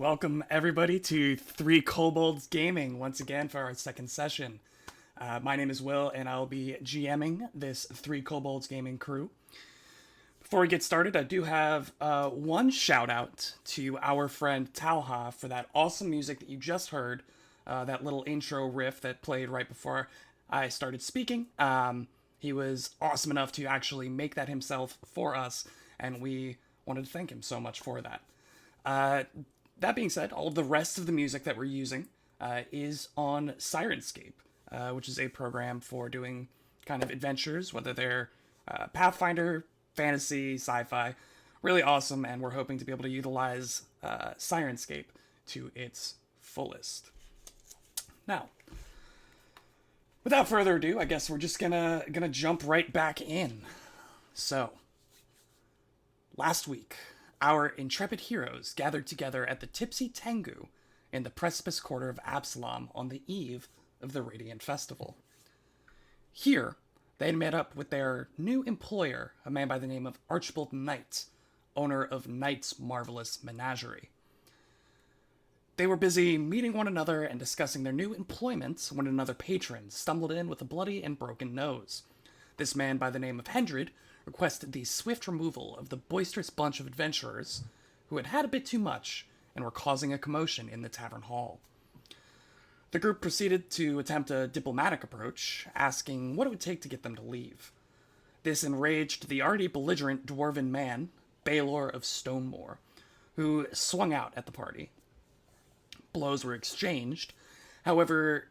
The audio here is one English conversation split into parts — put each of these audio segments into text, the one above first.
Welcome everybody to Three Kobolds Gaming once again for our second session. My name is Will and I'll be GMing this Three Kobolds Gaming crew. Before we get started, I do have one shout out to our friend Talha for that awesome music that you just heard, that little intro riff that played right before I started speaking. He was awesome enough to actually make that himself for us, and we wanted to thank him so much for that. That being said, all of the rest of the music that we're using is on Syrinscape, which is a program for doing kind of adventures, whether they're Pathfinder, fantasy, sci-fi. Really awesome, and we're hoping to be able to utilize Syrinscape to its fullest. Now, without further ado, I guess we're just gonna jump right back in. So, last week, our intrepid heroes gathered together at the Tipsy Tengu in the Precipice Quarter of Absalom on the eve of the Radiant Festival. Here, they had met up with their new employer, a man by the name of Archibald Knight, owner of Knight's marvelous Menagerie. They were busy meeting one another and discussing their new employment when another patron stumbled in with a bloody and broken nose. This man by the name of Hendred requested the swift removal of the boisterous bunch of adventurers who had had a bit too much and were causing a commotion in the tavern hall. The group proceeded to attempt a diplomatic approach, asking what it would take to get them to leave. This enraged the already belligerent dwarven man, Baylor of Stonemoor, who swung out at the party. Blows were exchanged. However,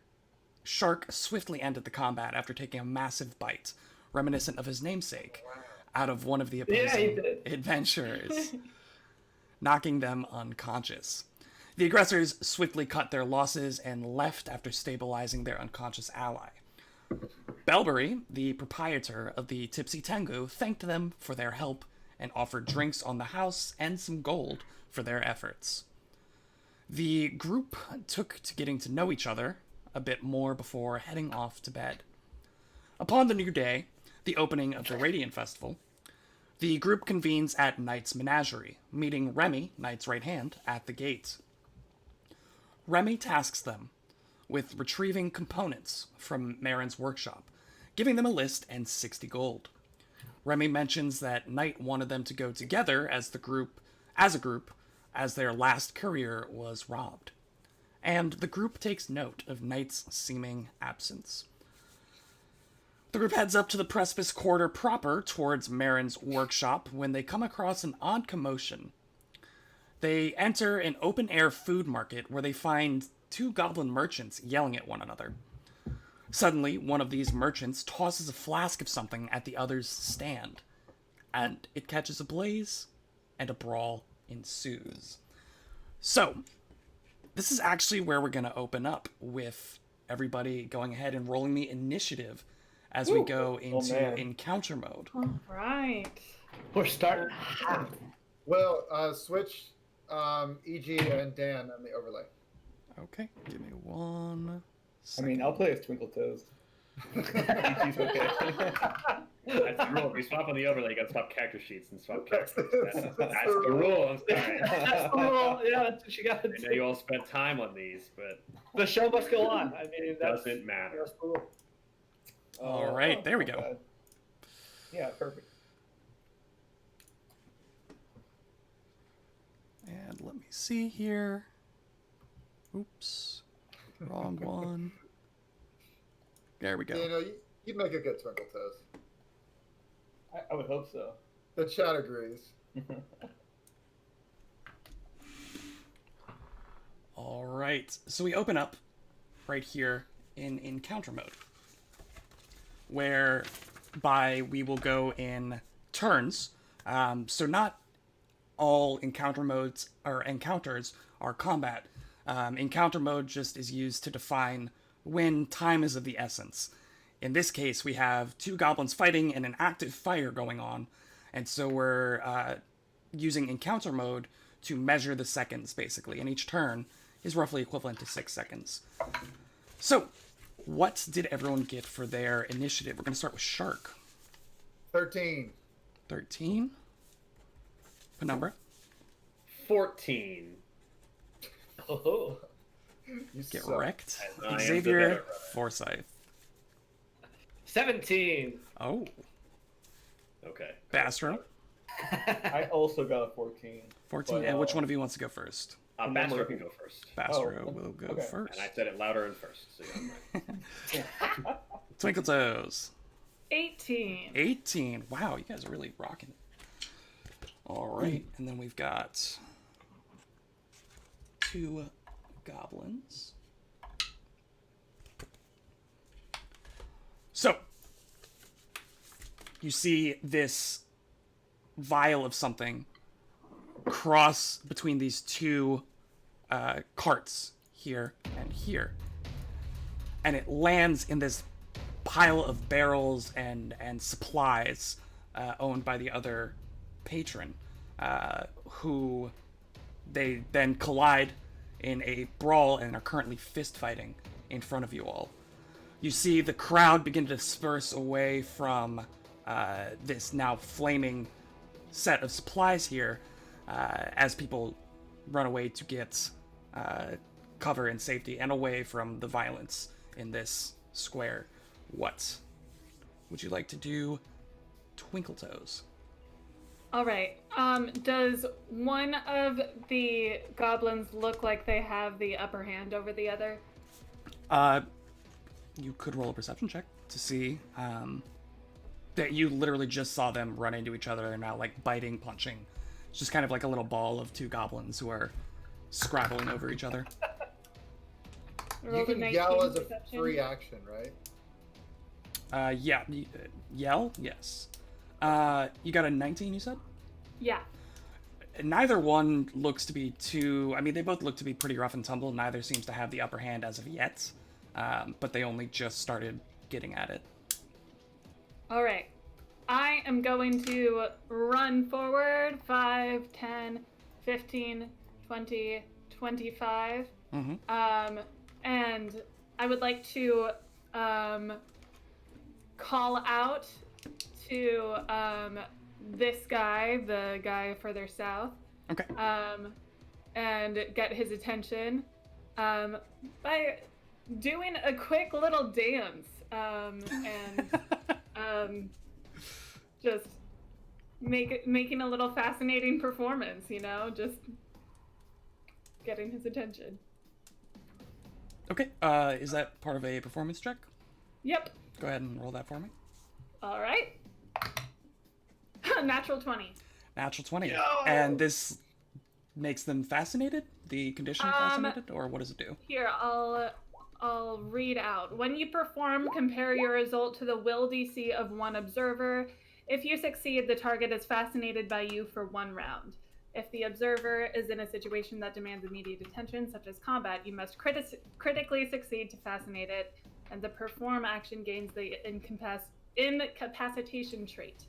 Shark swiftly ended the combat after taking a massive bite, reminiscent of his namesake, out of one of the opposing adventurers, knocking them unconscious. The aggressors swiftly cut their losses and left after stabilizing their unconscious ally. Belbury, the proprietor of the Tipsy Tengu, thanked them for their help and offered drinks on the house and some gold for their efforts. The group took to getting to know each other a bit more before heading off to bed. Upon the new day, the opening of the Radiant Festival, the group convenes at Knight's Menagerie, meeting Remy, Knight's right hand, at the gate. Remy tasks them with retrieving components from Marin's workshop, giving them a list and 60 gold. Remy mentions that Knight wanted them to go together as a group, as their last courier was robbed. And the group takes note of Knight's seeming absence. The group heads up to the Precipice Quarter proper towards Marin's workshop when they come across an odd commotion. They enter an open-air food market where they find two goblin merchants yelling at one another. Suddenly, one of these merchants tosses a flask of something at the other's stand, and it catches ablaze, and a brawl ensues. So, this is actually where we're going to open up with everybody going ahead and rolling the initiative as we go into encounter mode. All right. We're starting. Well, switch EG and Dan on the overlay. Okay, give me 1 second. I mean, I'll play as Twinkle Toes. That's the rule. If you swap on the overlay, you gotta swap character sheets and swap characters. That's the rule. I'm sorry. That's the rule. Yeah, that's what you got to I do. know you all spent time on these, but The show must go on. I mean, it that's, doesn't matter. that's the rule. All right, there we go. God. Yeah, perfect. And let me see here. Oops. Wrong one. There we go. You know, you'd make a good Twinkle Toes. I would hope so. The chat agrees. All right. So we open up right here in encounter mode, whereby we will go in turns. So not all encounter modes or encounters are combat. Encounter mode just is used to define when time is of the essence. In this case, we have two goblins fighting and an active fire going on, and so we're using encounter mode to measure the seconds, basically, and each turn is roughly equivalent to 6 seconds. So, what did everyone get for their initiative? We're going to start with Shark. 13. 13. Penumbra. 14. Oh. You Get suck. wrecked. I am the Xavier better Forsyth. 17. Oh, Okay. Bastro. I also got a 14. 14. But, And which one of you wants to go first? Bastro can go first. Bastro Oh, will go okay. first. And I said it louder and first, so you're right. Twinkle Toes. 18. 18. Wow, you guys are really rocking it. All right, and then we've got 2 goblins. So, you see this vial of something cross between these 2 carts here and here. And it lands in this pile of barrels and supplies owned by the other patron, who they then collide in a brawl and are currently fist fighting in front of you all. You see the crowd begin to disperse away from this now flaming set of supplies here as people run away to get cover and safety and away from the violence in this square. What would you like to do, Twinkle Toes? All right. Does one of the goblins look like they have the upper hand over the other? You could roll a perception check to see that you literally just saw them run into each other. They're now like biting, punching. It's just kind of like a little ball of 2 goblins who are scrabbling over each other. You Rolled a can 19 yell as a perception. free action, right? Yeah, yell? Yes. You got a 19, you said? Yeah. Neither one looks to be too... I mean, they both look to be pretty rough and tumble. Neither seems to have the upper hand as of yet. But they only just started getting at it. All right. I am going to run forward 5, 10, 15, 20, 25. Mm-hmm. And I would like to call out to this guy, the guy further south, Okay. and get his attention by doing a quick little dance and just making a little fascinating performance, you know, just getting his attention. Okay. Is that part of a performance check? Yep. Go ahead and roll that for me. All right. Natural 20. Natural 20. Yo! And this makes them fascinated? The condition fascinated? Or what does it do? Here, I'll read out. When you perform, compare your result to the will DC of one observer. If you succeed, the target is fascinated by you for 1 round. If the observer is in a situation that demands immediate attention, such as combat, you must critically succeed to fascinate it, and the perform action gains the incapacitation trait.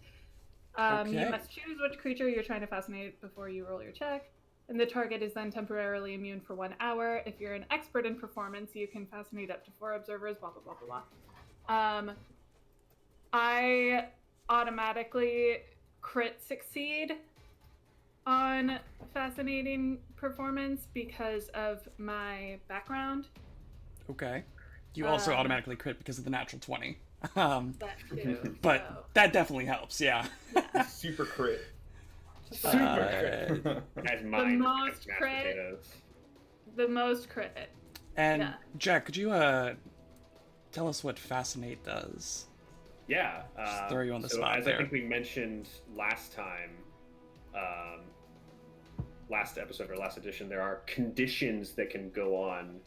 Okay. You must choose which creature you're trying to fascinate before you roll your check, and the target is then temporarily immune for 1 hour. If you're an expert in performance, you can fascinate up to 4 observers, blah, blah, blah, blah, blah. I automatically crit succeed on fascinating performance because of my background. Okay. You also automatically crit because of the natural 20. That too. But so. that definitely helps, yeah. Super crit. As mine. most as mashed crit- potatoes. The most crit. And Yeah. Jack, could you tell us what Fascinate does? Yeah. Just throw you on the so spot as there. I think we mentioned last time, last episode or last edition, there are conditions that can go on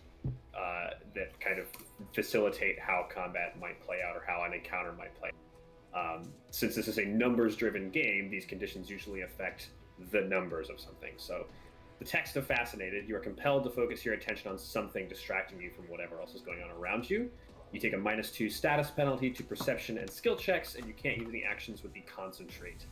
that kind of facilitate how combat might play out or how an encounter might play out. Since this is a numbers-driven game, these conditions usually affect the numbers of something. So the text of Fascinated, you are compelled to focus your attention on something distracting you from whatever else is going on around you. You take a -2 status penalty to perception and skill checks, and you can't use any actions with the concentrate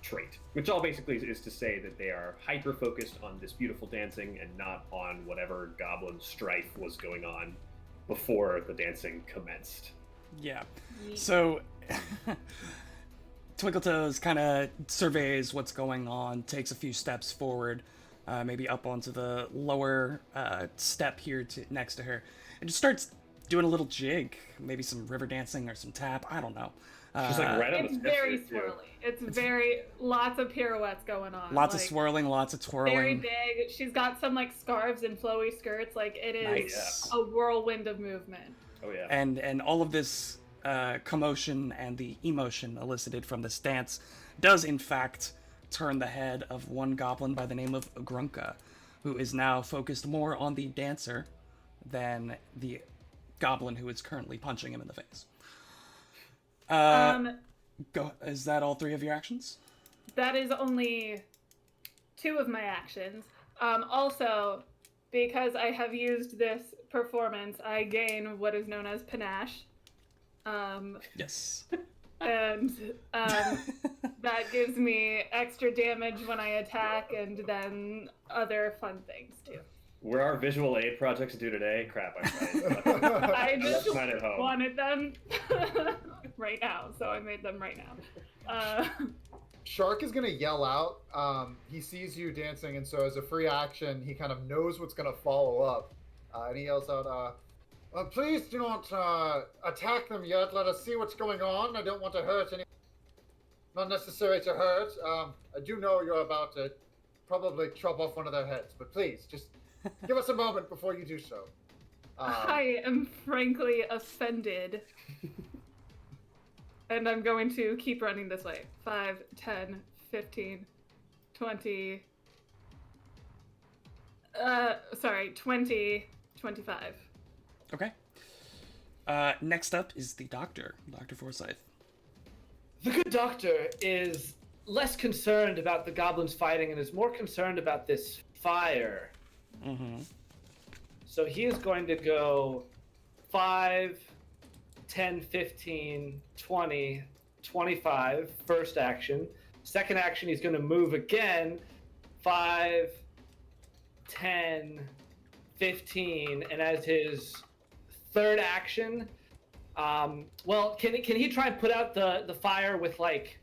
trait, which all basically is to say that they are hyper-focused on this beautiful dancing and not on whatever goblin strife was going on before the dancing commenced. Yeah. So Twinkletoes kind of surveys what's going on, takes a few steps forward, maybe up onto the lower step here next to her, and just starts doing a little jig, maybe some river dancing or some tap. I don't know. She's like right on the It's steps very here, too. swirly. It's very lots of pirouettes going on. Lots of like, swirling, lots of twirling. Very big. She's got some like scarves and flowy skirts. Like it is Nice. a whirlwind of movement. Oh yeah. And all of this commotion and the emotion elicited from this dance does in fact turn the head of one goblin by the name of Grunka, who is now focused more on the dancer than the goblin who is currently punching him in the face. Go. Is that all 3 of your actions? That is only 2 of my actions. Also, because I have used this performance, I gain what is known as panache. Yes. And that gives me extra damage when I attack, and then other fun things too. Were our visual aid projects due today? Crap, I just mine at home. wanted them right now, so I made them right now. Shark is gonna yell out. He sees you dancing, and so as a free action, he kind of knows what's gonna follow up, and he yells out, "Please do not attack them yet. Let us see what's going on. I don't want to hurt any. Not necessary to hurt. I do know you're about to probably chop off one of their heads, but please just give us a moment before you do so." I am frankly offended. And I'm going to keep running this way. 5, 10, 15, 20. 20, 25. Okay. Next up is the doctor, Dr. Forsyth. The good doctor is less concerned about the goblins fighting and is more concerned about this fire. Mm-hmm. So he is going to go 5, 10, 15, 20, 25, first action. Second action, he's going to move again, 5, 10, 15, and as his third action, can he try and put out the fire with like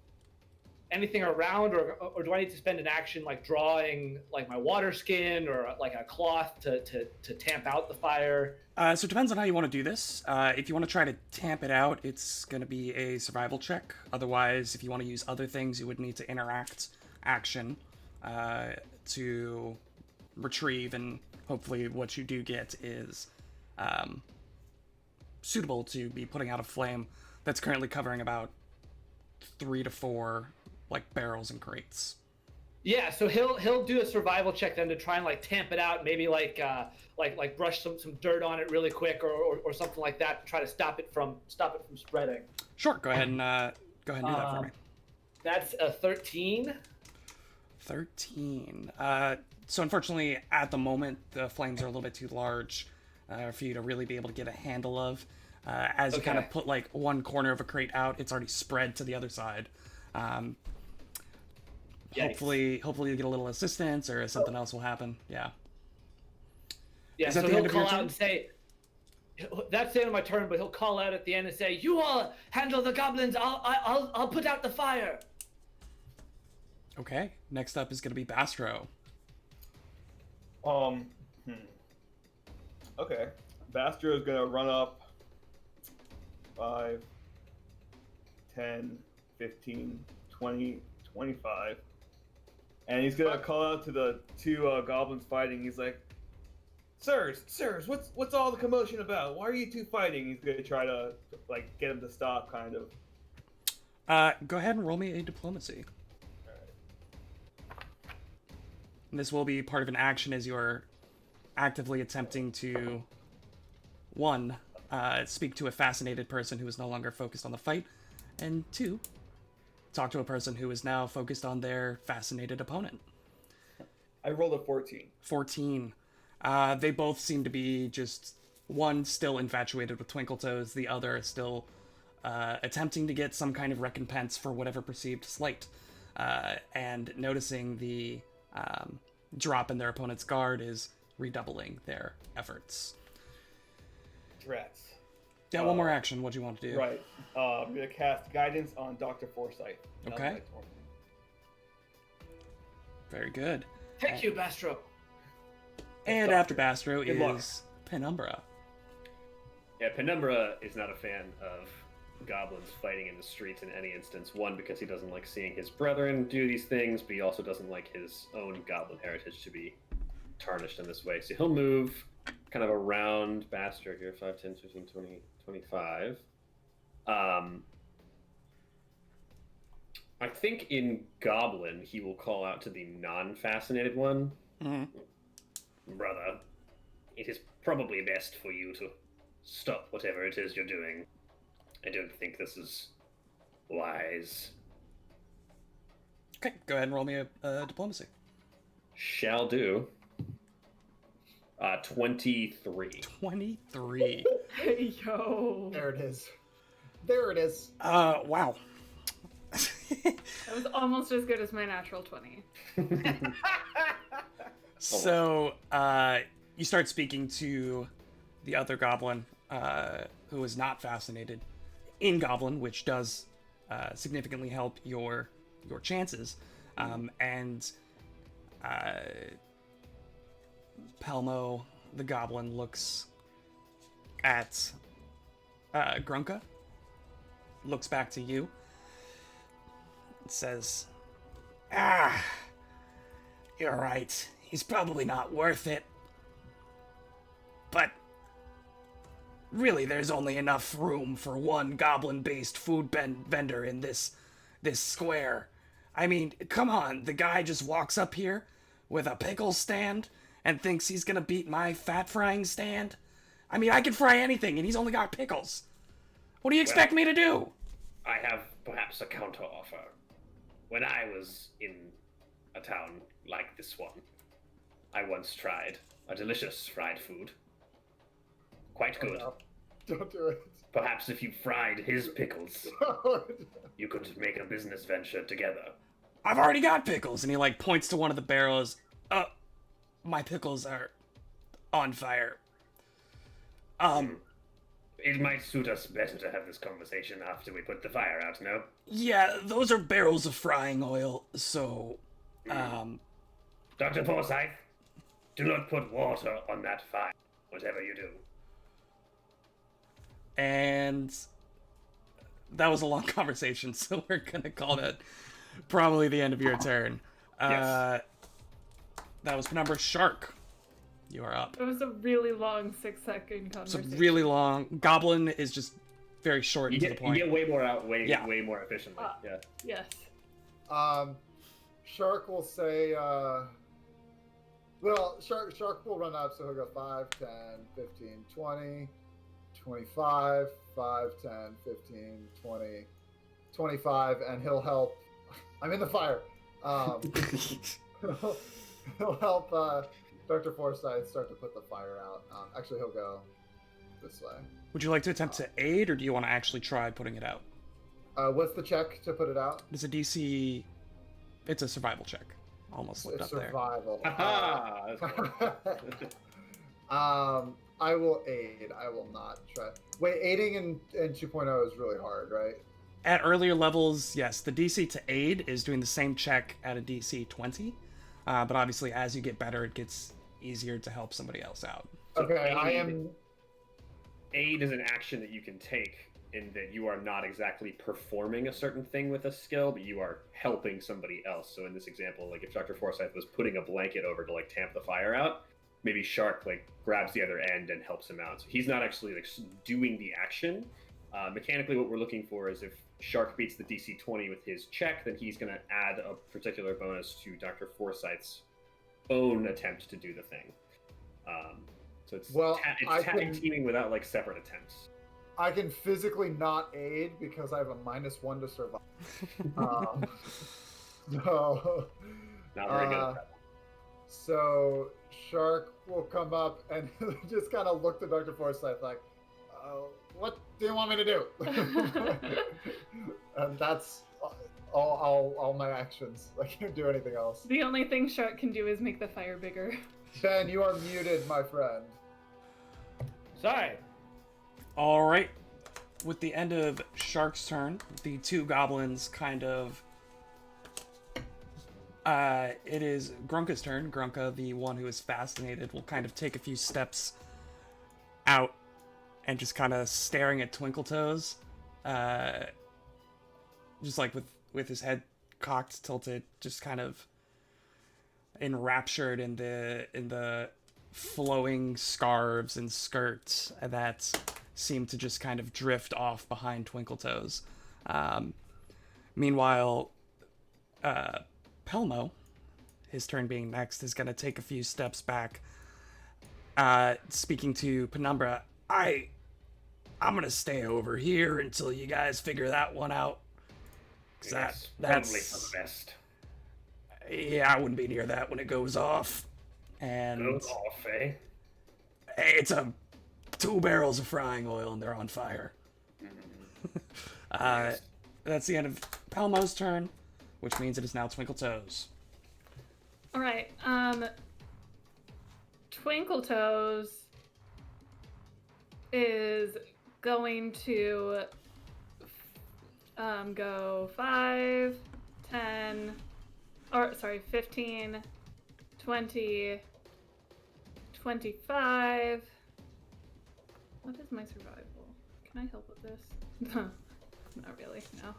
anything around, or do I need to spend an action like drawing like my water skin or like a cloth to tamp out the fire? So it depends on how you want to do this. If you want to try to tamp it out, it's going to be a survival check. Otherwise, if you want to use other things, you would need to interact action to retrieve, and hopefully what you do get is suitable to be putting out a flame that's currently covering about 3 to 4 like barrels and crates. Yeah, so he'll do a survival check then to try and like tamp it out, maybe like brush some dirt on it really quick or something like that to try to stop it from spreading. Sure, go ahead and do that for me. That's a 13. 13. So unfortunately, at the moment, the flames are a little bit too large for you to really be able to get a handle of. As you kind of put like one corner of a crate out, it's already spread to the other side. Hopefully you get a little assistance or something else will happen. Yeah. Yeah, Is that so the end he'll of your call out turn? and say, that's the end of my turn, but he'll call out at the end and say, "You all handle the goblins. I'll put out the fire." Okay. Next up is going to be Bastro. Okay. Bastro is gonna run up 5, 10, 15, 20, 25. And he's gonna call out to the 2 goblins fighting. He's like, Sirs, what's all the commotion about? Why are you 2 fighting? He's gonna try to like get him to stop, kind of. Go ahead and roll me a diplomacy. And this will be part of an action as you're actively attempting to, 1, speak to a fascinated person who is no longer focused on the fight, and 2, talk to a person who is now focused on their fascinated opponent. I rolled a 14. 14. They both seem to be just, one still infatuated with Twinkle Toes, the other still attempting to get some kind of recompense for whatever perceived slight. And noticing the drop in their opponent's guard is redoubling their efforts. Drats. Yeah, one more action. What do you want to do? Right. I'm gonna cast guidance on Dr. Forsyth. Okay. Very good. Thank you, Bastro. And after Bastro Good luck. is Penumbra. Yeah, Penumbra is not a fan of goblins fighting in the streets in any instance. One, because he doesn't like seeing his brethren do these things, but he also doesn't like his own goblin heritage to be tarnished in this way. So he'll move kind of around Bastro here, 5, 10, 15, 20, 25. I think in Goblin, he will call out to the non-fascinated one. Brother, it is probably best for you to stop whatever it is you're doing. I don't think this is wise. Okay, go ahead and roll me a diplomacy. Shall do. 23. 23. Yo. There it is. There it is. Wow. That was almost as good as my natural 20. So, you start speaking to the other goblin, who is not fascinated in Goblin, which does significantly help your chances. And Pelmo, the goblin, looks at Grunka, looks back to you, and says, you're right. He's probably not worth it. But really, there's only enough room for one goblin-based food vendor in this square. I mean, come on, the guy just walks up here with a pickle stand and thinks he's gonna beat my fat frying stand? I mean, I can fry anything, and he's only got pickles. What do you expect me to do? I have perhaps a counter offer. When I was in a town like this one, I once tried a delicious fried food. Quite good. Oh, no. Don't do it. Perhaps if you fried his pickles, you could make a business venture together. I've already got pickles. And he, like, points to one of the barrels. My pickles are on fire. It might suit us better to have this conversation after we put the fire out, no? Yeah, those are barrels of frying oil, so, Dr. Forsyth, do not put water on that fire, whatever you do. And that was a long conversation, so we're gonna call that probably the end of your turn. Yes. That was Penumbra. Shark. You are up. It was a really long 6-second It's a conversation. really long. Goblin is just very short You and to get, the point. you get way more out, way Yeah. more efficiently. Yeah. Yes. Shark will say, well, Shark will run up, so he'll go 5, 10, 15, 20, 25, 5, 10, 15, 20, 25, and he'll help. I'm in the fire. He'll help Dr. Forsyth start to put the fire out. Actually, he'll go this way. Would you like to attempt to aid, or do you want to actually try putting it out? What's the check to put it out? It's a DC. It's a survival check. Almost looked It's up there. survival. Aha! That's I will aid. I will not try. Wait, aiding in 2.0 is really hard, right? At earlier levels, yes, the DC to aid is doing the same check at a DC 20. But obviously, as you get better, it gets easier to help somebody else out. So Okay, I am. Aid is an action that you can take in that you are not exactly performing a certain thing with a skill, but you are helping somebody else. So in this example, like if Dr. Forsyth was putting a blanket over to like tamp the fire out, maybe Shark like grabs the other end and helps him out. So he's not actually like doing the action. Mechanically, what we're looking for is if Shark beats the DC 20 with his check, then he's going to add a particular bonus to Dr. Forsyth's own attempt to do the thing. So it's, Well, it's tag teaming without like separate attempts. I can physically not aid because I have a -1 to survive. So, Not very good at that. so Shark will come up and just kind of look to Dr. Forsyth like, what do you want me to do? And that's all my actions. I can't do anything else. The only thing Shark can do is make the fire bigger. Ben, you are muted, my friend. Sorry. All right. With the end of Shark's turn, the two goblins kind of It is Grunka's turn. Grunka, the one who is fascinated, will kind of take a few steps out and just kind of staring at Twinkletoes. Just like with his head cocked, tilted, just kind of enraptured in the flowing scarves and skirts that seem to just kind of drift off behind Twinkletoes. Meanwhile, Pelmo, his turn being next, is going to take a few steps back, speaking to Penumbra. I'm going to stay over here until you guys figure that one out. Yes, That's only for the best. Yeah, I wouldn't be near that when it goes off. And Goes off, eh? hey, it's 2 barrels of frying oil and they're on fire. Yes. That's the end of Pelmo's turn, which means it is now Twinkletoes. All right. Twinkletoes is going to go 5, 10, 15, 20, 25. What is my survival? Can I help with this? Not really, no.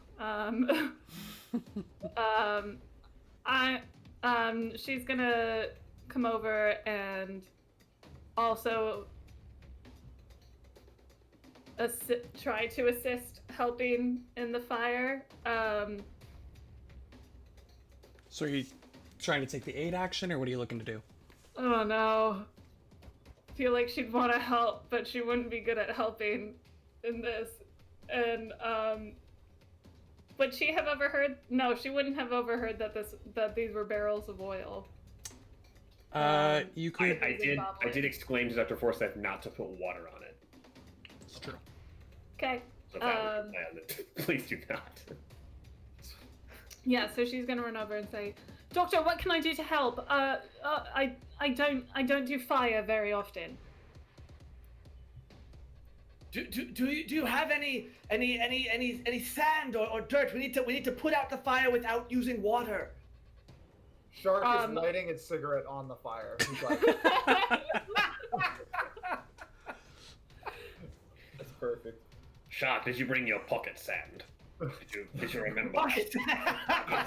She's gonna come over and also try to assist helping in the fire. So are you trying to take the aid action, or what are you looking to do? I don't know. I feel like she'd want to help, but she wouldn't be good at helping in this. And would she have overheard? No, she wouldn't have overheard that these were barrels of oil. You could. I did exclaim to Dr. Forsyth not to put water on it. It's true. Okay. So that was planned. Please do not. Yeah, so she's gonna run over and say, "Doctor, what can I do to help? I don't do fire very often." Do you have any sand or dirt? We need to put out the fire without using water. Shark is lighting its cigarette on the fire. He's like, That's perfect. Shark, did you bring your pocket sand? Did you remember? Pocket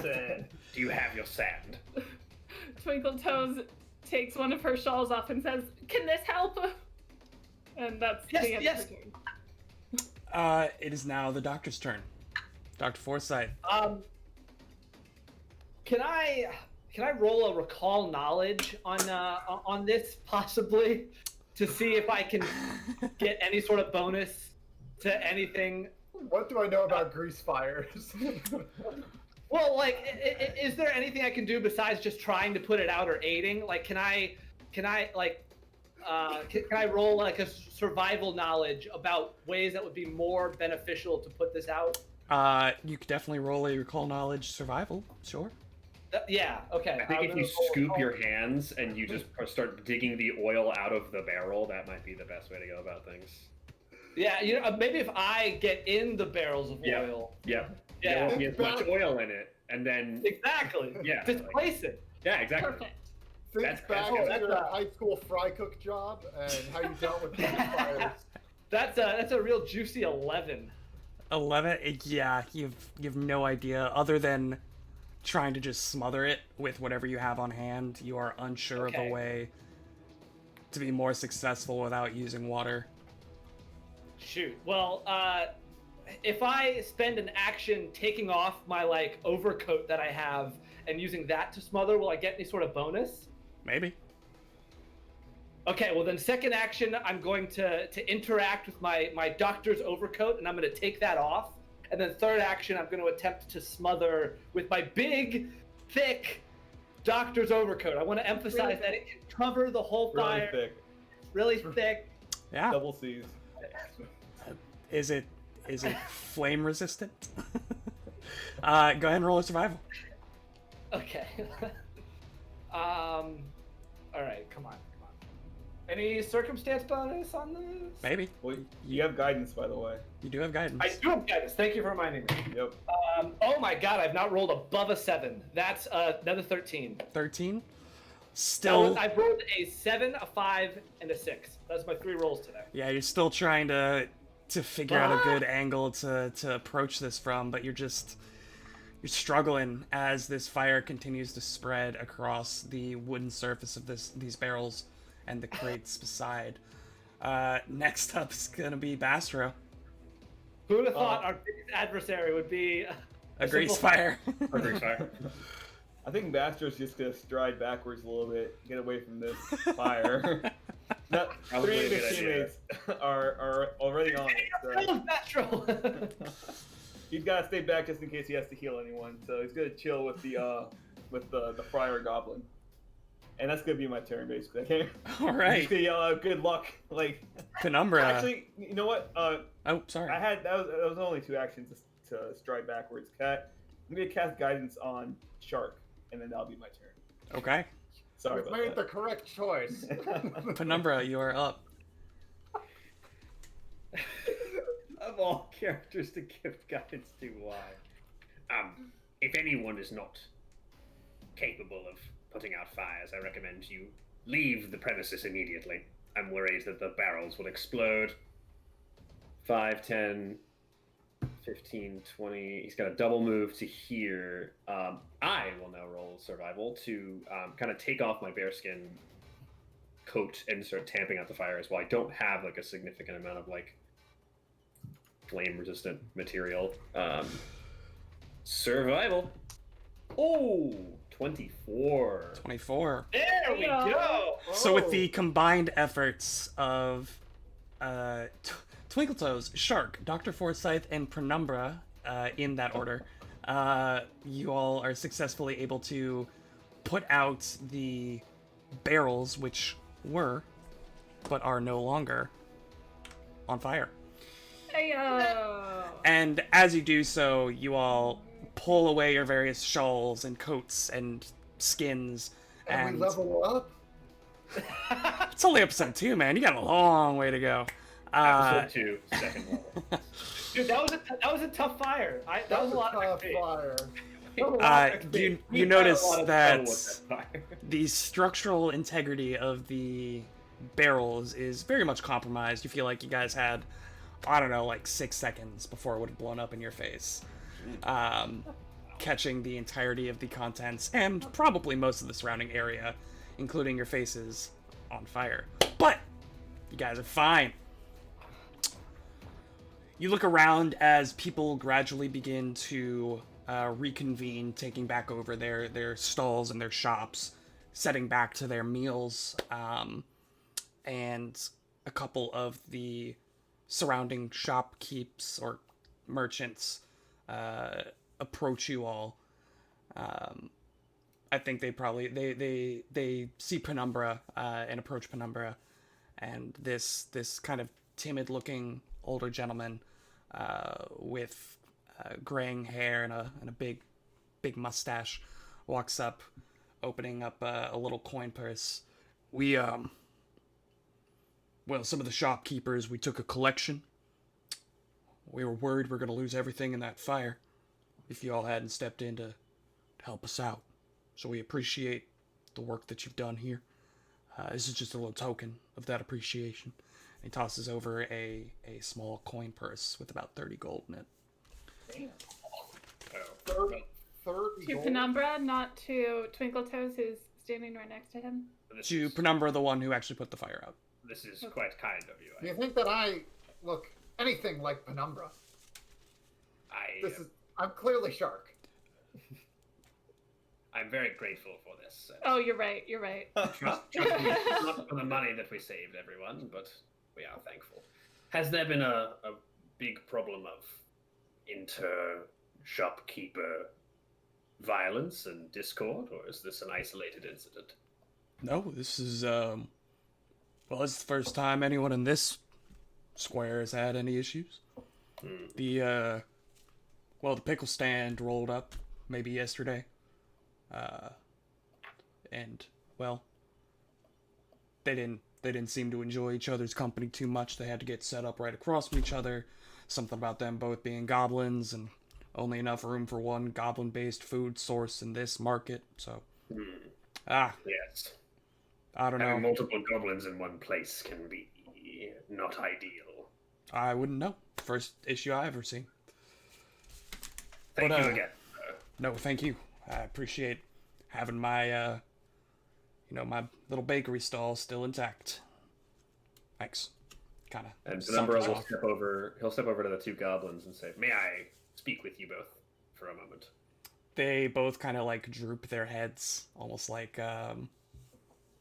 sand. Do you have your sand? Twinkletoes takes one of her shawls off and says, "Can this help?" And that's the end of her turn. It is now the doctor's turn. Dr. Forsyth. Can I roll a recall knowledge on this possibly to see if I can get any sort of bonus to anything? what do I know about grease fires? Well, like, is there anything I can do besides just trying to put it out or aiding? Like, can I roll like a survival knowledge about ways that would be more beneficial to put this out? You could definitely roll a recall knowledge survival, sure. Yeah, okay. I think if you scoop your hands and you just start digging the oil out of the barrel, that might be the best way to go about things. Yeah, you know, maybe if I get in the barrels of oil. Yeah. Yeah. There won't be as much oil in it, and then Exactly. Yeah. Displace it. yeah, exactly. Perfect. Think That's back good. to your high school fry cook job and how you dealt with grease fires. That's a real juicy 11. 11? Yeah, you've no idea. Other than trying to just smother it with whatever you have on hand, you are unsure of Okay. a way to be more successful without using water. Shoot. Well, if I spend an action taking off my like overcoat that I have and using that to smother, will I get any sort of bonus? Maybe. Okay, well then second action, I'm going to interact with my doctor's overcoat and I'm going to take that off. And then third action, I'm going to attempt to smother with my big, thick doctor's overcoat. I want to emphasize Really that it can cover the whole Really fire. thick. Really thick. Yeah. Double C's. Is it flame resistant? Go ahead and roll a survival. Okay. All right, come on. Any circumstance bonus on this? Maybe. Well, you have guidance, by the way. You do have guidance. I do have guidance. Thank you for reminding me. Yep. Oh my god, I've not rolled above a 7. That's another 13. 13. Still. I've rolled a 7, a 5, and a 6. That's my 3 rolls today. Yeah, you're still trying to figure out a good angle to approach this from, but you're struggling as this fire continues to spread across the wooden surface of these barrels and the crates beside. Next up is gonna be Bastro. Who would have thought our biggest adversary would be A grease fire. Or Grease Fire. I think Bastro's just gonna stride backwards a little bit, get away from this fire. Now, Probably 3 a of his good idea. teammates are already on it. So natural. he's gotta stay back just in case he has to heal anyone. So he's gonna chill with the friar goblin. And that's gonna be my turn basically. Okay. All I'm right. just gonna yell out good luck. Like Penumbra. actually, you know what? Oh, sorry. I had that was only 2 actions to stride backwards. Cat. I'm gonna cast guidance on Shark, and then that'll be my turn. Okay. Sorry We've about made the that. correct choice. Penumbra, you are up. Of all characters to give guidance to, why? If anyone is not capable of putting out fires, I recommend you leave the premises immediately. I'm worried that the barrels will explode. 5, 10, 15, 20. He's got a double move to here. I will now roll survival to kind of take off my bearskin coat and start tamping out the fires while I don't have like a significant amount of like flame resistant material. Survival. Oh, 24. 24. There we go. So with the combined efforts of Twinkletoes, Shark, Dr. Forsyth, and Penumbra, in that order, you all are successfully able to put out the barrels, which were, but are no longer, on fire. Heyo. And as you do so, you all pull away your various shawls and coats and skins, And we level up. it's only episode 2, man. You got a long way to go. Episode 2, second level. Dude, that was a tough fire. That was a lot of tough XP. fire. You We've notice had a lot of that trouble with that fire. the structural integrity of the barrels is very much compromised. You feel like you guys had, I don't know, like 6 seconds before it would have blown up in your face. Catching the entirety of the contents and probably most of the surrounding area, including your faces, on fire. But you guys are fine. You look around as people gradually begin to reconvene, taking back over their stalls and their shops, setting back to their meals, and a couple of the surrounding shopkeepers or merchants approach you all. I think they probably they see Penumbra and approach Penumbra, and this kind of timid looking older gentleman with graying hair and a big mustache walks up, opening up a little coin purse. We well, some of the shopkeepers, we took a collection. We were worried we were going to lose everything in that fire if you all hadn't stepped in to help us out. So we appreciate the work that you've done here. This is just a little token of that appreciation. He tosses over a small coin purse with about 30 gold in it. Oh. 30 To gold. Penumbra, not to Twinkletoes, who's standing right next to him. To Penumbra, the one who actually put the fire out. This is quite kind of you. Do you think that I look anything like Penumbra? I'm clearly Shark. I'm very grateful for this. Oh, you're right. You're right. Trust me, it's not for the money that we saved everyone, but we are thankful. Has there been a big problem of inter-shopkeeper violence and discord, or is this an isolated incident? No, this is, well, this is the first time anyone in this square has had any issues. The pickle stand rolled up maybe yesterday. And, well, they didn't they didn't seem to enjoy each other's company too much. They had to get set up right across from each other. Something about them both being goblins and only enough room for one goblin-based food source in this market. So, Yes. I don't know. Having multiple goblins in one place can be not ideal. I wouldn't know. First issue I ever seen. Thank But, you again. No, thank you. I appreciate having my, my little bakery stall still intact. Thanks. Kind of. And Penumbra will step over. He'll step over to the two goblins and say, "May I speak with you both for a moment?" They both kind of like droop their heads, almost like,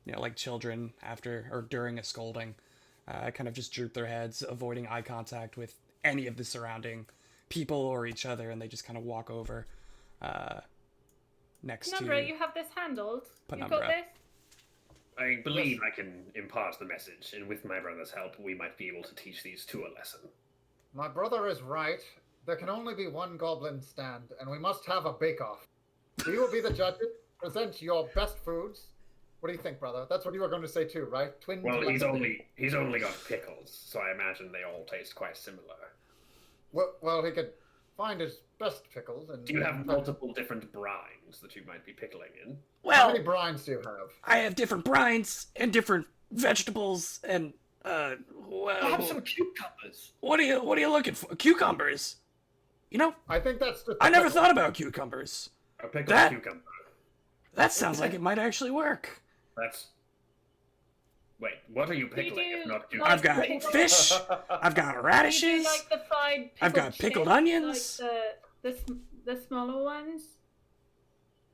like children after or during a scolding. Kind of just droop their heads, avoiding eye contact with any of the surrounding people or each other, and they just kind of walk over next Penumbra, to you have this handled. Penumbra. You got this? I believe I can impart the message, and with my brother's help, we might be able to teach these two a lesson. My brother is right. There can only be one goblin stand, and we must have a bake-off. We will be the judges. Present your best foods. What do you think, brother? That's what you were going to say too, right? Twin. Well, he's telepathy. only got pickles, so I imagine they all taste quite similar. Well, he could find his best pickles. And Do you have multiple different brines that you might be pickling in? How Well, many brines do you have? I have different brines and different vegetables and well, I have some cucumbers. what are you looking for? Cucumbers. You know, I think that's just. I never thought about cucumbers. A pickled That- cucumber. That sounds like it might actually work. That's... Wait, what are you Do you pickling if do, not like, cucumber? I've got pickled- fish. I've got Do you radishes. do, like the fried I've got pickled chips, onions. Like the smaller ones.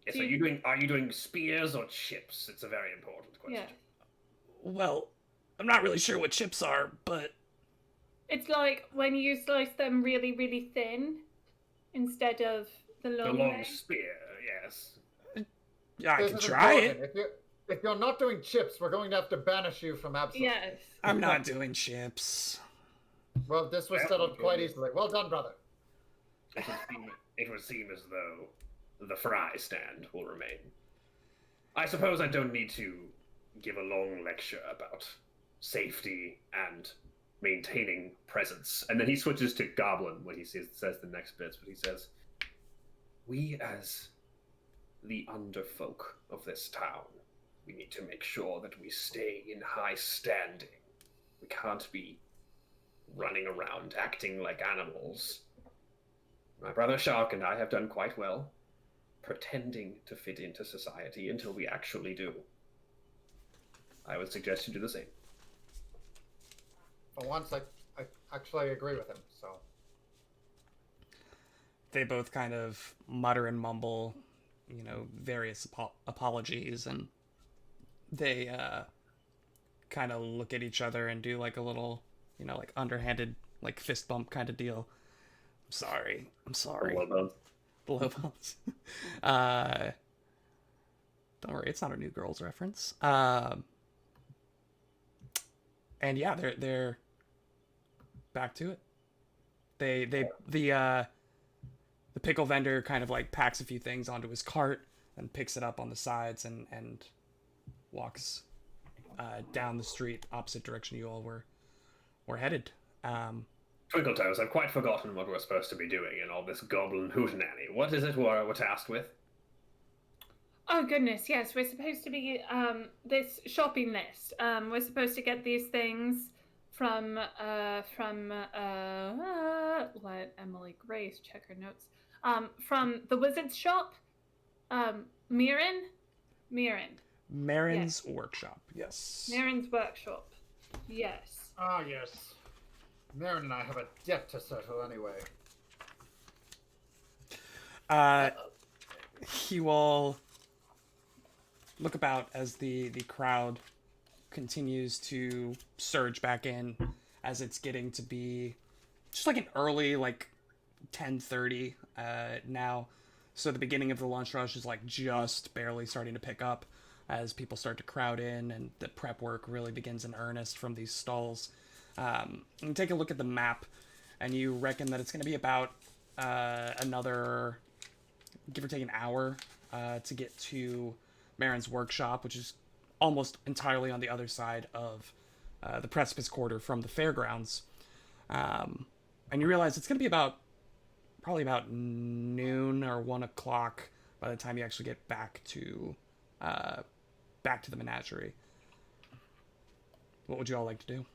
Yes, do are you- you doing spears or chips? It's a very important question. Yeah. Well, I'm not really sure what chips are, but It's like when you slice them really, really thin instead of the The long long way. spear, yes. yeah, I This can is try important. it. If you're not doing chips, we're going to have to banish you from Absalom. Yes. I'm not doing chips. Well, this was Well, settled quite okay. easily. Well done, brother. It would seem as though the fry stand will remain. I suppose I don't need to give a long lecture about safety and maintaining presence. And then he switches to Goblin when he says the next bits, but he says, "We as the underfolk of this town, we need to make sure that we stay in high standing. We can't be running around acting like animals. My brother Shark and I have done quite well, pretending to fit into society until we actually do. I would suggest you do the same." For once, I actually agree with him. So They both kind of mutter and mumble, various apologies, and they kind of look at each other and do like a little, like underhanded, like fist bump kind of deal. I'm sorry. Well done. Blow bumps. Don't worry, it's not a New Girls reference. And yeah, they're back to it. The pickle vendor kind of like packs a few things onto his cart and picks it up on the sides and walks down the street opposite direction you all were headed. Twinkle Toes, I've quite forgotten what we're supposed to be doing in all this goblin hootenanny. What is it we're tasked with? Oh goodness, yes, we're supposed to be this shopping list. We're supposed to get these things from let Emily Grace check her notes. From the wizard's shop. Mirren. Marin's workshop, yes. Mirren's workshop. Yes. ah yes, Marin and I have a debt to settle anyway. You all look about as the crowd continues to surge back in as it's getting to be just like an early 10:30 now. So the beginning of the lunch rush is like just barely starting to pick up as people start to crowd in and the prep work really begins in earnest from these stalls. And take a look at the map and you reckon that it's going to be about another, give or take an hour to get to Marin's workshop, which is almost entirely on the other side of the Precipice Quarter from the fairgrounds. And you realize it's going to be probably about noon or 1 o'clock by the time you actually get back to the Menagerie. What would you all like to do?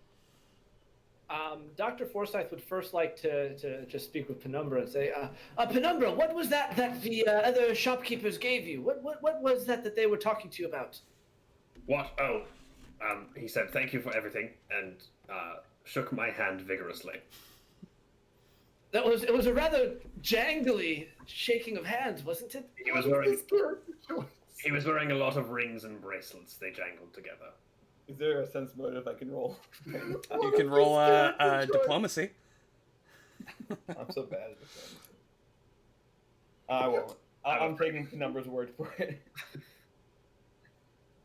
Dr. Forsyth would first like to just speak with Penumbra and say, Penumbra, what was that the other shopkeepers gave you? What was that they were talking to you about? What? Oh, he said thank you for everything and shook my hand vigorously. It was a rather jangly shaking of hands, wasn't it? He was wearing a lot of rings and bracelets. They jangled together. Is there a sense motive I can roll? You can roll diplomacy. I'm so bad at this. I won't. I'm taking Penumbra's word for it.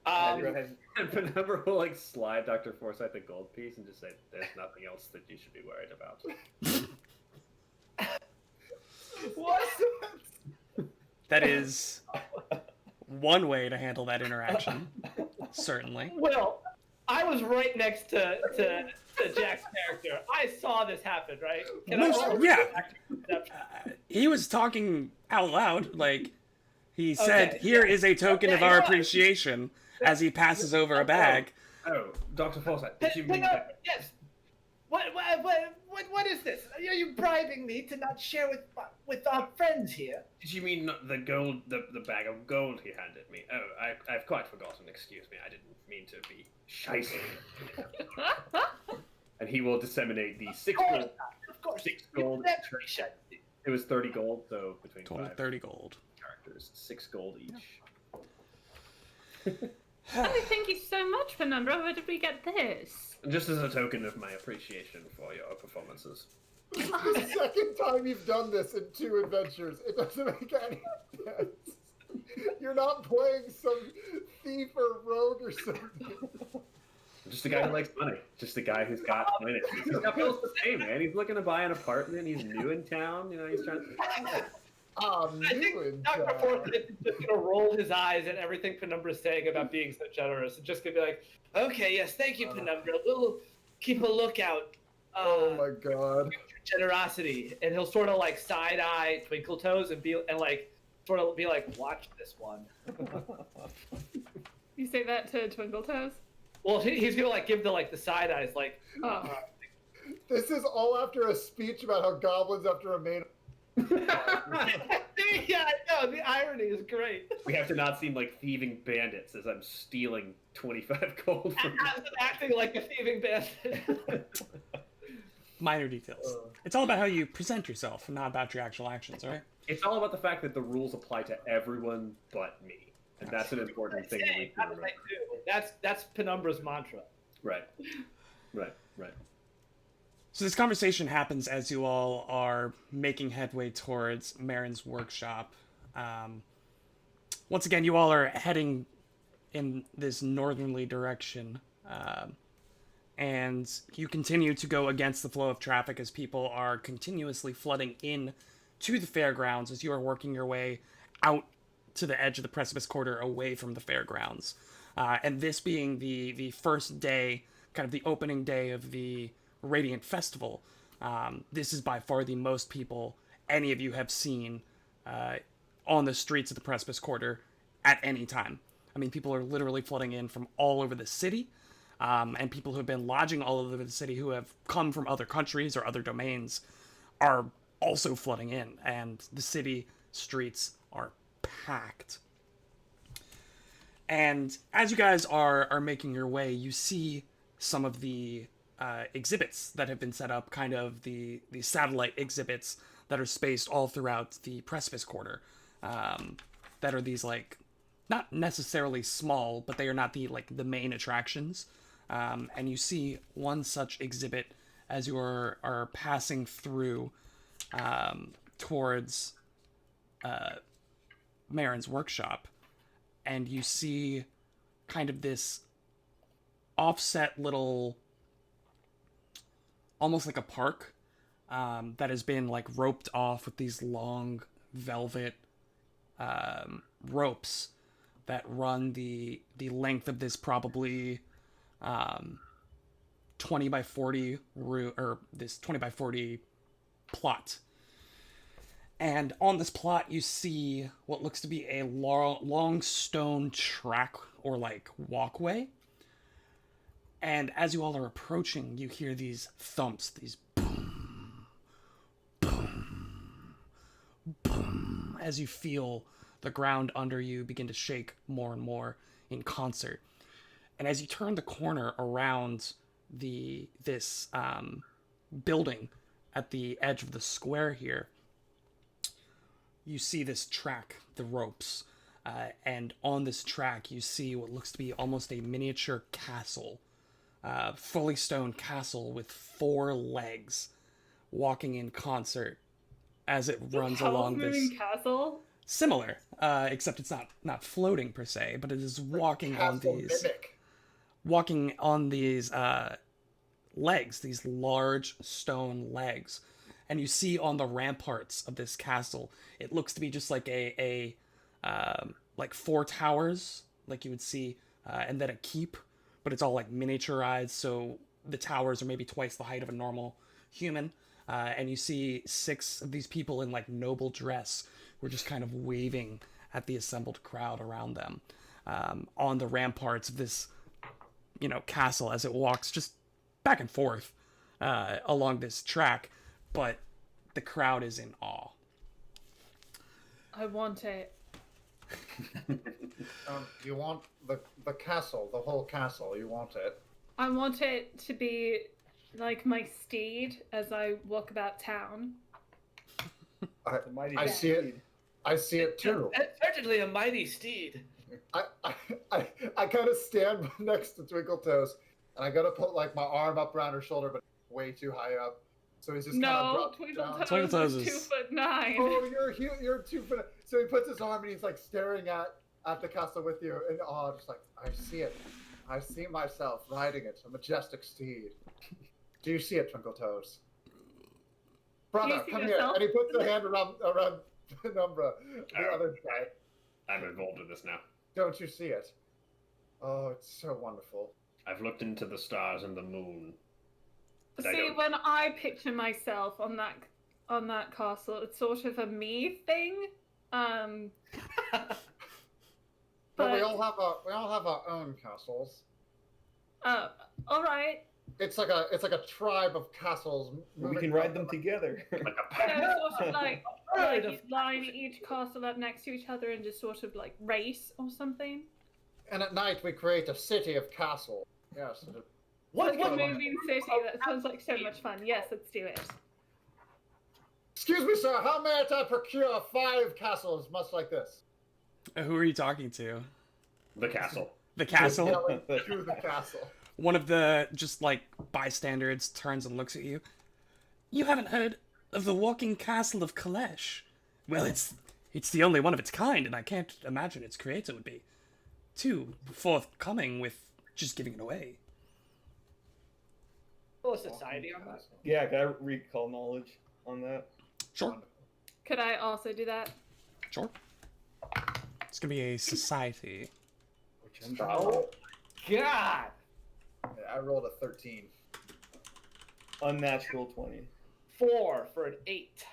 Go ahead. And Penumbra will slide Dr. Forsyth a gold piece and just say, "There's nothing else that you should be worried about." What? That is one way to handle that interaction. Certainly. Well, I was right next to Jack's character. I saw this happen, right? He was talking out loud. He said, "Here is a token of our appreciation," as he passes over a bag. Oh, Dr. Forsyth, did you mean that? Yes. What is this? Are you bribing me to not share with our friends here? Did you mean not the gold, the bag of gold he handed me? Oh, I've quite forgotten. Excuse me. I didn't mean to be shicey. And he will disseminate the 6 gold. Of course. 6 gold. It was 30 gold, so between Total 5 30 gold. characters, 6 gold each. Oh, thank you so much, Penumbra. Where did we get this? Just as a token of my appreciation for your performances. This is the second time you've done this in 2 adventures. It doesn't make any sense. You're not playing some thief or rogue or something. Just a guy who likes money. Just a guy who's got money. He's got bills to pay, man. He's looking to buy an apartment. He's new in town. He's trying to... I think Dr. Forsyth is just going to roll his eyes at everything Penumbra's saying about being so generous and just going to be like, okay, yes, thank you, Penumbra. We'll keep a lookout. Oh my god. For generosity. And he'll sort of side-eye Twinkle Toes and sort of be like, watch this one. You say that to Twinkle Toes? Well, he's going to give the side eyes This is all after a speech about how goblins have to remain. Yeah, I know. The irony is great. We have to not seem like thieving bandits as I'm stealing 25 gold from I'm acting like a thieving bandit. Minor details. It's all about how you present yourself, not about your actual actions, right? It's all about the fact that the rules apply to everyone but me. And that's an important thing that we can remember. That's Penumbra's mantra. Right. So this conversation happens as you all are making headway towards Marin's workshop. Once again, you all are heading in this northerly direction. And you continue to go against the flow of traffic as people are continuously flooding in to the fairgrounds as you are working your way out to the edge of the Precipice Quarter away from the fairgrounds. And this being the first day, kind of the opening day of the Radiant Festival, this is by far the most people any of you have seen on the streets of the Precipice Quarter at any time. I mean, people are literally flooding in from all over the city, and people who have been lodging all over the city who have come from other countries or other domains are also flooding in, and the city streets are packed. And as you guys are making your way, you see some of the exhibits that have been set up, kind of the satellite exhibits that are spaced all throughout the Precipice Quarter, that are these not necessarily small, but they are not the main attractions. And you see one such exhibit as you are passing through towards Marin's workshop, and you see kind of this offset little, almost like a park, that has been roped off with these long velvet ropes that run the length of this probably 20 by 40 or this 20 by 40 plot. And on this plot, you see what looks to be a long stone track or like walkway. And as you all are approaching, you hear these thumps, these boom, boom, boom, as you feel the ground under you begin to shake more and more in concert. And as you turn the corner around this building at the edge of the square here, you see this track, the ropes, and on this track you see what looks to be almost a miniature castle, fully stone castle with 4 legs, walking in concert as it runs along this castle. similar, except it's not floating per se, but it is walking on these legs, these large stone legs. And you see on the ramparts of this castle, it looks to be just like a like 4 towers, like you would see, and then a keep, but it's all like miniaturized, so the towers are maybe twice the height of a normal human. And you see 6 of these people in like noble dress who are just kind of waving at the assembled crowd around them on the ramparts of this, castle as it walks just back and forth along this track. But the crowd is in awe. I want it. You want the castle, the whole castle. You want it. I want it to be like my steed as I walk about town. I see it. I see it too. Certainly a mighty steed. I kind of stand next to Twinkle Toes, and I gotta put like my arm up around her shoulder, but way too high up. So he's just Twinkle Toes is 2'9". Oh, you're 2 foot. So he puts his arm and he's like staring at the castle with you, and just like, I see it. I see myself riding it, a majestic steed. Do you see it, Twinkle Toes? Brother, come here. And he puts a hand around Penumbra, the other guy. I'm involved in this now. Don't you see it? Oh, it's so wonderful. I've looked into the stars and the moon. See, when I picture myself on that castle, it's sort of a me thing. But we all have our own castles. All right. It's like a tribe of castles. We can ride them together. So sort of like you line each castle up next to each other and just sort of like race or something. And at night we create a city of castles. Yes. What moving city? That sounds like so much fun. Yes, let's do it. Excuse me, sir. How may I procure 5 castles much like this? Who are you talking to? The castle. The castle? To the castle. One of the just like bystanders turns and looks at you. You haven't heard of the walking castle of Kalesh? Well, it's the only one of its kind, and I can't imagine its creator would be too forthcoming with just giving it away. Full society on that. Yeah, can I recall knowledge on that? Sure. Could I also do that? Sure. It's gonna be a society. Oh, God! Yeah, I rolled a 13. Unnatural 20. 4 for an 8.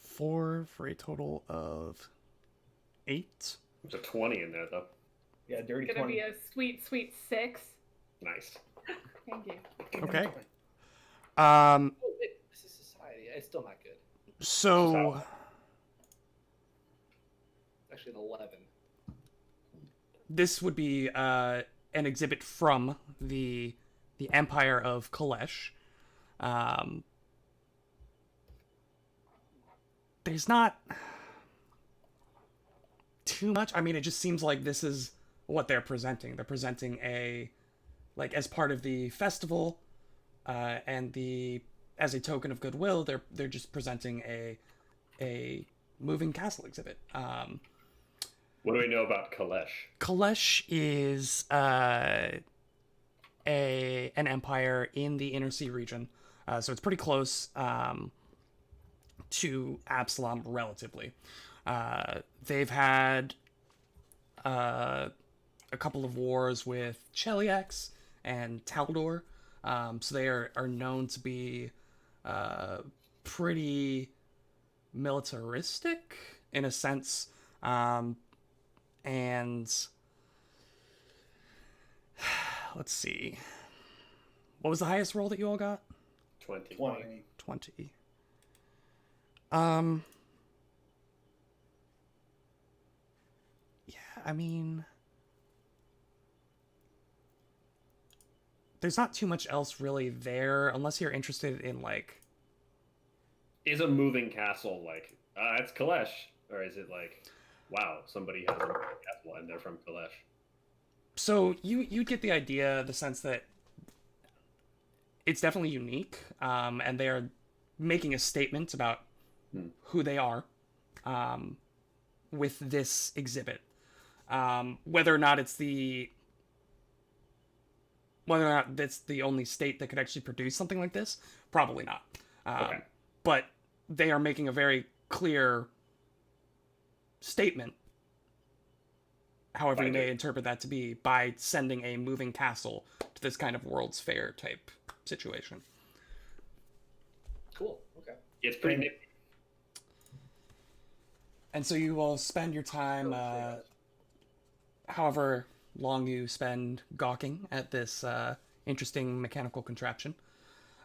4 for a total of 8. There's a 20 in there, though. Yeah, dirty It's gonna 20. be a sweet, sweet 6. Nice. Thank you. Okay. Oh, wait, this is society. It's still not good. So Actually, an 11. this would be an exhibit from the Empire of Kalesh. There's not too much. I mean, it just seems like this is what they're presenting. They're presenting as part of the festival, and as a token of goodwill, they're just presenting a moving castle exhibit. What do we know about Kalesh? Kalesh is an empire in the Inner Sea region, so it's pretty close to Absalom relatively. They've had a couple of wars with Cheliax and Taldor. So they are known to be pretty militaristic in a sense. And let's see. What was the highest roll that you all got? 20. 20. Yeah, I mean, there's not too much else really there, unless you're interested in, like... Is a moving castle like, it's Kalesh? Or is it like, wow, somebody has a moving castle and they're from Kalesh? So you get the idea, the sense that it's definitely unique, and they are making a statement about who they are with this exhibit. Whether or not that's the only state that could actually produce something like this, probably not. Okay. But they are making a very clear statement, however you may interpret that to be, by sending a moving castle to this kind of World's Fair type situation. Cool. Okay. It's pretty nifty. And so you will spend your time, however long you spend gawking at this interesting mechanical contraption,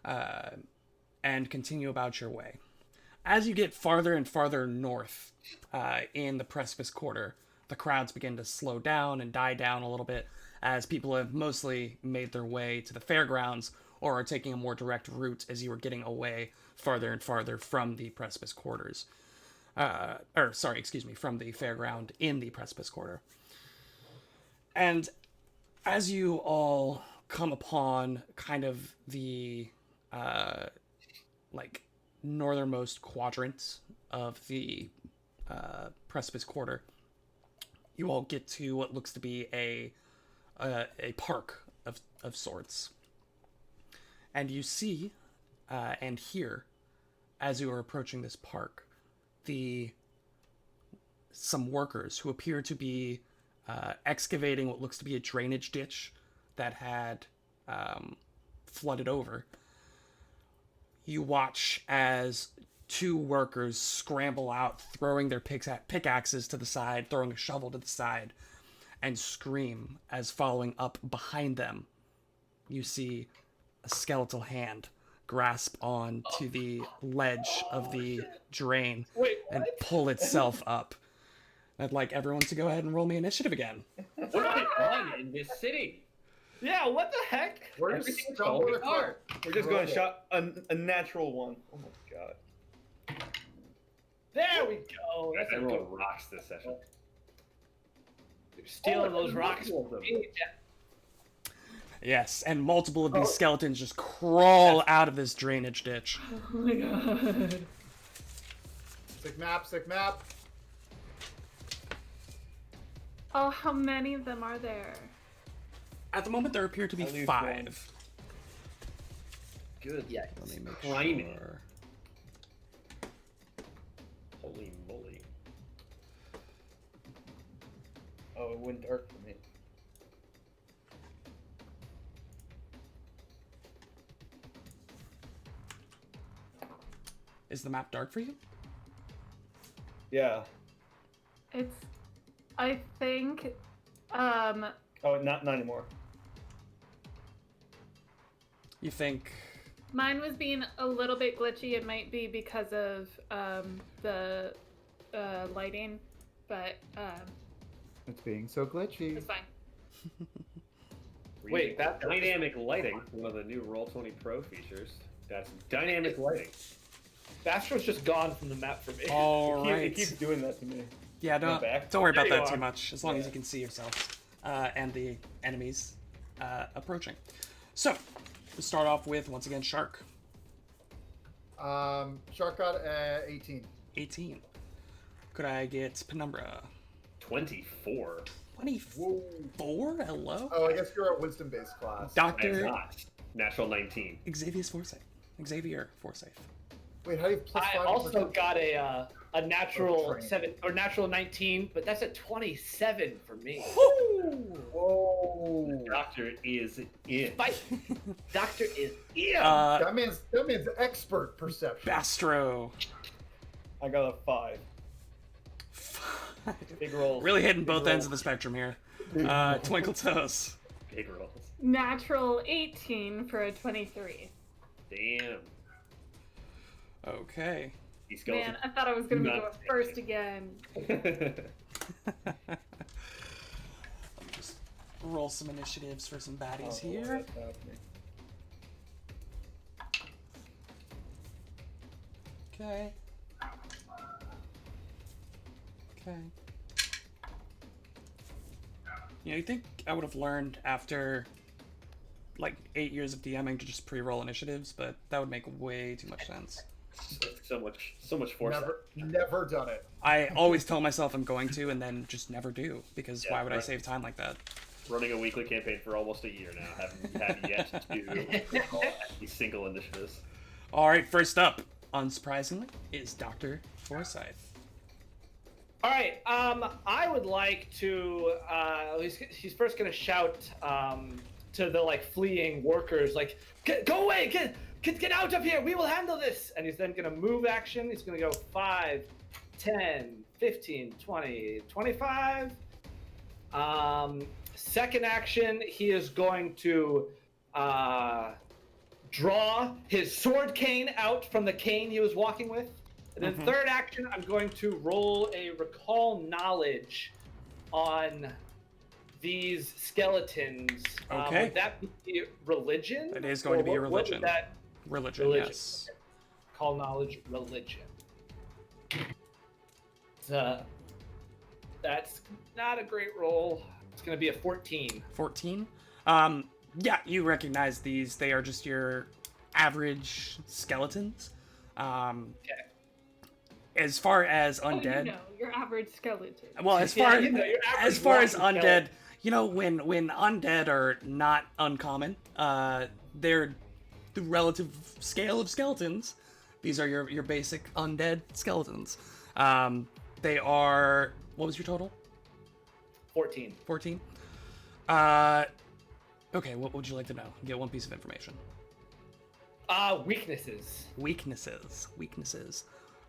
and continue about your way. As you get farther and farther north in the Precipice Quarter, the crowds begin to slow down and die down a little bit, as people have mostly made their way to the fairgrounds or are taking a more direct route as you are getting away farther and farther from the Precipice Quarters. From the fairground in the Precipice Quarter. And as you all come upon kind of the, northernmost quadrant of the Precipice Quarter, you all get to what looks to be a park of sorts. And you see and hear, as you are approaching this park, some workers who appear to be excavating what looks to be a drainage ditch that had flooded over. You watch as two workers scramble out, throwing their pickaxes to the side, throwing a shovel to the side, and scream as following up behind them, you see a skeletal hand grasp on to the ledge of the drain and pull itself up. I'd like everyone to go ahead and roll me initiative again. What's going on in this city? Yeah, what the heck? We're just stumbling apart. We're just going to shot a natural one. Oh my god. There we go. That's a Everyone good rocks this session. stealing those rocks. Yes, and multiple of these skeletons just crawl out of this drainage ditch. Oh my god. Sick map, sick map. Oh, how many of them are there? At the moment, there appear to be At least 5. one. Good. Yeah. Let me make Grimy. sure. Holy moly. Oh, it went dark for me. Is the map dark for you? Yeah. It's, I think, Oh, not anymore. You think... mine was being a little bit glitchy. It might be because of the lighting, but It's being so glitchy. it's fine. Wait, that- dynamic lighting, one of the new Roll20 Pro features. That's dynamic lighting. Bastro's just gone from the map for me. All It right. keeps doing that to me. Yeah, My back. don't worry about There you that too are. much, as long as Yeah. you can see yourselves and the enemies approaching. So, we'll start off with, once again, Shark. Shark got 18. 18. Could I get Penumbra? 24. 24? Hello? Oh, I guess you're a wisdom-based class. I am Dr. not. Natural 19. Xavier Forsyth. Wait, how do you have plus I 5? also got a natural training. 7 or natural 19, but that's a 27 for me. Whoa. Doctor is in. Spike. Doctor is in. That means expert perception. Bastro. I got a 5. Big rolls. Really hitting Big both rolls. ends of the spectrum here. Twinkle Toes. Big rolls. Natural 18 for a 23. Damn. Okay. These skeletons. Man, I thought I was going to be Not going first again. Let me just roll some initiatives for some baddies Oh, here. that's happening. Okay. Okay. You know, you think I would have learned after like 8 years of DMing to just pre-roll initiatives, but that would make way too much sense. so much force. Never done it. I always tell myself I'm going to, and then just never do, because Yeah, why would I right. save time like that? Running a weekly campaign for almost a year now. Haven't had yet to recall any single initiatives. All right, first up, unsurprisingly, is Dr. Forsyth. All right. I would like to. He's first gonna shout to the like fleeing workers, like, go away, get out of here. We will handle this. And he's then gonna move action. He's gonna go 5, 10, 15, 20, 25. Second action, he is going to draw his sword cane out from the cane he was walking with. And then third action, I'm going to roll a recall knowledge on these skeletons. Okay. Would that be religion? It is going to be a What would religion. that Religion, Religion. yes. recall knowledge religion? That's not a great roll. It's going to be a 14. 14. Yeah, you recognize these. They are just your average skeletons. Okay. As far as Oh, undead, you know, your average skeleton. well, as Yeah, far you know, your average as far as walking undead, skeleton. you know, when undead are not uncommon, they're the relative scale of skeletons. These are your basic undead skeletons. They are, what was your total? 14. 14. Okay, what would you like to know? Get one piece of information. Weaknesses. Weaknesses.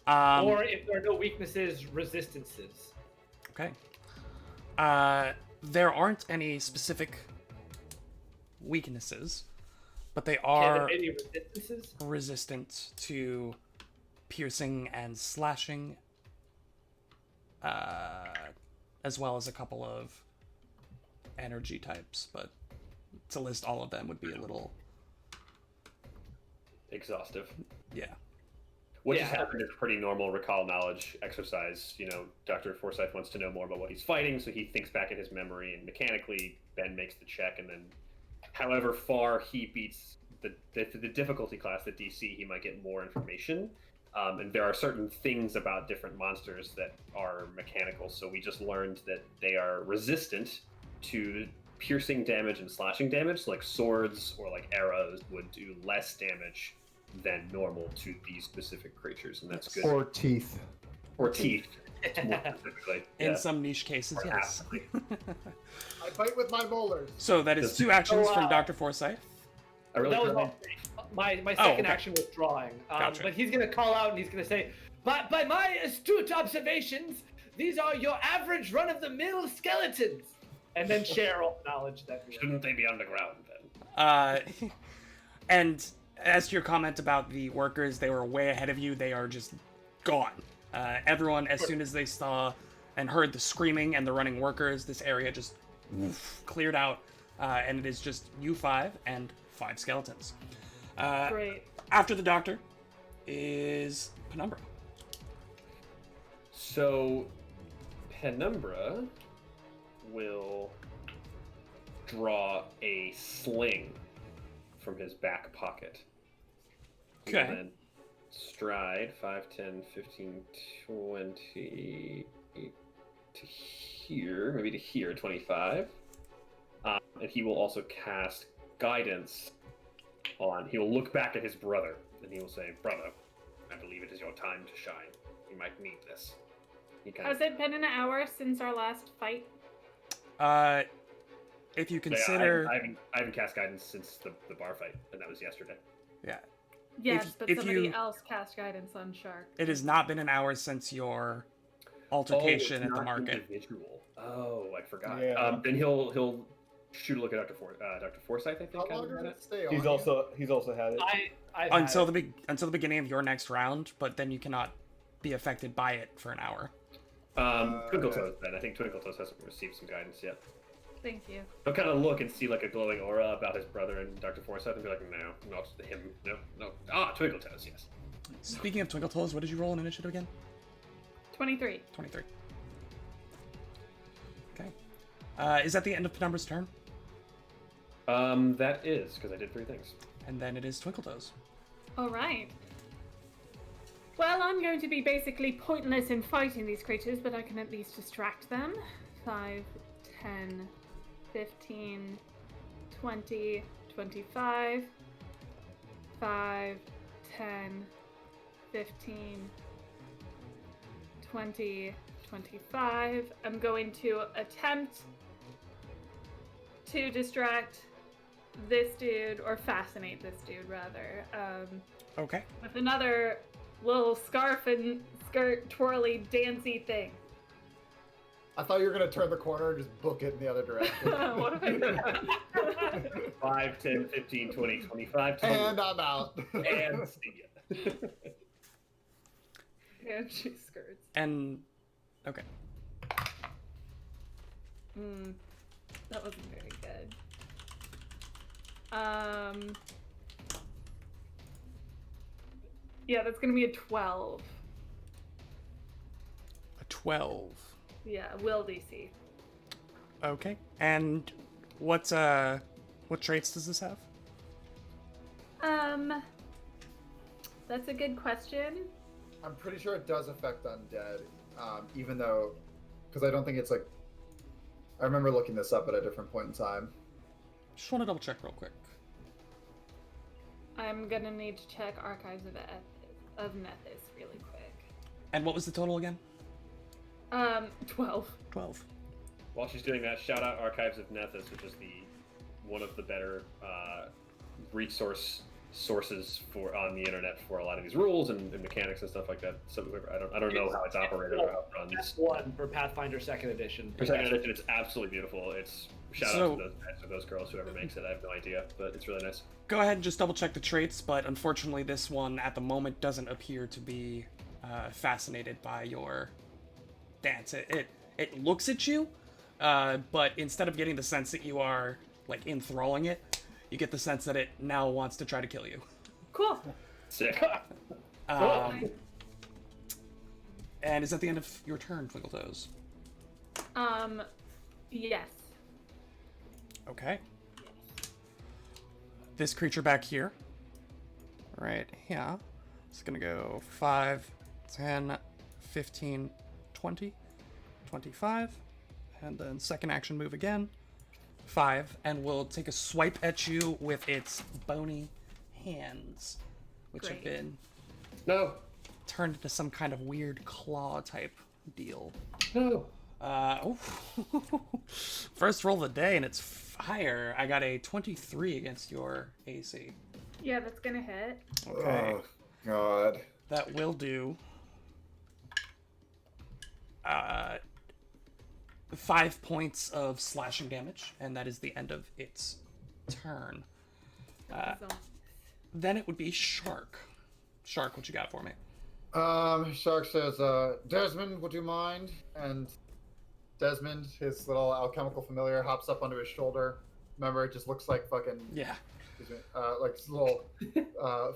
Or if there are no weaknesses, resistances. Okay. There aren't any specific weaknesses, but they Are are there any resistances? resistant to piercing and slashing, as well as a couple of energy types, but to list all of them would be a little, Exhaustive. yeah. What Yeah. just happened is pretty normal recall knowledge exercise. You know, Dr. Forsyth wants to know more about what he's fighting, so he thinks back in his memory, and mechanically, Ben makes the check, and then however far he beats the difficulty class, the DC, he might get more information. And there are certain things about different monsters that are mechanical, so we just learned that they are resistant to piercing damage and slashing damage, like swords or like arrows would do less damage than normal to these specific creatures, and that's good. Or teeth. Or teeth, more specifically. In Yeah. some niche cases, Or yes. aptly. I bite with my molars. So that is 2 actions So, from Dr. Forsyth. I really That was tried. all three. My second okay. action was drawing. Gotcha. But he's going to call out and he's going to say, by my astute observations, these are your average run-of-the-mill skeletons. And then share all the knowledge that we have. Shouldn't they be underground then? And as to your comment about the workers, they were way ahead of you. They are just gone. Everyone, as soon as they saw and heard the screaming and the running workers, this area just cleared out, and it is just you 5 and 5 skeletons. Great. After the doctor is Penumbra. So, Penumbra will draw a sling from his back pocket. Okay. And then stride 5, 10, 15, 20 to here, maybe to here, 25. And he will also cast guidance on, he will look back at his brother and he will say, brother, I believe it is your time to shine. You might need this. Has it been an hour since our last fight? If you Yeah, consider, I haven't cast guidance since the bar fight, and that was yesterday. yeah, Yes, but if somebody you- else cast guidance on Shark. it has not been an hour since your altercation at the market. Individual. Oh, I forgot. Yeah. Then he'll shoot a look at Dr. Forsyth, I think. How I long had does it. it stay on? He's you? also had it. I've Until had it. until the beginning of your next round, but then you cannot be affected by it for an hour. Twinkle okay. Toes. Then I think Twinkle Toes hasn't received some guidance yet. Thank you. He'll kind of look and see like a glowing aura about his brother and Dr. Forsyth, and be like, "No, not him. No. Ah, Twinkle Toes. Yes." Speaking of Twinkle Toes, what did you roll in initiative again? 23. 23. Okay. Is that the end of Penumbra's turn? That is because I did 3 things. And then it is Twinkle Toes. All right. Well, I'm going to be basically pointless in fighting these creatures, but I can at least distract them. 5, 10, 15, 20, 25. 5, 10, 15, 20, 25. I'm going to attempt to distract this dude, or fascinate this dude, rather. Okay. With another little scarf and skirt twirly dancey thing. I thought you were gonna turn the corner and just book it in the other direction. What if I did? 5, 10, 15, 20, 25, 20. And I'm out. And see ya. And she skirts. And okay. That wasn't very good. Yeah, that's gonna be a 12. A 12. Yeah, will DC. Okay. And what traits does this have? That's a good question. I'm pretty sure it does affect undead, even though, because I don't think it's like. I remember looking this up at a different point in time. Just want to double check real quick. I'm gonna need to check Archives of Nethys really quick. And what was the total again? 12. 12. While she's doing that, shout out Archives of Nethys, which is one of the better sources for on the internet for a lot of these rules and mechanics and stuff like that. So I don't know how it's operated or how it runs. That's one for Pathfinder 2nd Edition. For second edition, it's absolutely beautiful. It's shout out to those girls, whoever makes it. I have no idea, but it's really nice. Go ahead and just double check the traits, but unfortunately this one at the moment doesn't appear to be fascinated by your dance. It looks at you, but instead of getting the sense that you are like enthralling it, you get the sense that it now wants to try to kill you. Cool. Sick. And is that the end of your turn, Twinkle Toes? Yes. Okay. This creature back here, right here, is gonna go 5, 10, 15, 20, 25, and then second action move again, 5, and will take a swipe at you with its bony hands, which have Great. been No. turned into some kind of weird claw type deal. No. First roll of the day, and it's fire. I got a 23 against your AC. Yeah, that's gonna hit. Okay. Oh, God. That will do 5 points of slashing damage, and that is the end of its turn. So, Then it would be Shark. Shark, what you got for me? Shark says, Desmond, would you mind? And Desmond, his little alchemical familiar, hops up onto his shoulder. Remember, it just looks like fucking, Yeah. like this little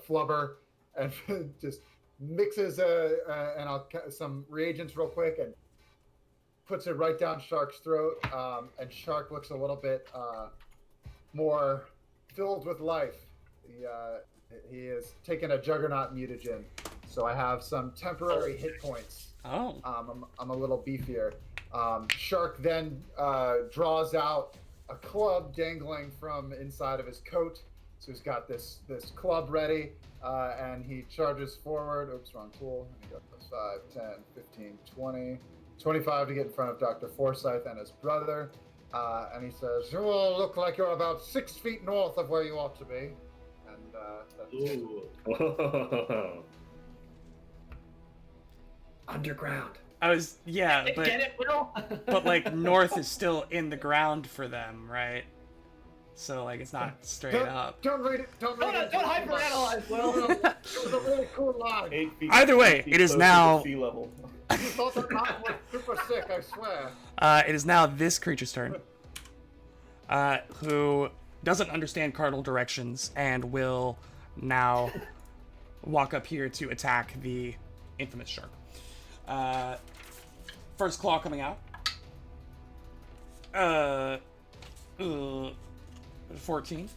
flubber, and just mixes some reagents real quick and puts it right down Shark's throat. And Shark looks a little bit more filled with life. He is taking a Juggernaut mutagen, so I have some temporary hit points. Oh. I'm a little beefier. Shark then draws out a club dangling from inside of his coat. So he's got this club ready, and he charges forward. Oops, wrong tool. And he goes 5, 10, 15, 20, 25 to get in front of Dr. Forsyth and his brother. And he says, "You all look like you're about 6 feet north of where you ought to be." And that's it. Ooh. Whoa. Underground. but Get it, Will? but like north is still in the ground for them, right? So like it's not straight up. Don't read it. Don't read it. Don't hyperanalyze, Will. It was a really cool line. 8 feet. Either way, 8 feet it is closer now- to sea level. You thought the map was super sick, I swear. It is now this creature's turn, who doesn't understand cardinal directions and will now walk up here to attack the infamous shark. First claw coming out. 14.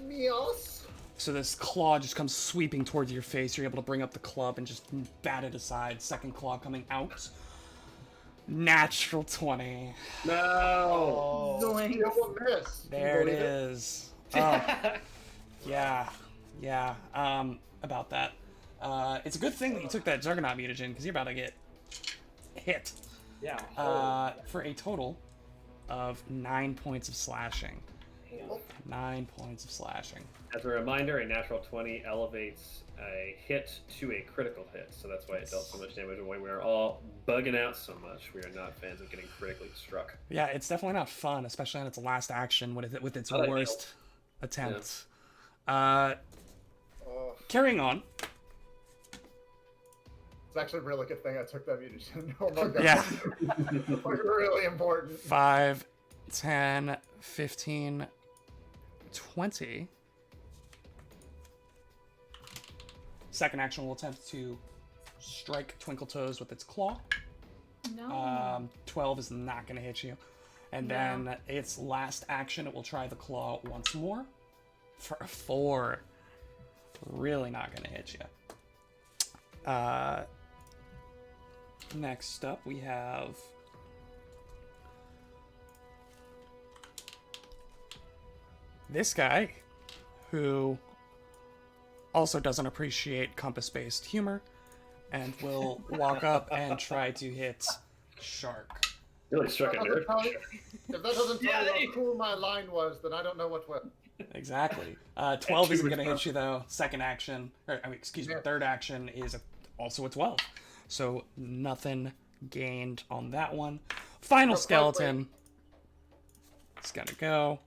Meows. So this claw just comes sweeping towards your face. You're able to bring up the club and just bat it aside. Second claw coming out. Natural 20. No. Zoinks. Still a miss. There it is. Oh, yeah. About that. It's a good thing that you took that Juggernaut mutagen, because you're about to get hit. Yeah. For a total of 9 points of slashing. 9 points of slashing. As a reminder, a natural 20 elevates a hit to a critical hit, so that's why it dealt so much damage. And when we are all bugging out so much, we are not fans of getting critically struck. Yeah, it's definitely not fun, especially on its last action with its Oh, that worst attempt. Oh, Carrying on. it's actually a really good thing I took that mutagen. Oh my god. Yeah. Like, really important. 5, 10, 15, 20. Second action will attempt to strike Twinkle Toes with its claw. No. 12 is not going to hit you. And No. then its last action, it will try the claw once more. For a 4. Really not going to hit you. Next up, we have... this guy, who also doesn't appreciate compass-based humor, and will walk up and try to hit Shark. Really struck a nerve. If that doesn't tell Yeah, you how cool my line was, then I don't know what will. Exactly. 12 isn't going to hit you, though. Second action, third action is also a 12. So nothing gained on that one. Final skeleton. It's going to go.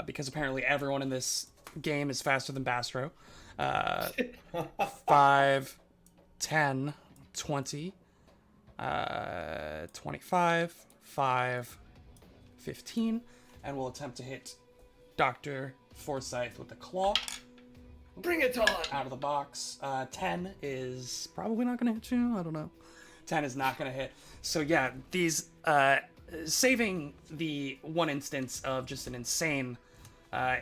Because apparently everyone in this game is faster than Bastro. 5, 10, 20, 25, 5, 15, and we'll attempt to hit Dr. Forsyth with the claw. Bring it on. Out of the box. 10 is probably not going to hit you. I don't know. 10 is not going to hit. So yeah, these... saving the one instance of just an insane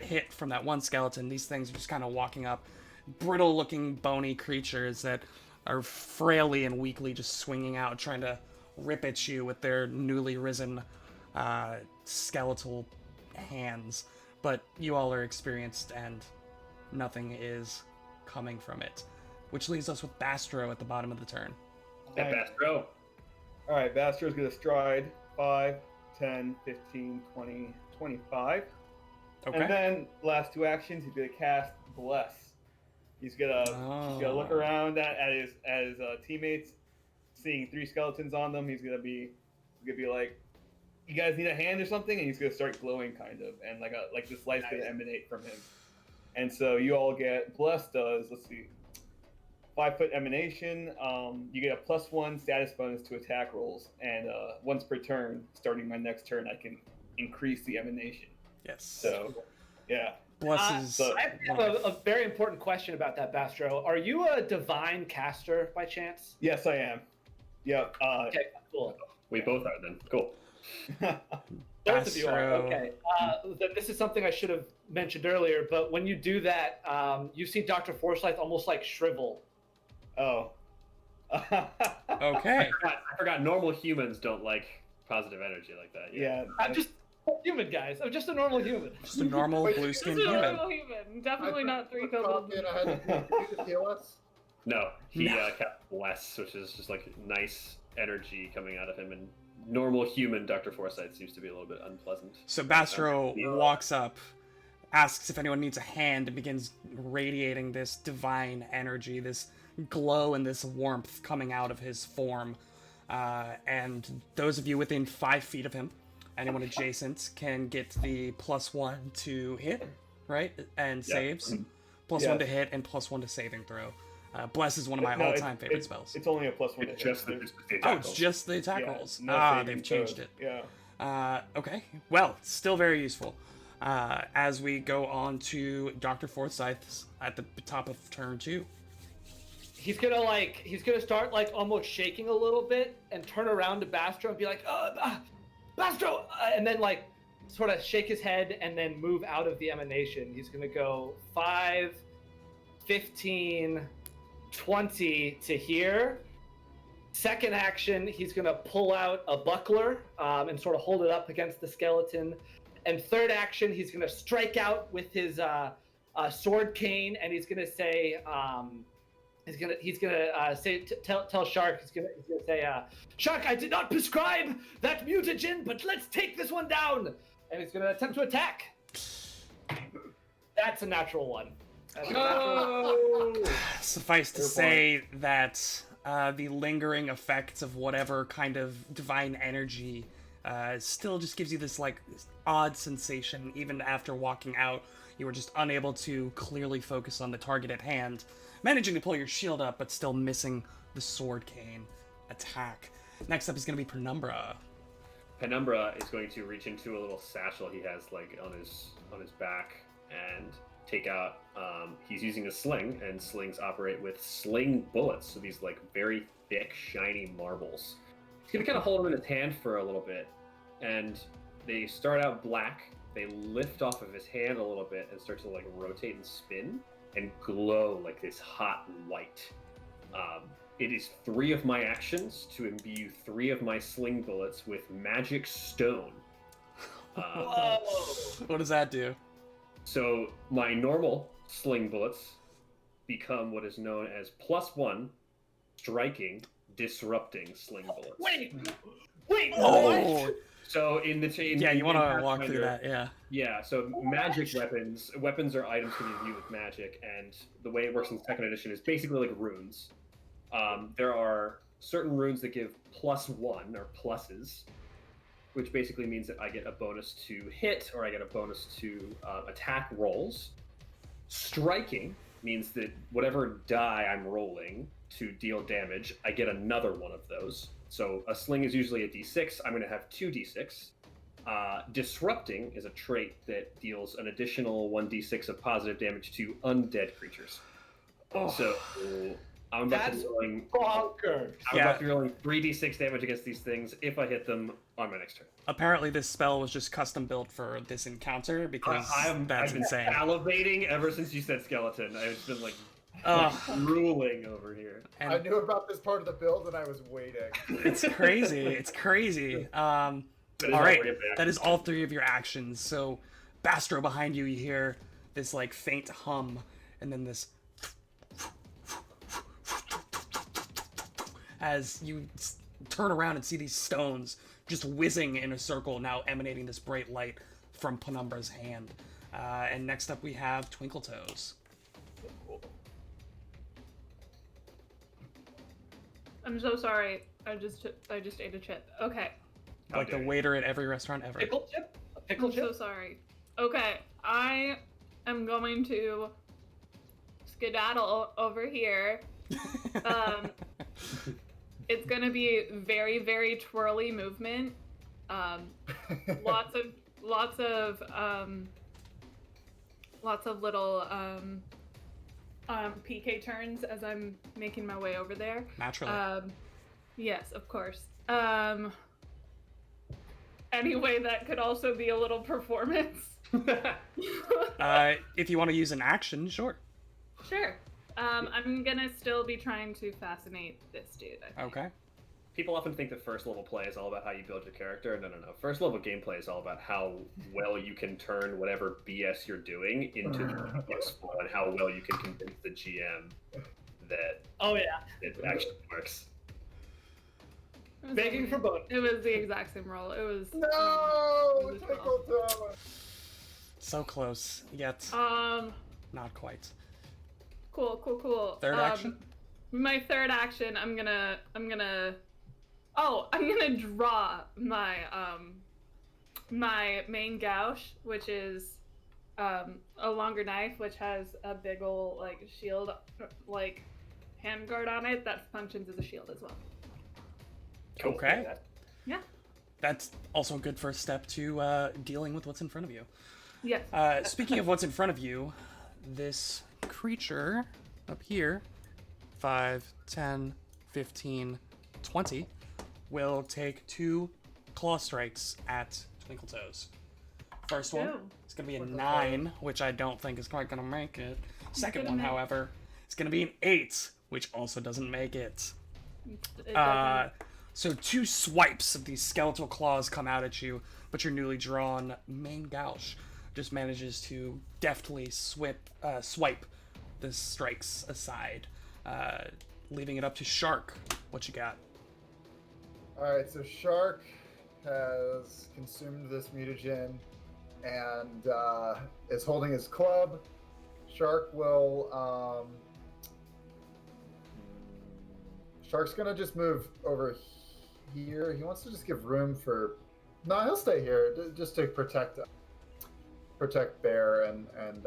hit from that one skeleton, these things are just kind of walking up, brittle-looking, bony creatures that are frailly and weakly just swinging out, trying to rip at you with their newly risen skeletal hands. But you all are experienced, and nothing is coming from it. Which leaves us with Bastro at the bottom of the turn. That Bastro. Alright, Bastro's gonna stride 5, 10, 15, 20, 25. Okay. And then, last two actions, he's gonna cast Bless. He's gonna look around at his teammates, seeing 3 skeletons on them. He's gonna be like, "You guys need a hand or something?" And he's gonna start glowing, kind of, and like this light's gonna emanate from him. And so you all get Bless does, let's see, 5-foot emanation. You get a +1 status bonus to attack rolls, and once per turn, starting my next turn, I can increase the emanation. Yes. So, yeah. Bless is... I have a very important question about that, Bastro. Are you a divine caster by chance? Yes, I am. Yep. Okay, cool. We both are then. Cool. Both of you are. Bastro. Okay. This is something I should have mentioned earlier, but when you do that, you see Dr. Forsyth almost like shrivel. Oh. Okay. I forgot normal humans don't like positive energy like that. Yeah. I'm just Human, guys. I'm just a normal human. Just a normal Wait, blue-skinned Just a human. normal human. Definitely not three Coffee kobolds. and I had to heal us. No, he kept bless, which is just like nice energy coming out of him, and normal human Dr. Forsyth seems to be a little bit unpleasant. So Bastro walks up, asks if anyone needs a hand, and begins radiating this divine energy, this glow and this warmth coming out of his form. And those of you within 5 feet of him, anyone adjacent, can get the +1 to hit, right? And saves. +1 to hit and +1 to saving throw. Bless is one of my all-time favorite spells. It's only a +1 to hit. Just the attack Oh, rolls. it's just the attack rolls. no saving They've changed throws. it. Yeah. Okay. Well, still very useful. As we go on to Dr. Forsyth at the top of turn 2. He's gonna start like almost shaking a little bit and turn around to Bastro and be like, Bastro, and then like sort of shake his head and then move out of the emanation. He's gonna go 5, 15, 20 to here. Second action, he's gonna pull out a buckler and sort of hold it up against the skeleton. And third action, he's gonna strike out with his sword cane, and he's gonna say, tell Shark. He's gonna say, Shark, I did not prescribe that mutagen, but let's take this one down. And he's gonna attempt to attack. That's a natural one. Suffice to say that the lingering effects of whatever kind of divine energy still just gives you this like odd sensation. Even after walking out, you were just unable to clearly focus on the target at hand, managing to pull your shield up but still missing the sword cane attack. Next up is going to be Penumbra. Penumbra is going to reach into a little satchel he has like on his back and take out. He's using a sling, and slings operate with sling bullets, so these like very thick, shiny marbles. He's gonna kind of hold them in his hand for a little bit, and they start out black. They lift off of his hand a little bit and start to like rotate and spin and glow like this hot white. It is 3 of my actions to imbue 3 of my sling bullets with magic stone. Whoa! What does that do? So my normal sling bullets become what is known as +1 striking, disrupting sling bullets. Wait, Oh! what? So in the Yeah, you want to walk Pathfinder, through that, yeah. Yeah, so magic weapons are items can be viewed with magic, and the way it works in 2nd edition is basically like runes. There are certain runes that give +1 or pluses, which basically means that I get a bonus to hit or I get a bonus to attack rolls. Striking means that whatever die I'm rolling to deal damage, I get another one of those. So a sling is usually a d6. I'm going to have 2 d6. Disrupting is a trait that deals an additional 1d6 of positive damage to undead creatures. Oh. So I'm about to be rolling. Bonkers. I'm about to be rolling 3d6 damage against these things if I hit them on my next turn. Apparently this spell was just custom built for this encounter because I've that's been insane. salivating ever since you said skeleton. I've been like drooling over here. And I knew about this part of the build and I was waiting. it's crazy. It's crazy. All right, that is all 3 of your actions. So, Bastro, behind you, you hear this like faint hum, and then this as you turn around and see these stones just whizzing in a circle, now emanating this bright light from Penumbra's hand. And next up, we have Twinkle Toes. I'm so sorry. I just ate a chip. Okay. Like the waiter at every restaurant ever. Pickle chip? A pickle I'm chip? so sorry. Okay, I am going to skedaddle over here. It's gonna be very, very twirly movement. Lots of little PK turns as I'm making my way over there. Naturally. Yes, of course. Anyway, that could also be a little performance. If you want to use an action, sure. Sure. I'm gonna still be trying to fascinate this dude. I think. Okay. People often think that first level play is all about how you build your character. No. First level gameplay is all about how well you can turn whatever BS you're doing into useful, and how well you can convince the GM that it actually works. Begging for both. It was the exact same roll. It was No, it was Tickle Tower. So close, yet not quite. Cool. Third action? My third action, I'm gonna draw my my main gouge, which is a longer knife, which has a big ol' like shield, like handguard on it that functions as a shield as well. Cool. Okay. Yeah. That's also a good first step to dealing with what's in front of you. Yes. Speaking of what's in front of you, this creature up here, 5, 10, 15, 20, will take 2 claw strikes at Twinkletoes. First one, Ew. it's going to be a 9, which I don't think is quite going to make it. Second one, however, it's going to be an 8, which also doesn't make it. It doesn't- So 2 swipes of these skeletal claws come out at you, but your newly drawn main gouge just manages to deftly swipe the strikes aside, leaving it up to Shark. What you got? Alright, so Shark has consumed this mutagen and is holding his club. Shark will Shark's gonna just move over here. He wants to just give room for. No, he'll stay here just to protect Bear and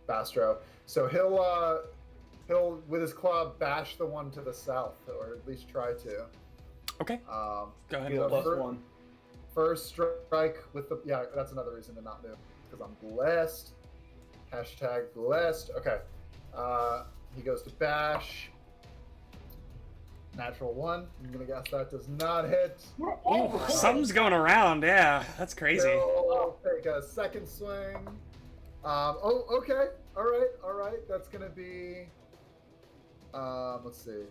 Bastro. So he'll with his club bash the one to the south, or at least try to. Okay. Go ahead. +1. First strike with the that's another reason to not move because I'm blessed. Hashtag blessed. Okay. He goes to bash. Natural 1. I'm gonna guess that does not hit. Ooh, something's going around. Yeah, that's crazy. I'll take a second swing. Okay. All right. That's gonna be. Let's see.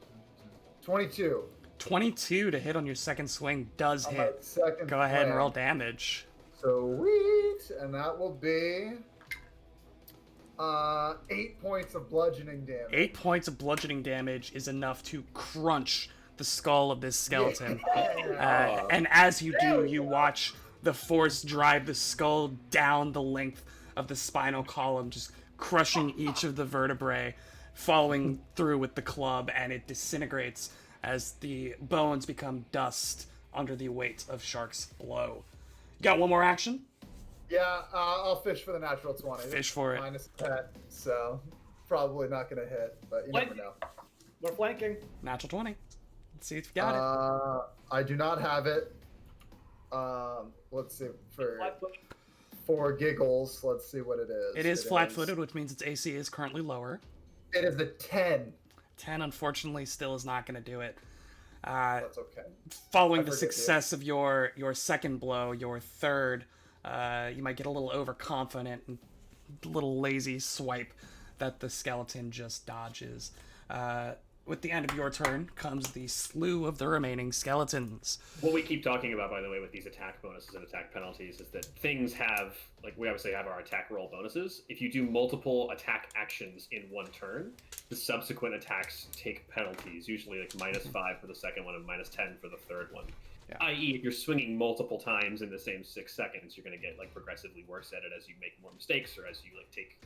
22. 22 to hit on your second swing does On my hit. second Go ahead and swing. roll damage. Sweet, and that will be 8 points of bludgeoning damage. 8 points of bludgeoning damage is enough to crunch the skull of this skeleton. And as you do, you watch the force drive the skull down the length of the spinal column, just crushing each of the vertebrae, following through with the club, and it disintegrates as the bones become dust under the weight of Shark's blow. You got one more action? Yeah, I'll fish for the natural 20. Fish for it. Minus 10, so probably not going to hit, but you never know. We're flanking. Natural 20. Let's see if you got it. I do not have it. Let's see, for giggles, let's see what it is. It is flat-footed, which means its AC is currently lower. It is a 10. 10, unfortunately, still is not going to do it. That's okay. Following I the forget success of your second blow, your third, you might get a little overconfident and a little lazy swipe that the skeleton just dodges. With the end of your turn comes the slew of the remaining skeletons. What we keep talking about, by the way, with these attack bonuses and attack penalties is that things have, like, we obviously have our attack roll bonuses. If you do multiple attack actions in one turn, the subsequent attacks take penalties, usually like -5 for the second one and -10 for the third one. Yeah. I.e., if you're swinging multiple times in the same 6 seconds, you're going to get like progressively worse at it as you make more mistakes or as you like take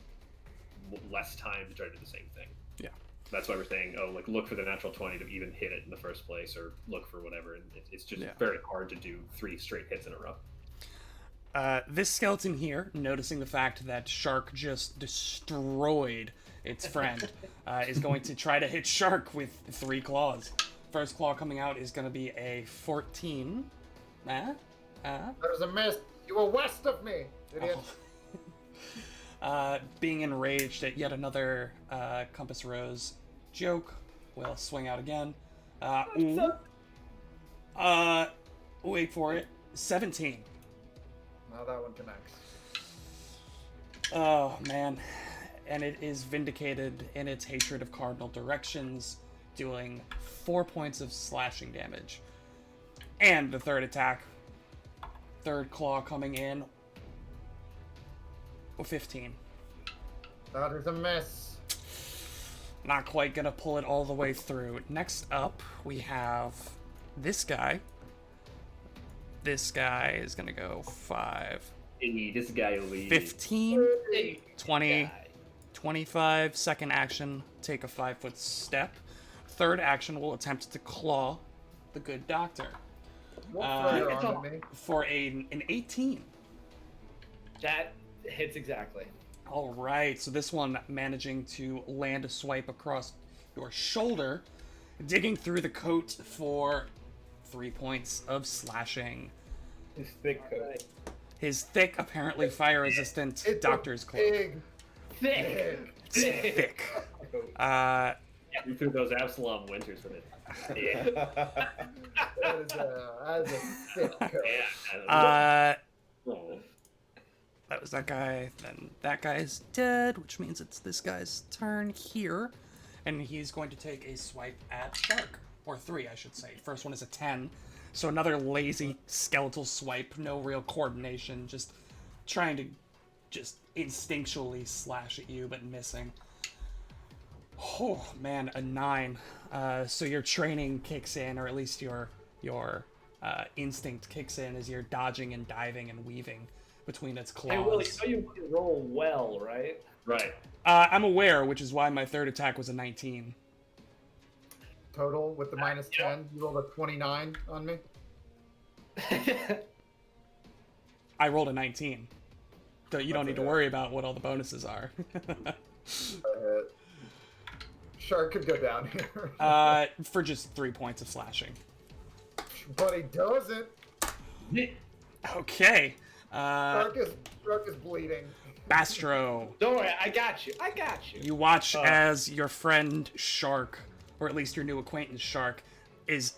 less time to try to do the same thing. Yeah. That's why we're saying, like, look for the natural 20 to even hit it in the first place, or look for whatever. And it's just very hard to do 3 straight hits in a row. This skeleton here, noticing the fact that Shark just destroyed its friend, is going to try to hit Shark with 3 claws. First claw coming out is going to be a 14. There's a miss. You were west of me, idiot. Being enraged at yet another Compass Rose joke, will swing out again. Wait for it. 17. Now that one connects. Oh, man. And it is vindicated in its hatred of cardinal directions, doing 4 points of slashing damage. And the third attack. Third claw coming in. 15. That is a miss. Not quite gonna pull it all the way through. Next up, we have this guy. This guy is gonna go 5, Hey, this guy over here. 15, Hey, 20, guy. 25. Second action, take a 5-foot step. Third action will attempt to claw the good doctor. What Uh, further on me? For an 18. That hits exactly. All right, so this one managing to land a swipe across your shoulder, digging through the coat for 3 points of slashing. His thick coat. His thick, apparently fire-resistant It's doctor's a cloak. big, Thick. big. Thick. You threw those Absalom winters with it. Yeah. That is a thick coat. Yeah. Oh, that was that guy. Then that guy's dead, which means it's this guy's turn here. And he's going to take a swipe at Shark. Or 3, I should say. First one is a 10. So another lazy skeletal swipe. No real coordination. Just trying to just instinctually slash at you, but missing. Oh, man, a 9. So your training kicks in, or at least your instinct kicks in as you're dodging and diving and weaving between its claws. Hey, Will, you know you can roll well, right? Right. I'm aware, which is why my third attack was a 19. Total with the minus 10. You rolled a 29 on me. I rolled a 19. So you don't need to worry about what all the bonuses are. Shark could go down here. For just 3 points of slashing. But he doesn't. Okay. Shark is bleeding. Bastro. Don't worry, I got you. I got you. You watch as your friend Shark, or at least your new acquaintance Shark, is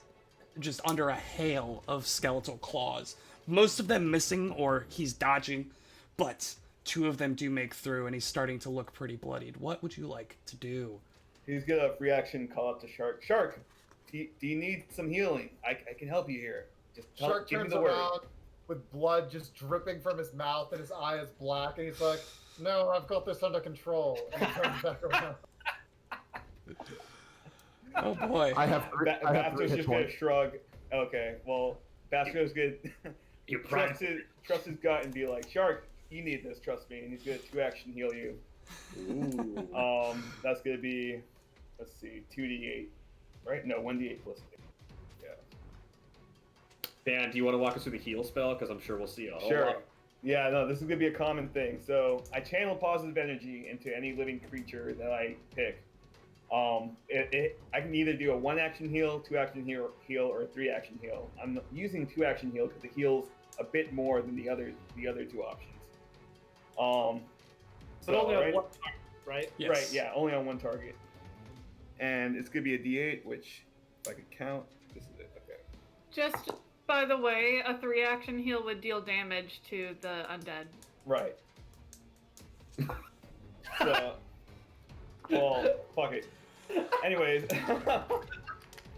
just under a hail of skeletal claws. Most of them missing, or he's dodging, but 2 of them do make through, and he's starting to look pretty bloodied. What would you like to do? He's gonna free action call up to Shark. Shark, do you need some healing? I can help you here. Just Shark give me turns the word. around with blood just dripping from his mouth, and his eye is black, and he's like, "No, I've got this under control." And he turns back around. Oh boy. I have three Bastro's hit just gonna points. shrug. Okay, well, Bastro's gonna You trust his gut and be like, Shark, you need this, trust me, and he's gonna 2-action heal you. Ooh. That's gonna be, let's see, 2d8, right? No, 1d8 plus 8. Yeah. Dan, do you want to walk us through the heal spell? Because I'm sure we'll see a whole Sure. lot. Yeah, no, this is gonna be a common thing. So I channel positive energy into any living creature that I pick. I can either do a 1-action heal, 2-action heal, or a 3-action heal. I'm using 2-action heal because it heals a bit more than the other 2 options. But only on right? one target, right? Yes. Right, yeah, only on one target. And it's gonna be a D8, which, if I could count, this is it. Okay. Just by the way, a 3-action heal would deal damage to the undead. Right. So, well, fuck it. Anyways,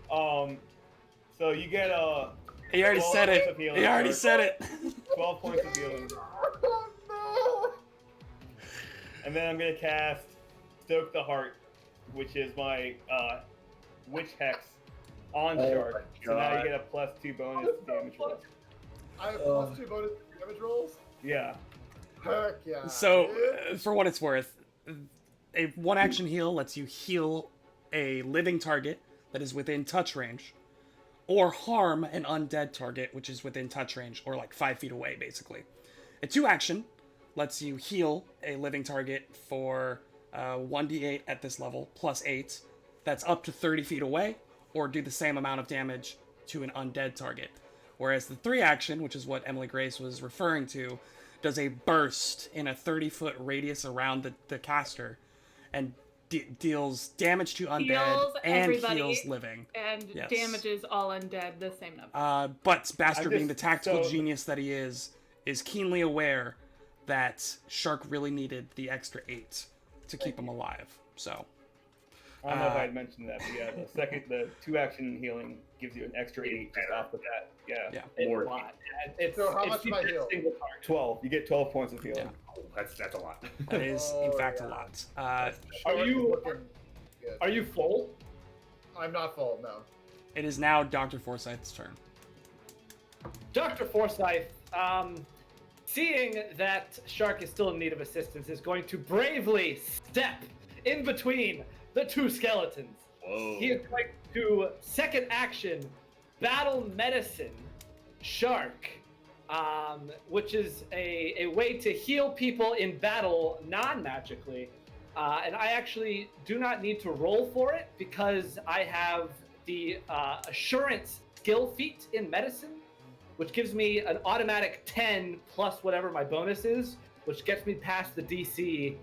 so you get He already 12 said points it. of healing, He already or said it. 12 points of healing, Oh no! and then I'm gonna cast Stoke the Heart, which is my Witch Hex on Oh Shark. my So now God. you get a +2 bonus to damage roll. I have +2 bonus damage rolls. Yeah. Heck yeah. So, dude. for what it's worth, a 1-action heal lets you heal a living target that is within touch range, or harm an undead target which is within touch range, or like 5 feet away, basically. A 2-action lets you heal a living target for 1d8 at this level, +8. That's up to 30 feet away, or do the same amount of damage to an undead target. Whereas the 3-action, which is what Emily Grace was referring to, does a burst in a 30-foot radius around the caster, and deals damage to undead Heals and everybody. heals living. And Yes. damages all undead the same number. But Bastard, being the just- tactical so- genius that he is keenly aware that Shark really needed the extra 8 to keep him alive. So, I don't know if I had mentioned that, but yeah, the 2-action healing gives you an extra 8 just off the bat. Yeah. Yeah. It's More- a lot. It's, So how it's much am I the healed? single target. 12. You get 12 points of healing. Yeah. Oh, that's a lot. That is, in Oh, fact, yeah. a lot. Are Shark you- is looking good. Are you full? I'm not full, no. It is now Dr. Forsyth's turn. Dr. Forsyth, seeing that Shark is still in need of assistance, is going to bravely step in between the two skeletons. Whoa. He is going to second action battle medicine Shark, which is a way to heal people in battle non-magically. And I actually do not need to roll for it because I have the assurance skill feat in medicine, which gives me an automatic 10 plus whatever my bonus is, which gets me past the DC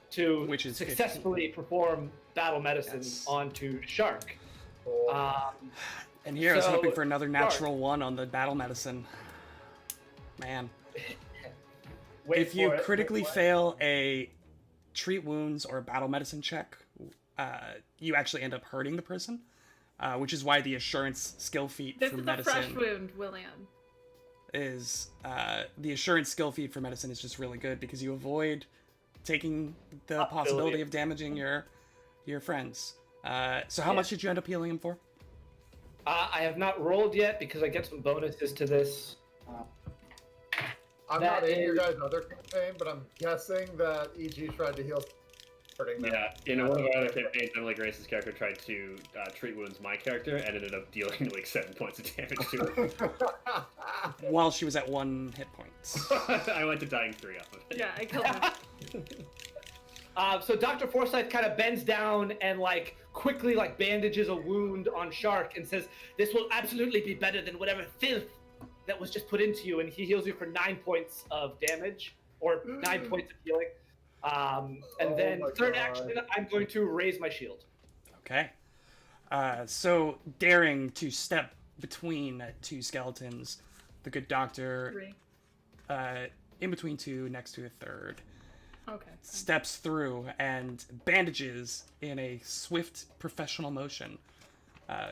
to Which is successfully perform battle medicine Yes. onto Shark. And here I was So, hoping for another natural one on the battle medicine. Man. Wait If you for it. critically fail a treat wounds or battle medicine check, you actually end up hurting the person, which is why the assurance skill feat This for is a fresh medicine wound, William. is the assurance skill feat for medicine is just really good because you avoid taking the possibility of damaging your friends. So how much did you end up healing him for? I have not rolled yet because I get some bonuses to this. I'm That not in your is- guys' other campaign, but I'm guessing that EG tried to heal hurting them. Yeah, in one of our other campaigns, Emily Grace's character tried to treat wounds my character and ended up dealing like 7 points of damage to her. While she was at 1 hit point. I went to dying 3 off of it. Yeah, I killed him. So Dr. Forsyth kind of bends down and like quickly like bandages a wound on Shark and says, "This will absolutely be better than whatever filth that was just put into you." And he heals you for 9 points of damage or 9 points of healing. And Oh then my third God. action, I'm going to raise my shield. Okay. So daring to step between two skeletons, the good doctor, 3. in between two, next to a third, Okay. steps through and bandages in a swift professional motion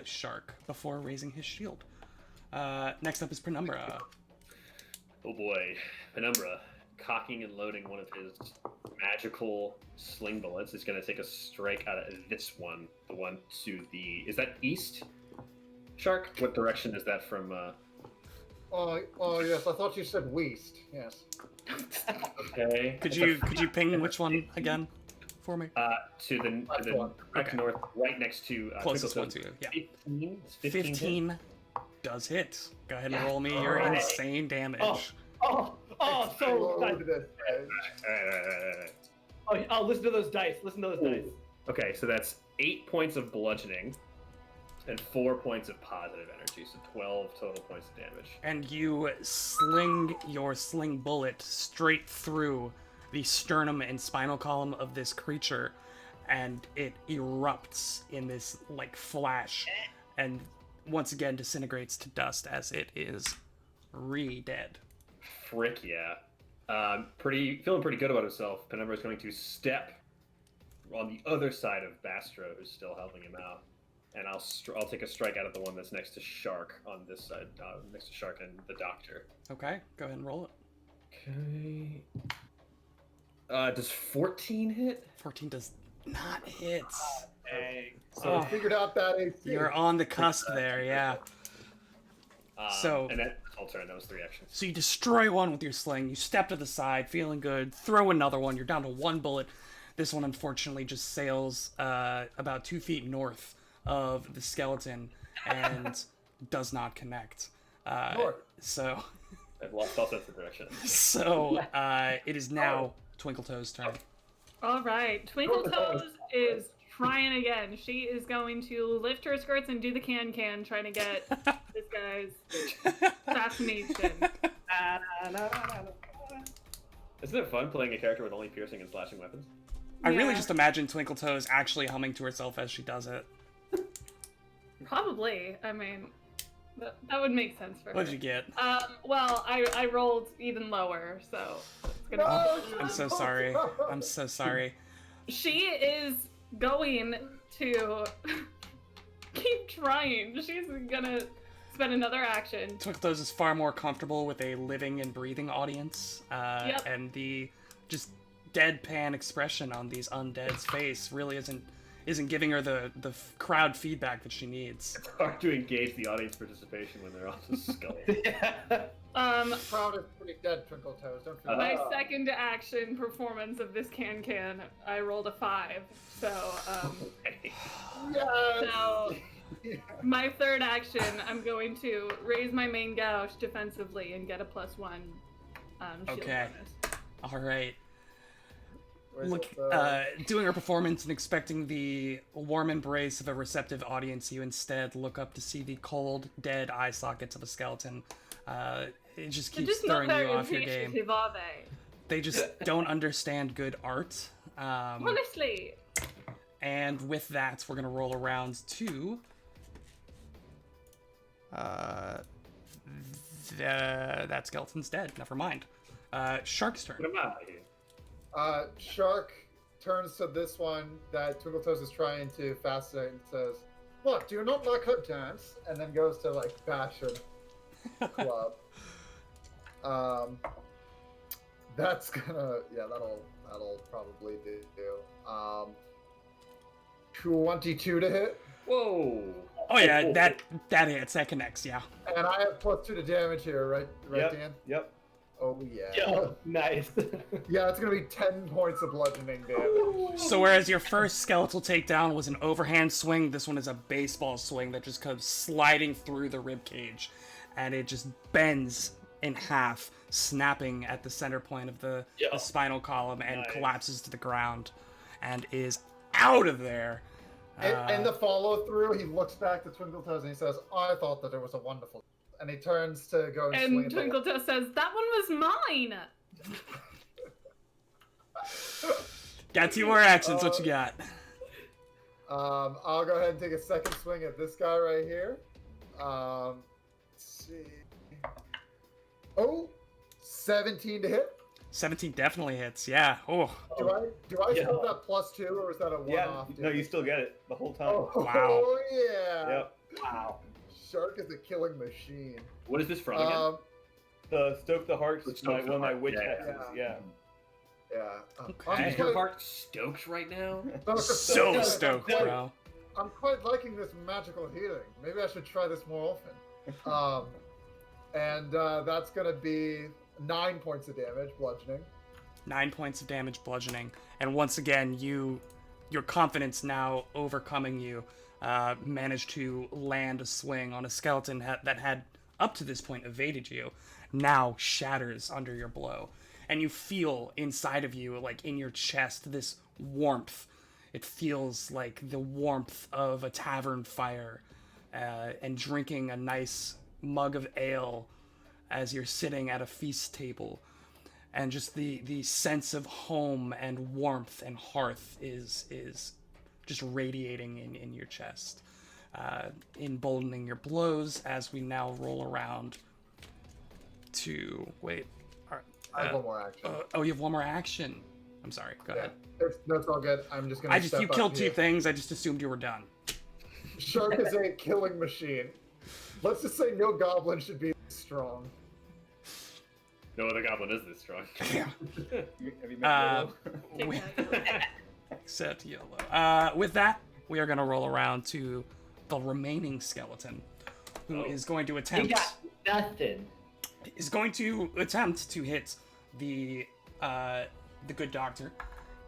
Shark before raising his shield. Next up is Penumbra. Oh boy, Penumbra, cocking and loading one of his magical sling bullets, is going to take a strike out of this one. The one to the... Is that east? Shark? What direction is that from? Oh yes, I thought you said west. Yes. Okay. Could you ping which one again for me? To the Left one. direct Okay. north, right next to... Closest one Twinkle to you. Yeah. 15? Is 15 hit? 15 does hit. Go ahead and roll me your Alright. insane damage. Oh, so nice. Explode this edge. Alright. Oh, listen to those dice. Listen to those dice. Okay, so that's 8 points of bludgeoning and 4 points of positive energy, so 12 total points of damage. And you sling your sling bullet straight through the sternum and spinal column of this creature, and it erupts in this like flash, and once again disintegrates to dust as it is re-dead. Frick yeah. Feeling pretty good about himself. Penumbra is going to step on the other side of Bastro, who's still helping him out, and I'll take a strike out of the one that's next to Shark on this side, next to Shark and the Doctor. Okay, go ahead and roll it. Okay. Does 14 hit? 14 does not hit. Dang. So I figured out that AC. You're on the cusp there, yeah. So- and that's all turn. That was 3 actions. So you destroy one with your sling, you step to the side, feeling good, throw another one, you're down to 1 bullet. This one unfortunately just sails about 2 feet north of the skeleton and does not connect. North. So I've lost all sense of direction. it is now Twinkletoes' turn. All right. Twinkle Toes is trying again. She is going to lift her skirts and do the can, trying to get this guy's fascination. Isn't it fun playing a character with only piercing and slashing weapons? I really Yeah. just imagine Twinkletoes actually humming to herself as she does it. Probably. I mean, that would make sense for her. What'd you get? Well, I rolled even lower, so it's gonna No, I'm so sorry. I'm so sorry. She is going to keep trying. She's gonna spend another action. Twinkletoes is far more comfortable with a living and breathing audience, Yep. and the just deadpan expression on these undead's face really isn't giving her the crowd feedback that she needs. It's hard to engage the audience participation when they're also Skelly. Crowd is pretty dead, Twinkle Toes. Don't forget. My second action performance of this can, I rolled a 5. So, Yes! so my third action, I'm going to raise my main gouge defensively and get a +1 shield Okay. bonus. All right. Where's Look, doing her performance and expecting the warm embrace of a receptive audience, you instead look up to see the cold, dead eye sockets of a skeleton. It just They're keeps just not throwing you very off your game. appreciative, are they? They just don't understand good art. Honestly. And with that, we're gonna roll around to that skeleton's dead. Never mind. Shark's turn. Get him out of here. Shark turns to this one that Twinkle Toes is trying to fascinate and says, "What, do you not like her dance?" And then goes to like bash her club. That's gonna, yeah, that'll probably do. 22 to hit, Whoa! Oh yeah, that hits. That connects. Yeah. and I have +2 to damage here, right, Yep. Dan? Yep. Oh yeah. Yo, nice. Yeah, it's gonna be 10 points of bludgeoning damage. So whereas your first skeletal takedown was an overhand swing, this one is a baseball swing that just comes sliding through the rib cage, and it just bends in half, snapping at the center point of the spinal column, and Nice. collapses to the ground, and is out of there. And the follow through, he looks back to Twinkle Toes and he says, "I thought that it was a wonderful." And he turns to go and swing And at the Twinkle Toes says, "That one was mine." Got 2 more actions. What you got? I'll go ahead and take a second swing at this guy right here. Let's see. Oh, 17 to hit. 17 definitely hits. Yeah. Oh. Do I still have that +2 or is that a Yeah. one-off? No, you still get it the whole time. Oh, Wow. yeah. Yep. Wow. Shark is a killing machine. What is this from again? The Stoke the Hearts, The Stoke the one of my Heart, witch yeah. hexes. Yeah. Yeah. Okay. Is your heart stoked right now? So I'm stoked, quite- bro. I'm quite liking this magical healing. Maybe I should try this more often. And that's gonna be 9 points of damage, bludgeoning. 9 points of damage bludgeoning. And once again, your confidence now overcoming you, managed to land a swing on a skeleton that had, up to this point, evaded you, now shatters under your blow. And you feel inside of you, like in your chest, this warmth. It feels like the warmth of a tavern fire, and drinking a nice mug of ale as you're sitting at a feast table. And just the sense of home and warmth and hearth is just radiating in your chest, emboldening your blows as we now roll around to wait. I have one more action. Oh, you have one more action. I'm sorry. Go ahead. That's all good. I'm just gonna. You killed 2 things. I just assumed you were done. Shark is a killing machine. Let's just say no goblin should be this strong. No other goblin is this strong. Yeah. Have you met Yellow? Except yellow. With that, we are going to roll around to the remaining skeleton, who is going to He attempt got nothing. to hit the good doctor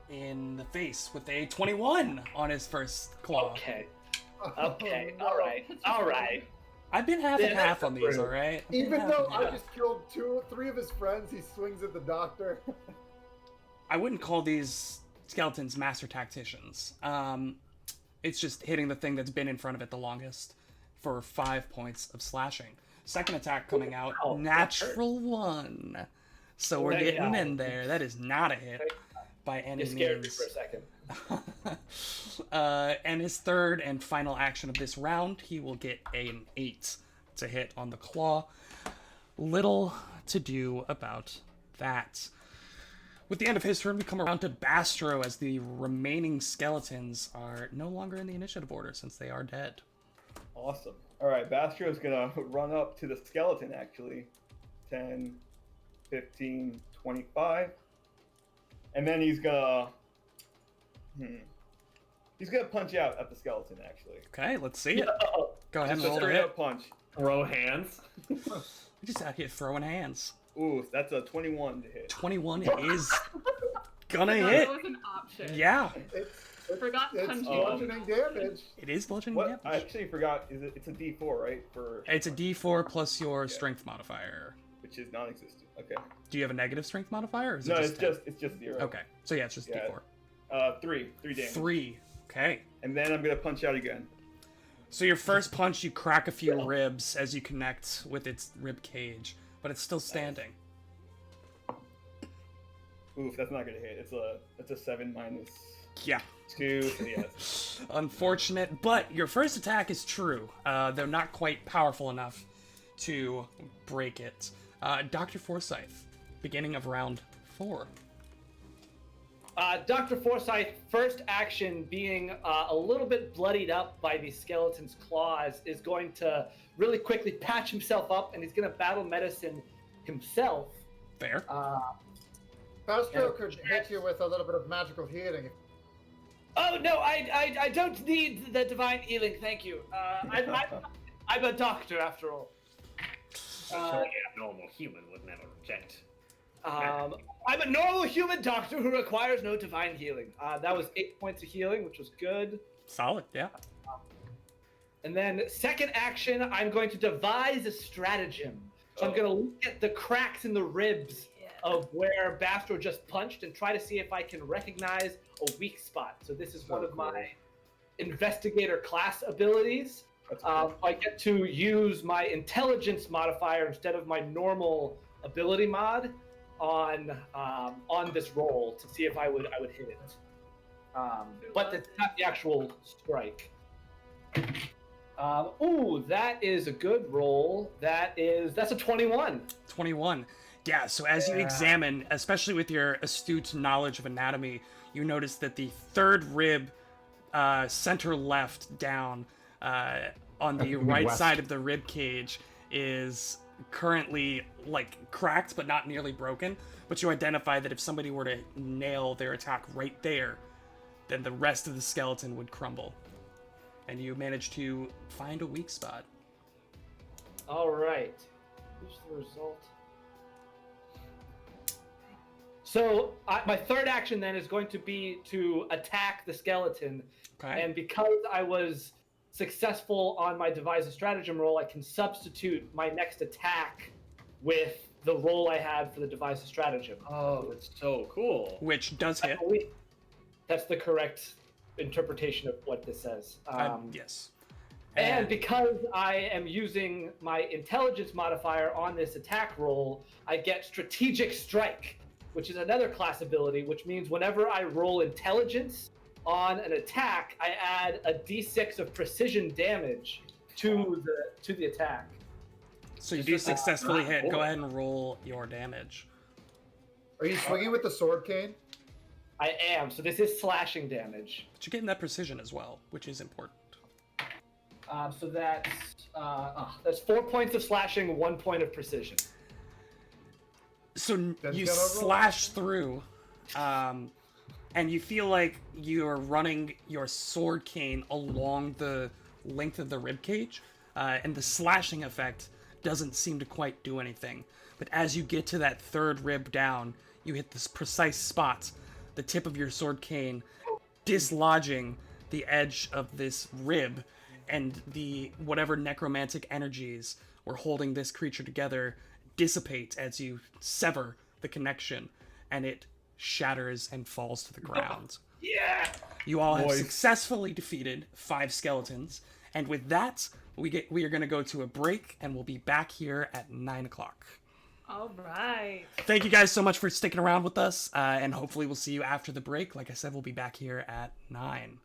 in the face with a 21 on his first claw. Okay. Okay. Oh, no. All right. All right. I've been half and Yeah, half that's on these, true. all right? Even though I just killed 3 of his friends, he swings at the doctor. I wouldn't call these skeletons master tacticians. It's just hitting the thing that's been in front of it the longest for 5 points of slashing. Second attack coming out, Wow, natural 1. So we're Thank getting God. in there. That is not a hit by any You scared me means. for a second. And his third and final action of this round, he will get an 8 to hit on the claw. Little to do about that. With the end of his turn, we come around to Bastro, as the remaining skeletons are no longer in the initiative order since they are dead. Awesome. All right, Bastro's gonna run up to the skeleton actually. 10, 15, 25. And then he's gonna punch out at the skeleton actually. Okay, let's see it. Go ahead and Just a roll to straight hit. up punch. Throw hands. You're just out here throwing hands. Ooh, that's a 21 to hit. 21 is gonna That hit. was an option. Yeah, Forgot It's punching. bludgeoning damage. it is bludgeoning What? damage. I actually forgot. It's a D4, right? It's a D4 plus your strength modifier. Which is non-existent. Okay. Do you have a negative strength modifier? Or is No, it it's 10? just 0. Okay, so yeah, it's just Yeah. D4. 3 damage. 3. Okay. And then I'm gonna punch out again. So your first punch, you crack a few ribs as you connect with its rib cage, but it's still standing. Oof, that's not gonna hit. It's a 7 minus Yeah. 2. So yes. Unfortunate, but your first attack is true. They're not quite powerful enough to break it. Dr. Forsyth, beginning of round 4. Dr. Forsyth, first action being a little bit bloodied up by the skeleton's claws, is going to really quickly patch himself up, and he's going to battle medicine himself. Fair. Pastro could hit you with a little bit of magical healing. Oh no, I don't need the divine healing, thank you. I'm a doctor after all. Surely a normal human would never reject. I'm a normal human doctor who requires no divine healing. That was 8 points of healing, which was good. Solid, yeah. And then second action, I'm going to devise a stratagem. So I'm going to look at the cracks in the ribs of where Bastro just punched and try to see if I can recognize a weak spot. So this is one of my investigator class abilities. I get to use my intelligence modifier instead of my normal ability mod on this roll to see if I would hit it. But it's not the actual strike. That is a good roll. That's a 21. 21. Yeah, so as you examine, especially with your astute knowledge of anatomy, you notice that the third rib, center left down, on the right side of the rib cage is currently like cracked but not nearly broken. But you identify that if somebody were to nail their attack right there, then the rest of the skeleton would crumble. And you manage to find a weak spot. All right. Here's the result. So my third action then is going to be to attack the skeleton. Okay. And because I was successful on my devise a stratagem roll, I can substitute my next attack with the roll I had for the devise a stratagem. Oh, that's so cool. Which does hit. That's the correct interpretation of what this says. Yes. And because I am using my intelligence modifier on this attack roll, I get strategic strike, which is another class ability, which means whenever I roll intelligence on an attack, I add a d6 of precision damage to the attack. So you do successfully hit. Go ahead and roll your damage. Are you swinging with the sword cane? I am. So this is slashing damage. But you're getting that precision as well, which is important. So that's 4 points of slashing, 1 point of precision. So Then you get a roll. slash through, and you feel like you're running your sword cane along the length of the rib cage, and the slashing effect doesn't seem to quite do anything. But as you get to that third rib down, you hit this precise spot, the tip of your sword cane dislodging the edge of this rib, and the whatever necromantic energies were holding this creature together dissipate as you sever the connection, and it shatters and falls to the ground. Yeah. You all have successfully defeated 5 skeletons, and with that, we are going to go to a break, and we'll be back here at 9 o'clock. All right. Thank you guys so much for sticking around with us, and hopefully we'll see you after the break. Like I said, we'll be back here at 9.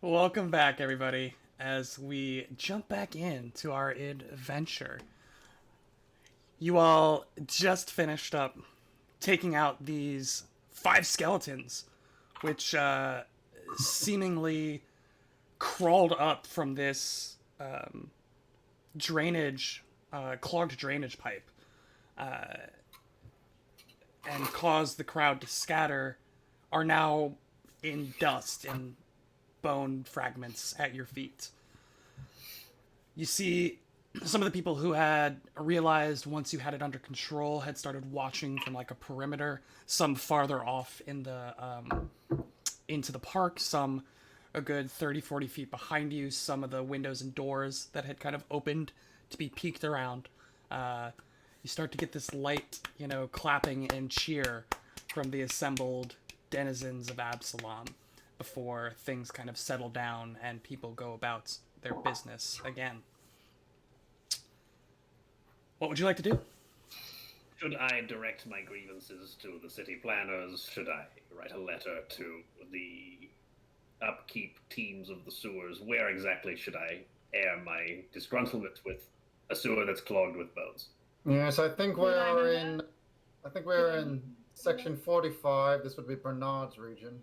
Welcome back, everybody, as we jump back into our adventure. You all just finished up taking out these 5 skeletons, which seemingly crawled up from this clogged drainage pipe, and caused the crowd to scatter, are now in dust and bone fragments at your feet. You see some of the people who had realized once you had it under control had started watching from like a perimeter, some farther off in the into the park, some a good 30-40 feet behind you, some of the windows and doors that had kind of opened to be peeked around. You start to get this light, clapping and cheer from the assembled denizens of Absalom before things kind of settle down and people go about their business again. What would you like to do? Should I direct my grievances to the city planners? Should I write a letter to the upkeep teams of the sewers? Where exactly should I air my disgruntlement with a sewer that's clogged with bones? Yes, I think we're in section 45. This would be Bernard's region.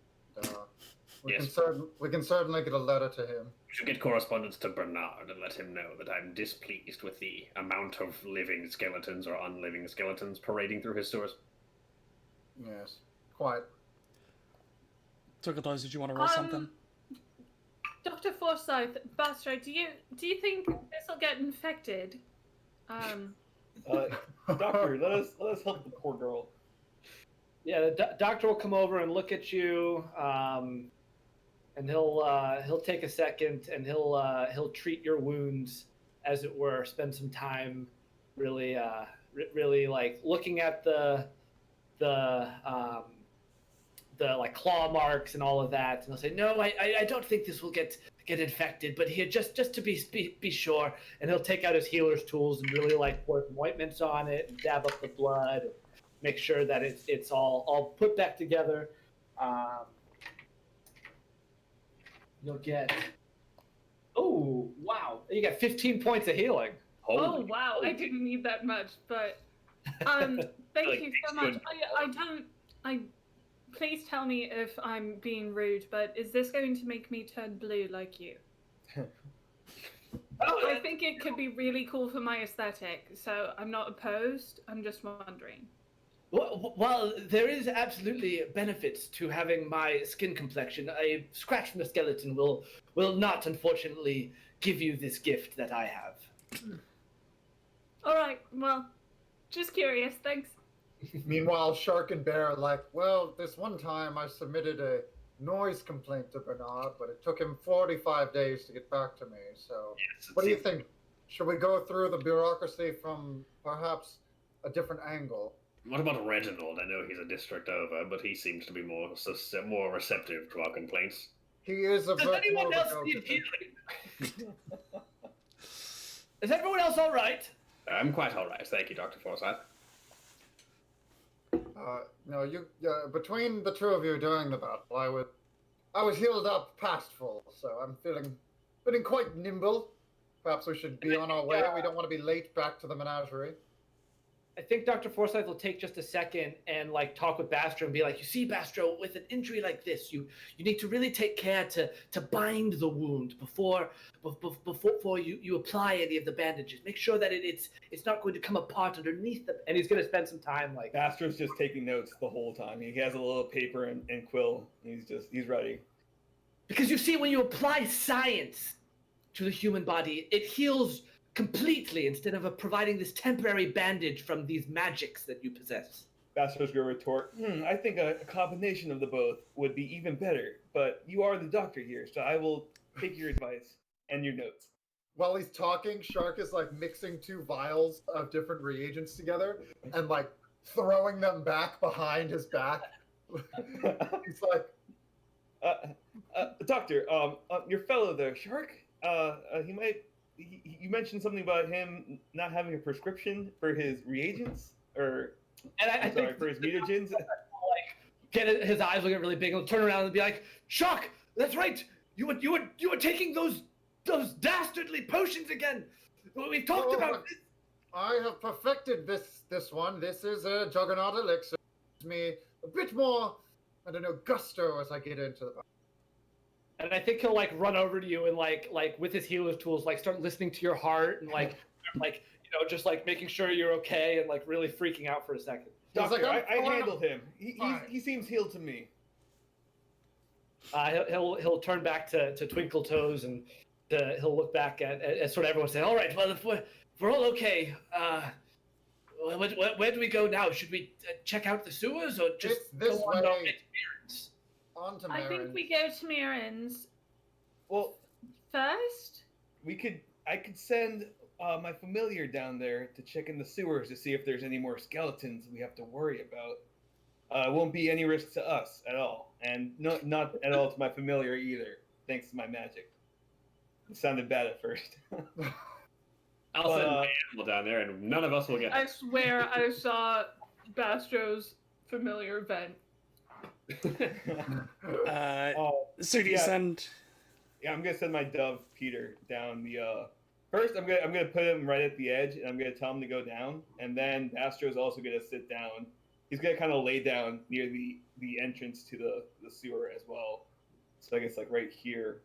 We can certainly get a letter to him. We should get correspondence to Bernard and let him know that I'm displeased with the amount of living skeletons or unliving skeletons parading through his sewers. Yes, quite. Togatos, did you want to roll something? Dr. Forsyth, Bastard, do you think this will get infected? Doctor, let us help the poor girl. Yeah, the doctor will come over and look at you, and he'll take a second and he'll treat your wounds, as it were. Spend some time, really like looking at the like claw marks and all of that, and he'll say, "No, I don't think this will get infected, but here just to be sure." And he'll take out his healer's tools and really like pour some ointments on it and dab up the blood. And make sure that it's all put back together. You'll get... Oh, wow. You got 15 points of healing. Oh, wow. I didn't need that much, but... thank you so much. Please tell me if I'm being rude, but is this going to make me turn blue like you? I think it could be really cool for my aesthetic, so I'm not opposed. I'm just wondering. Well, there is absolutely benefits to having my skin complexion. A scratch from the skeleton will not, unfortunately, give you this gift that I have. All right, well, just curious, thanks. Meanwhile, Shark and Bear are like, well, this one time I submitted a noise complaint to Bernard, but it took him 45 days to get back to me. So what do you think? Should we go through the bureaucracy from perhaps a different angle? What about Reginald? I know he's a district over, but he seems to be more receptive to our complaints. He is a Does anyone else need healing? Is everyone else all right? I'm quite all right, thank you, Dr. Forsyth. No, between the two of you during the battle, I was healed up past full, so I'm feeling quite nimble. Perhaps we should be on our way. We don't want to be late back to the Menagerie. I think Dr. Forsyth will take just a second and like talk with Bastro and be like, you see, Bastro, with an injury like this, you need to really take care to bind the wound before you apply any of the bandages. Make sure that it's not going to come apart underneath them. And he's going to spend some time like... Bastro's just taking notes the whole time. He has a little paper and quill. He's ready. Because you see, when you apply science to the human body, it heals completely instead of providing this temporary bandage from these magics that you possess. Bastro's going to retort, I think a combination of the both would be even better, but you are the doctor here, so I will take your advice and your notes. While he's talking, Shark is like mixing 2 vials of different reagents together and like throwing them back behind his back. He's like, Doctor, your fellow there, Shark, you mentioned something about him not having a prescription for his reagents, or for his mutagens. Like, his eyes will get really big and he'll turn around and be like, "Shark, that's right. You were taking those dastardly potions again. We've talked about this. I have perfected this one. This is a Juggernaut elixir. Gives me a bit more, I don't know, gusto as I get into the. And I think he'll like run over to you and like with his healer's tools, like start listening to your heart and like just like making sure you're okay and like really freaking out for a second. Doctor, I handled him. He seems healed to me. He'll turn back to Twinkle Toes and he'll look back at sort of everyone saying, "All right, well if we're all okay. Where do we go now? Should we check out the sewers or just this go on way. our experience?" On to I Marin. think we go to Marin's Well, first. I could send my familiar down there to check in the sewers to see if there's any more skeletons we have to worry about. It won't be any risk to us at all, and not at all to my familiar either, thanks to my magic. It sounded bad at first. I'll send my animal down there, and none of us will get I it. swear I saw Bastro's familiar vent. So do you send? Yeah, I'm gonna send my dove Peter down the. First, I'm gonna put him right at the edge, and I'm gonna tell him to go down, and then Astro's also gonna sit down. He's gonna kind of lay down near the entrance to the sewer as well. So I guess like right here,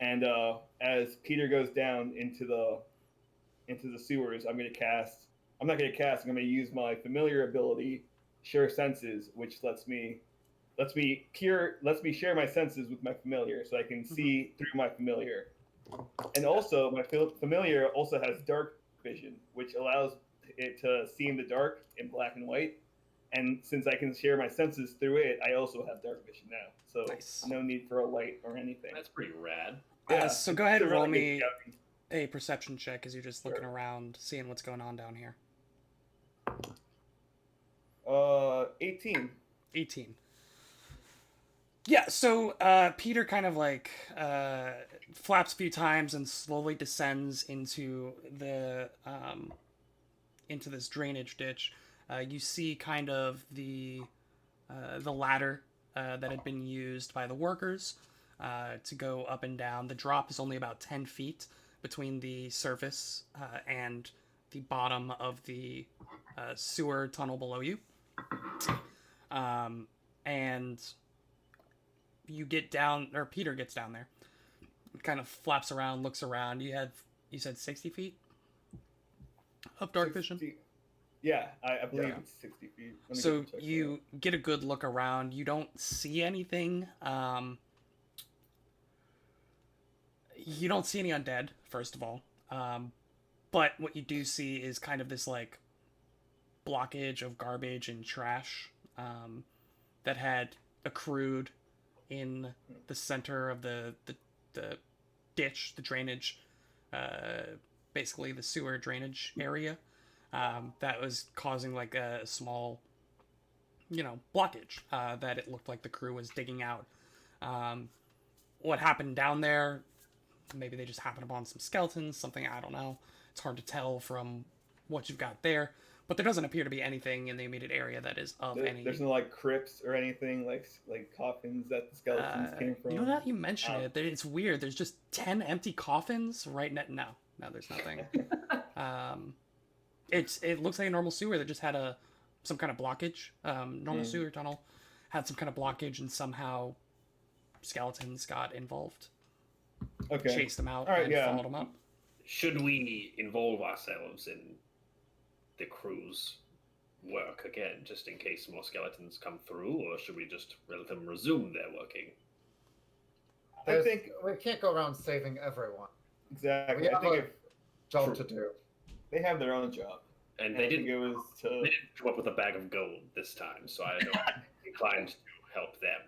and as Peter goes down into the sewers, I'm not gonna cast. I'm gonna use my familiar ability, Share Senses, which lets me share my senses with my familiar, so I can see through my familiar. And also, my familiar also has dark vision, which allows it to see in the dark in black and white. And since I can share my senses through it, I also have dark vision now. So Nice. No need for a light or anything. That's pretty rad. Yeah, So go ahead and it's a roll really me good scouting. a perception check as you're just looking around, seeing what's going on down here. 18. 18. Yeah, so Peter kind of like flaps a few times and slowly descends into this drainage ditch. You see kind of the ladder that had been used by the workers to go up and down. The drop is only about 10 feet between the surface and the bottom of the sewer tunnel below you. And you get down, or Peter gets down there, kind of flaps around, looks around. You said 60 feet of dark vision? Yeah, I believe it's 60 feet. Let me So check you get a good look around. You don't see anything. You don't see any undead, first of all. But what you do see is kind of this like blockage of garbage and trash that had accrued in the center of the ditch, the drainage, basically the sewer drainage area. That was causing like a small, blockage that it looked like the crew was digging out. What happened down there? Maybe they just happened upon some skeletons, something, I don't know. It's hard to tell from what you've got there. But there doesn't appear to be anything in the immediate area that is of any... There's no, like, crypts or anything, like coffins that the skeletons came from? You know, that you mention it, it's weird. There's just 10 empty coffins right now. No, there's nothing. It looks like a normal sewer that just had some kind of blockage. Normal sewer tunnel had some kind of blockage, and somehow skeletons got involved. Okay. Chased them out Alright, and followed them up. Should we involve ourselves in the crew's work again, just in case more skeletons come through, or should we just let them resume their working? I think we can't go around saving everyone. exactly. We I have think a job to do. they have their own job. And I they think didn't it was to. They didn't come up with a bag of gold this time, so I don't inclined to help them.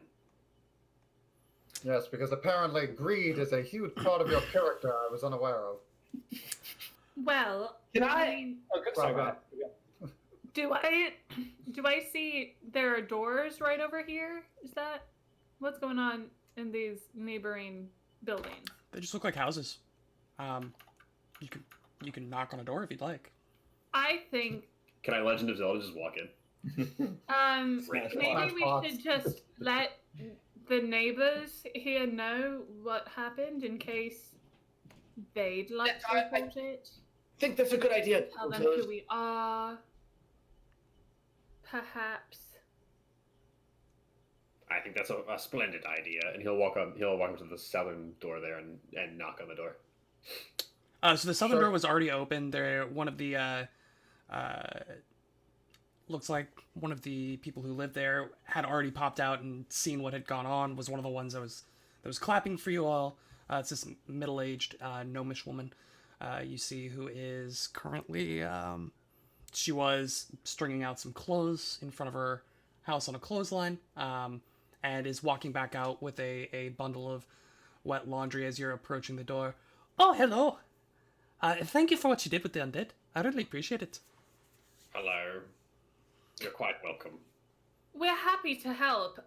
Yes, because apparently greed is a huge part of your character I was unaware of. Well, Can I I? mean, Oh, sorry, go ahead. do I see there are doors right over here? Is that what's going on in these neighboring buildings? They just look like houses. You can knock on a door if you'd like. I think Can I Legend of Zelda just walk in? Smash maybe box. we should just let the neighbors here know what happened in case they'd like to report it? I think that's a good idea. Tell them who we are. Perhaps. I think that's a splendid idea, and he'll walk up to the southern door there and knock on the door. So the southern door was already open. There, one of the looks like one of the people who lived there had already popped out and seen what had gone on. Was one of the ones that was clapping for you all. It's this middle-aged gnomish woman you see, who is currently she was stringing out some clothes in front of her house on a clothesline, and is walking back out with a bundle of wet laundry as you're approaching the door. Oh, hello. Thank you for what you did with the undead. I really appreciate it. Hello. You're quite welcome. We're happy to help.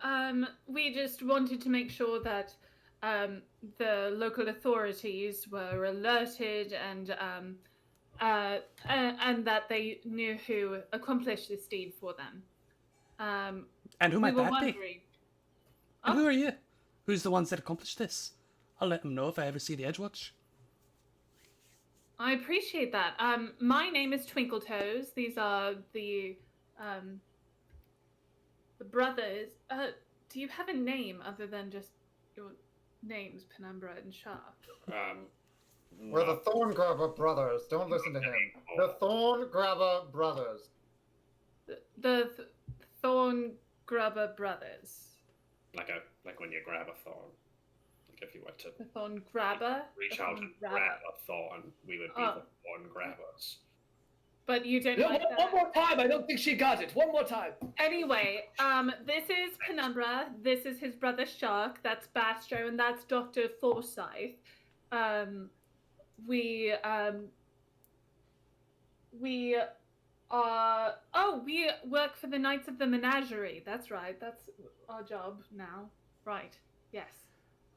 We just wanted to make sure that the local authorities were alerted and that they knew who accomplished this deed for them. And who might we were that be? wondering. And who are you? Who's the ones that accomplished this? I'll let them know if I ever see the Edgewatch. I appreciate that. My name is Twinkletoes. These are the brothers. Do you have a name other than just your names, Penumbra and Sharp? We're the Thorn Grabber brothers. Don't listen to him. The Thorn Grabber brothers. The Thorn Grubber brothers. Like when you grab a thorn. Like if you were to The Thorn Grabber? reach The out Thorn and Grabber. grab a thorn, we would be the thorn grabbers. But you don't No, like that. one more time. I don't think she got it. One more time. Anyway, this is Penumbra. This is his brother Shark. That's Bastro, and that's Dr. Forsyth. We work for the Knights of the Menagerie. That's right. That's our job now. Right. Yes.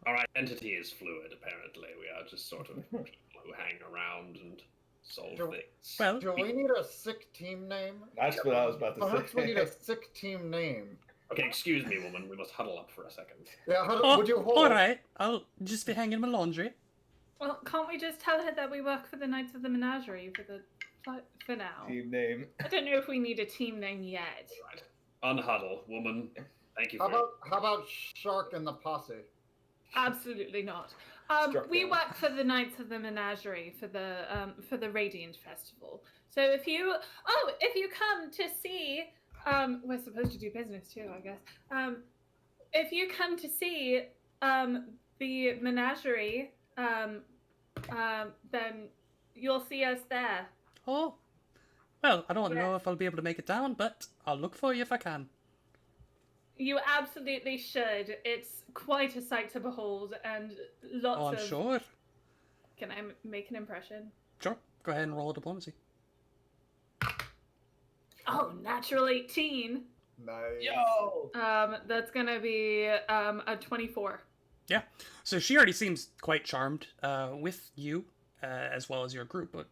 Our identity is fluid, apparently. We are just sort of people who hang around and solve things. Well, Do we need a sick team name? That's what I was about to Perhaps we need say. a sick team name. Okay, excuse me, woman. We must huddle up for a second. Yeah, oh, would you hold? all right. I'll just be hanging my laundry. Well, can't we just tell her that we work for the Knights of the Menagerie for now? Team name. I don't know if we need a team name yet. Right. Unhuddle, woman. Thank you How for about Shark and the posse? Absolutely not. Struck We down. work for the Knights of the Menagerie for the Radiant Festival. So if you come to see, we're supposed to do business too, I guess. If you come to see the Menagerie, then you'll see us there. Oh, well, I don't know if I'll be able to make it down, but I'll look for you if I can. You absolutely should. It's quite a sight to behold, and lots Oh, I'm of. sure. Can I make an impression? Sure. Go ahead and roll a diplomacy. Oh, natural 18. Nice. Yo. That's gonna be a 24. Yeah. So she already seems quite charmed with you, as well as your group, but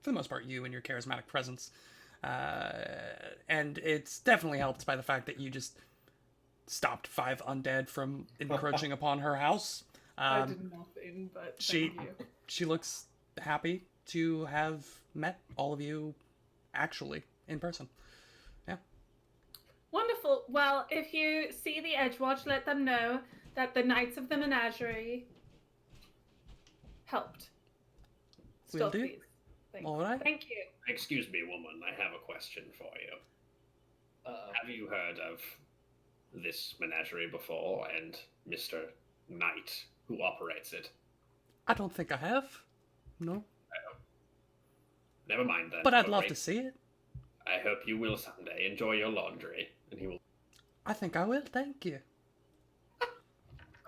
for the most part, you and your charismatic presence. And it's definitely helped by the fact that you just stopped 5 undead from encroaching upon her house. I did nothing, but she- thank you. She looks happy to have met all of you actually in person. Wonderful. Well, if you see the Edgewatch, let them know that the Knights of the Menagerie helped. Will Stop do. these things. All right. Thank you. Excuse me, woman. I have a question for you. Have you heard of this menagerie before and Mr. Knight who operates it? I don't think I have. No. Never mind then. But I'd Don't love worry. to see it. I hope you will someday. Enjoy your laundry. And he will. I think I will, thank you.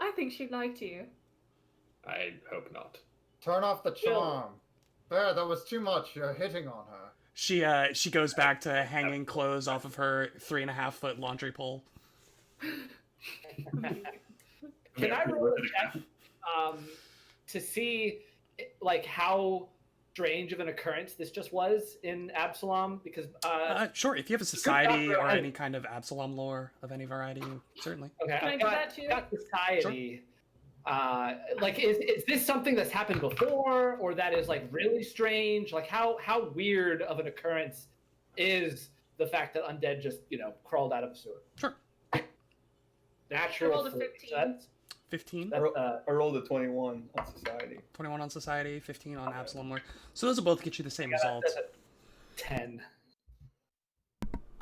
I think she liked you. I hope not. Turn off the charm. There, that was too much. You're hitting on her. She goes back to hanging clothes off of her 3.5-foot laundry pole. Can I roll a check to see like how strange of an occurrence this just was in Absalom? Because Sure, if you have a society or any kind of Absalom lore of any variety, certainly. okay, Can I I've do that too? got society. Like, is this something that's happened before, or that is like really strange? Like, how weird of an occurrence is the fact that undead just crawled out of the sewer? Sure. Natural. I rolled a 40, 15. so that's 15. I rolled a 21 on society. 21 on society, 15 on Absalom lore. So those will both get you the same results. That's a 10.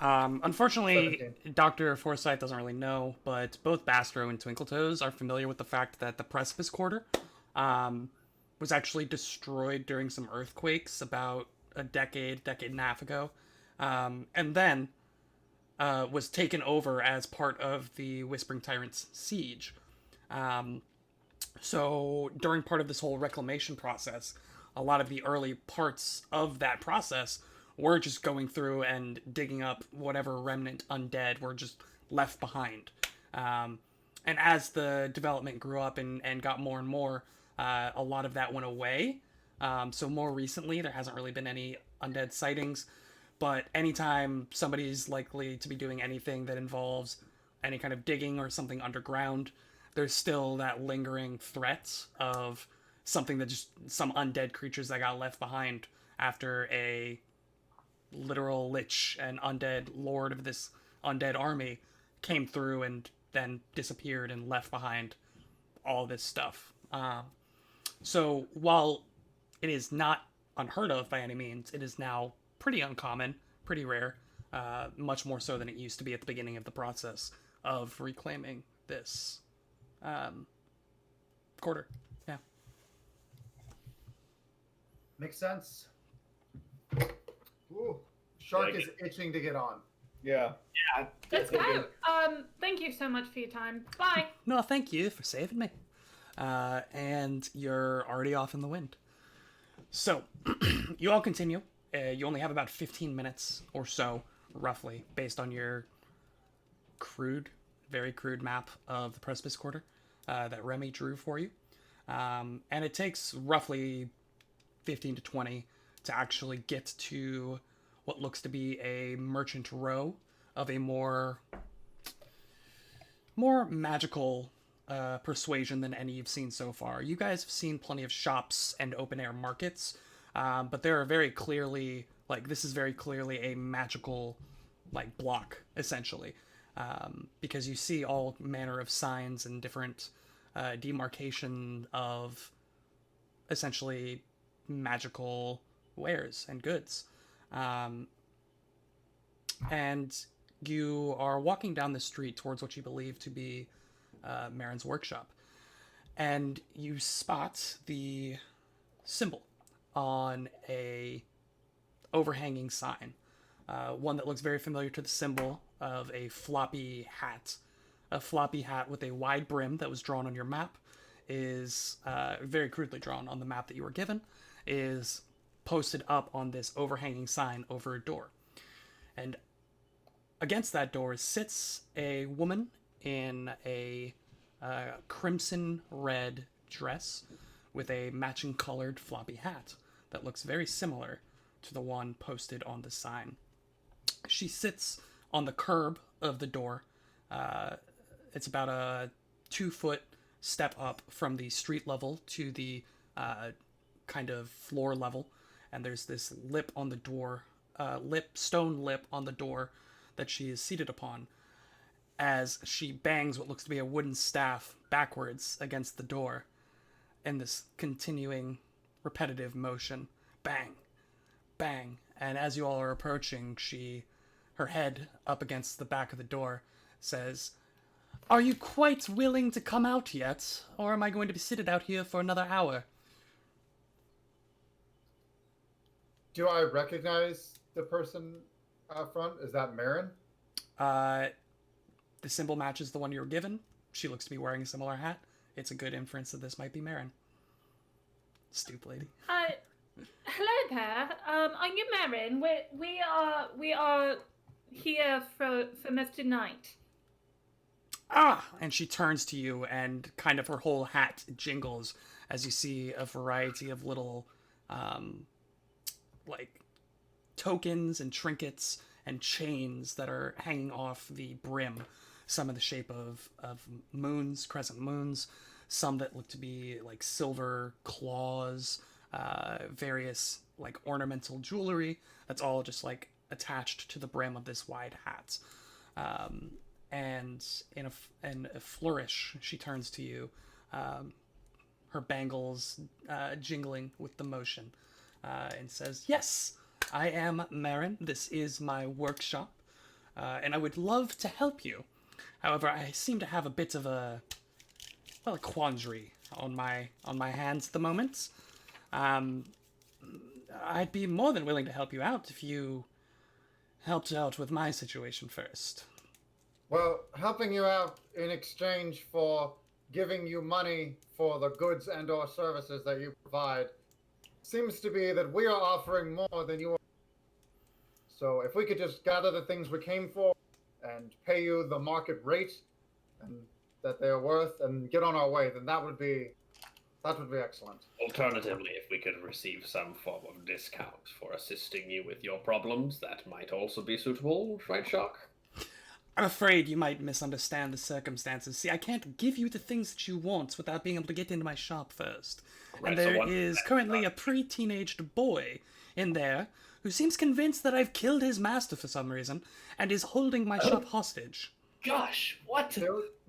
Unfortunately, 17. Dr. Forsyth doesn't really know, but both Bastro and Twinkletoes are familiar with the fact that the Precipice Quarter was actually destroyed during some earthquakes about a decade and a half ago, and then was taken over as part of the Whispering Tyrant's siege. So during part of this whole reclamation process, a lot of the early parts of that process were just going through and digging up whatever remnant undead were just left behind. And as the development grew up and got more and more, a lot of that went away. So more recently, there hasn't really been any undead sightings. But anytime somebody's likely to be doing anything that involves any kind of digging or something underground, there's still that lingering threat of something that just some undead creatures that got left behind after a literal lich and undead lord of this undead army came through and then disappeared and left behind all this stuff. So while it is not unheard of by any means, it is now pretty uncommon, pretty rare, much more so than it used to be at the beginning of the process of reclaiming this quarter. Yeah. Makes sense. Ooh, Shark Yeah, is itching to get on. Yeah. Yeah. Let's go. Thank you so much for your time. Bye. No, thank you for saving me. And you're already off in the wind. So, you all continue. You only have about 15 minutes or so, roughly, based on your very crude map of the Precipice Quarter that Remy drew for you. And it takes roughly 15 to 20 to actually get to what looks to be a merchant row of a more magical persuasion than any you've seen so far. You guys have seen plenty of shops and open-air markets, but there are very clearly, this is very clearly a magical, block, essentially. Because you see all manner of signs and different demarcation of essentially magical wares and goods. And you are walking down the street towards what you believe to be Marin's workshop. And you spot the symbol on a overhanging sign. One that looks very familiar to the symbol of a floppy hat. A floppy hat with a wide brim that was drawn on your map is very crudely drawn on the map that you were given, is posted up on this overhanging sign over a door. And against that door sits a woman in a crimson red dress with a matching colored floppy hat that looks very similar to the one posted on the sign. She sits on the curb of the door. It's about a 2-foot step up from the street level to the kind of floor level, and there's this lip on the door, stone lip on the door that she is seated upon, as she bangs what looks to be a wooden staff backwards against the door in this continuing repetitive motion. Bang, bang. And as you all are approaching, her head up against the back of the door, says, "Are you quite willing to come out yet, or am I going to be seated out here for another hour?" Do I recognize the person out front? Is that Marin? The symbol matches the one you were given. She looks to be wearing a similar hat. It's a good inference that this might be Marin. Stoop lady. Hello there. I'm Marin. We are here for most tonight. Ah! And she turns to you, and kind of her whole hat jingles as you see a variety of little like tokens and trinkets and chains that are hanging off the brim, some in the shape of moons, crescent moons, some that look to be like silver claws, various like ornamental jewelry that's all just like attached to the brim of this wide hat. And in a flourish, she turns to you, her bangles jingling with the motion, and says, "Yes, I am Marin. This is my workshop, and I would love to help you. However, I seem to have a bit of a quandary on my hands at the moment. I'd be more than willing to help you out if you helped out with my situation first." Well, helping you out in exchange for giving you money for the goods and or services that you provide seems to be that we are offering more than you are. So if we could just gather the things we came for and pay you the market rate and that they're worth and get on our way, then that would be excellent. Alternatively, if we could receive some form of discount for assisting you with your problems, that might also be suitable, right, Shock? I'm afraid you might misunderstand the circumstances. See, I can't give you the things that you want without being able to get into my shop first. Right, and so there one- is currently a pre-teenaged boy in there who seems convinced that I've killed his master for some reason and is holding my shop hostage. Gosh, what?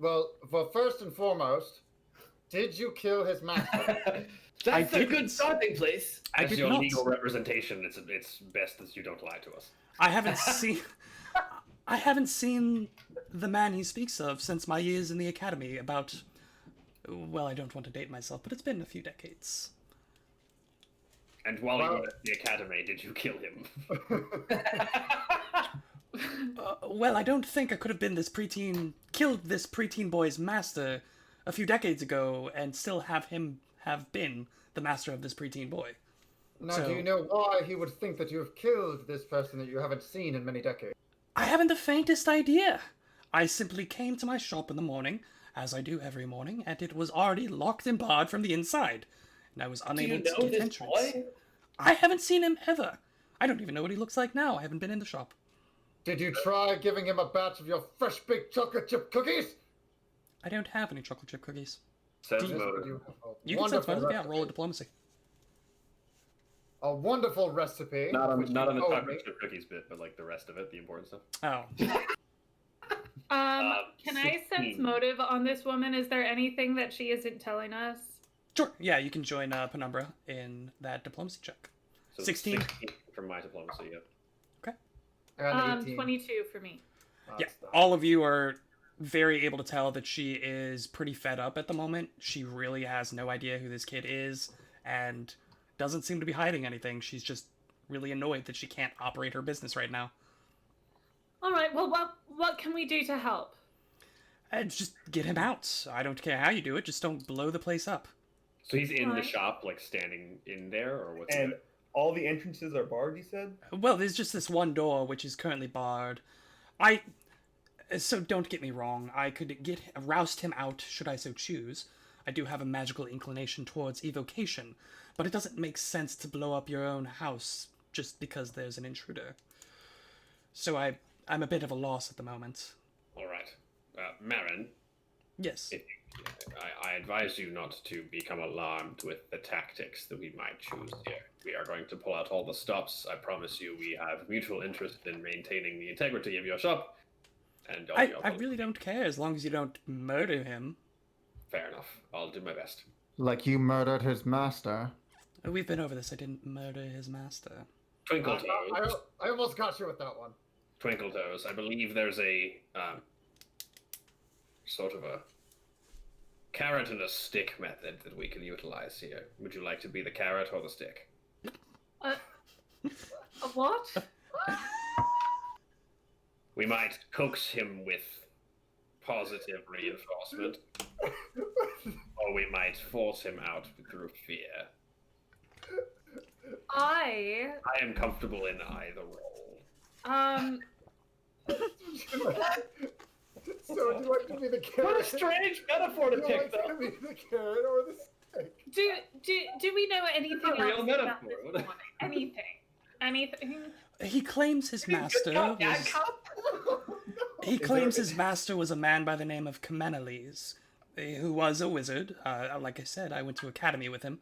Well, first and foremost, did you kill his master? That's a didn't. good starting place. I As did your not. legal representation, it's best that you don't lie to us. I haven't seen... I haven't seen the man he speaks of since my years in the academy about... Well, I don't want to date myself, but it's been a few decades. And while you were at the academy, did you kill him? Well, I don't think I could have been killed this preteen boy's master a few decades ago and still have him have been the master of this preteen boy. Now, So- do you know why he would think that you have killed this person that you haven't seen in many decades? I haven't the faintest idea. I simply came to my shop in the morning, as I do every morning, and it was already locked and barred from the inside, and I was Do unable you to know get this entrance. boy? I haven't seen him ever. I don't even know what he looks like now. I haven't been in the shop. Did you try giving him a batch of your fresh baked chocolate chip cookies? I don't have any chocolate chip cookies. Sense Yes, motive. but you have a You can sense wonderful motive, yeah, recipe. roll a diplomacy. A wonderful recipe. Not on which the you told me. chocolate chip cookies bit, but like the rest of it, the important stuff. Oh. Can I sense 16. motive on this woman? Is there anything that she isn't telling us? Sure, yeah, you can join Penumbra in that diplomacy check. So 16. from my diplomacy, yeah. I got an 18. 22 for me. Yeah, That's not- all of you are very able to tell that she is pretty fed up at the moment. She really has no idea who this kid is and doesn't seem to be hiding anything. She's just really annoyed that she can't operate her business right now. All right. Well, what can we do to help? And just get him out. I don't care how you do it, just don't blow the place up. So he's in the Alright. shop, like standing in there, or what's And it? all the entrances are barred, you said? Well, there's just this one door which is currently barred. So don't get me wrong, I could roust him out should I so choose. I do have a magical inclination towards evocation, but it doesn't make sense to blow up your own house just because there's an intruder. So I'm a bit of a loss at the moment. All right, Marin. Yes. I advise you not to become alarmed with the tactics that we might choose here. We are going to pull out all the stops. I promise you, we have mutual interest in maintaining the integrity of your shop. And all your I really don't care as long as you don't murder him. Fair enough. I'll do my best. Like you murdered his master. We've been over this. I didn't murder his master. Twinkle Toes. I almost got you with that one. Twinkle Toes. I believe there's a sort of a carrot and a stick method that we can utilize here. Would you like to be the carrot or the stick? What? We might coax him with positive reinforcement, or we might force him out through fear. I I am comfortable in either role. So do you like to be the What a carrot? strange metaphor to Do you pick, like to though. be the carrot or the stick? do we know anything It's a real else metaphor. about this woman? Anything? anything? He claims his master was... He claims his master was a man by the name of Kemeneles, who was a wizard. Like I said, I went to academy with him.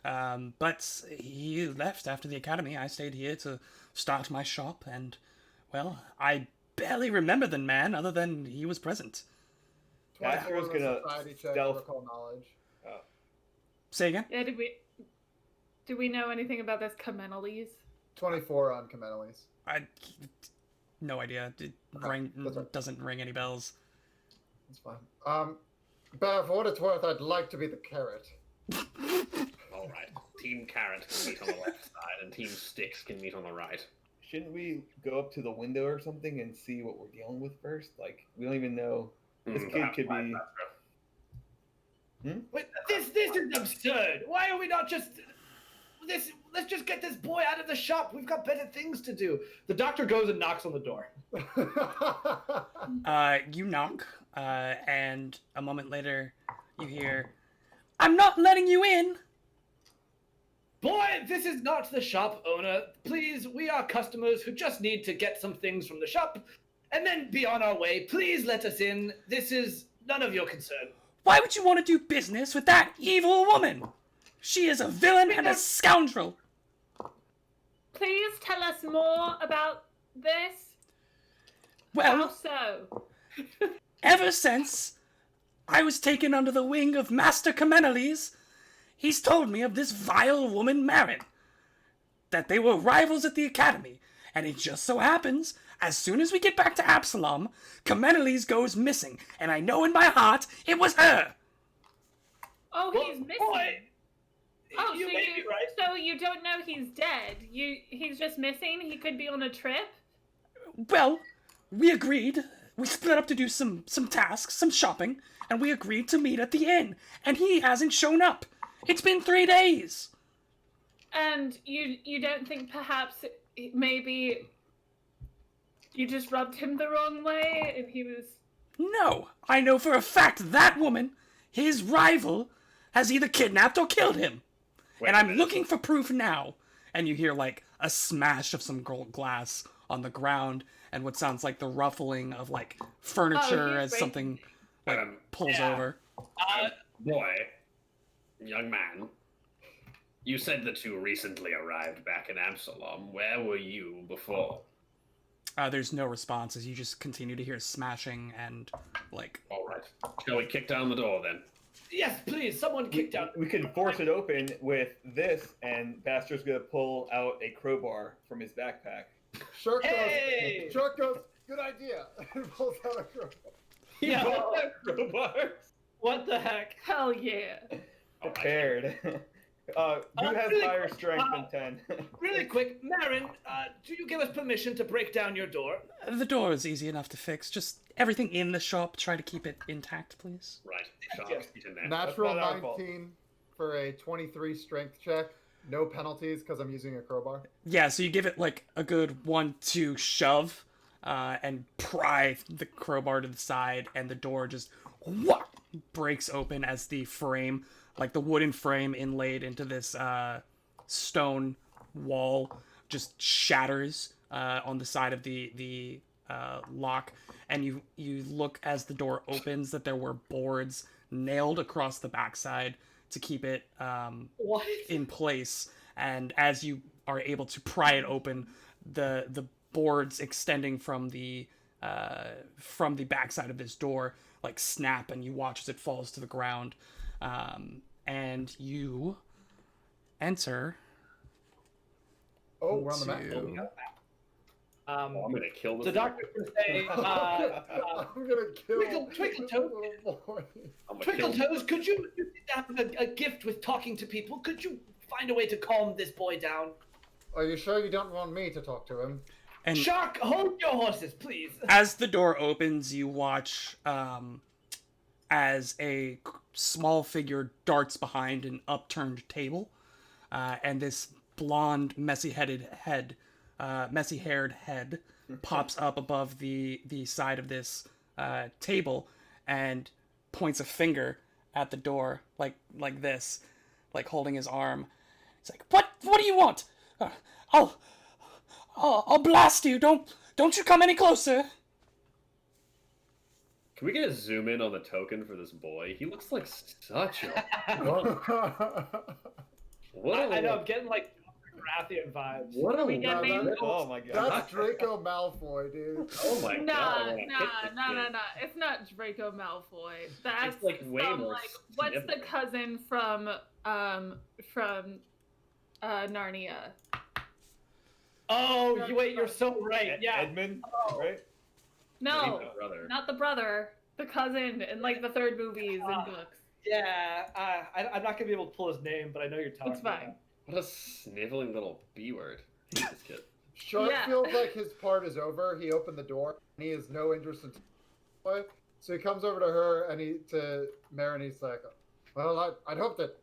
But he left after the academy. I stayed here to start my shop, and, well, I barely remember the man other than he was present. Astro's gonna stealth. Recall knowledge. Say again? Yeah, do we know anything about this Kemeneles? 24 on Kemeneles. No idea. Doesn't ring any bells. That's fine. But for what it's worth, I'd like to be the carrot. All right. Team Carrot can meet on the left side, and Team Sticks can meet on the right. Shouldn't we go up to the window or something and see what we're dealing with first? Like, we don't even know. This kid could be... Wait, this is absurd. Why are we not just... Let's just get this boy out of the shop. We've got better things to do. The doctor goes and knocks on the door. You knock, and a moment later, you hear, "I'm not letting you in!" Boy, this is not the shop owner. Please, we are customers who just need to get some things from the shop and then be on our way. Please let us in. This is none of your concern. Why would you want to do business with that evil woman? She is a villain and a scoundrel. Please tell us more about this. Well, How so? ever since I was taken under the wing of Master Kemeneles, he's told me of this vile woman Marin, that they were rivals at the academy, and it just so happens, as soon as we get back to Absalom, Kemeneles goes missing, and I know in my heart it was her. Oh, he's missing. Boy, Oh, you may be right. So you don't know he's dead. He's just missing. He could be on a trip. Well, we agreed. We split up to do some tasks, some shopping, and we agreed to meet at the inn, and he hasn't shown up. It's been 3 days. And you don't think perhaps maybe you just rubbed him the wrong way and he was... No, I know for a fact that woman, his rival, has either kidnapped or killed him. And I'm looking for proof now. And you hear, like, a smash of some glass on the ground, and what sounds like the ruffling of, like, furniture as something, like, pulls over. Boy, young man, you said that you recently arrived back in Absalom. Where were you before? There's no response as you just continue to hear smashing and, like... All right. Shall we kick down the door, then? Yes, please. Someone kick down. We can force it open with this, and Bastar's gonna pull out a crowbar from his backpack. Shark Hey! goes, Shark goes, good idea. And pulls out a crowbar. Yeah. Crowbar. What the heck? Hell yeah. Prepared. Who has really higher quick, strength than 10? Really quick, Marin, do you give us permission to break down your door? The door is easy enough to fix. Just everything in the shop, try to keep it intact, please. Right. Yes. Natural not our fault. 19 for a 23 strength check. No penalties because I'm using a crowbar. Yeah, so you give it, like, a good 1-2 shove, and pry the crowbar to the side, and the door just breaks open as the frame, like the wooden frame inlaid into this stone wall, just shatters on the side of the lock, and you look as the door opens that there were boards nailed across the backside to keep it in place, and as you are able to pry it open, the boards extending from the backside of this door like snap, and you watch as it falls to the ground, and you enter. Oh, we're on the map. I'm gonna kill this. The doctor can say, I'm gonna kill Twinkle-Toes. little boy. Twinkle-Toes, could you have a gift with talking to people? Could you find a way to calm this boy down? Are you sure you don't want me to talk to him? And Shark, hold your horses, please. as the door opens, you watch as a small figure darts behind an upturned table, and this blonde, messy-haired head pops up above the side of this table and points a finger at the door, like this, like holding his arm. It's like, what do you want? I'll blast you. Don't you come any closer. Can we get a zoom in on the token for this boy? He looks like such a what a I know, I'm getting like Baratheon vibes. what a We get what a- named- Oh my god. That's Draco Malfoy, dude. oh my god! I wanna hit this kid. It's not Draco Malfoy. That's It's, like, way some, more like, what's the significant. cousin from Narnia? Oh, wait, you're so right. Yeah. Edmund, right? No, Ain't no brother. not the brother. The cousin in like the third movies and books. Yeah, I'm not gonna be able to pull his name, but I know you're talking. It's fine. What a sniveling little B word. I hate this kid. Shark Yeah. feels like his part is over. He opened the door, and he has no interest in play. So he comes over to her and to Mare, and he's like, "Well, I'd hope that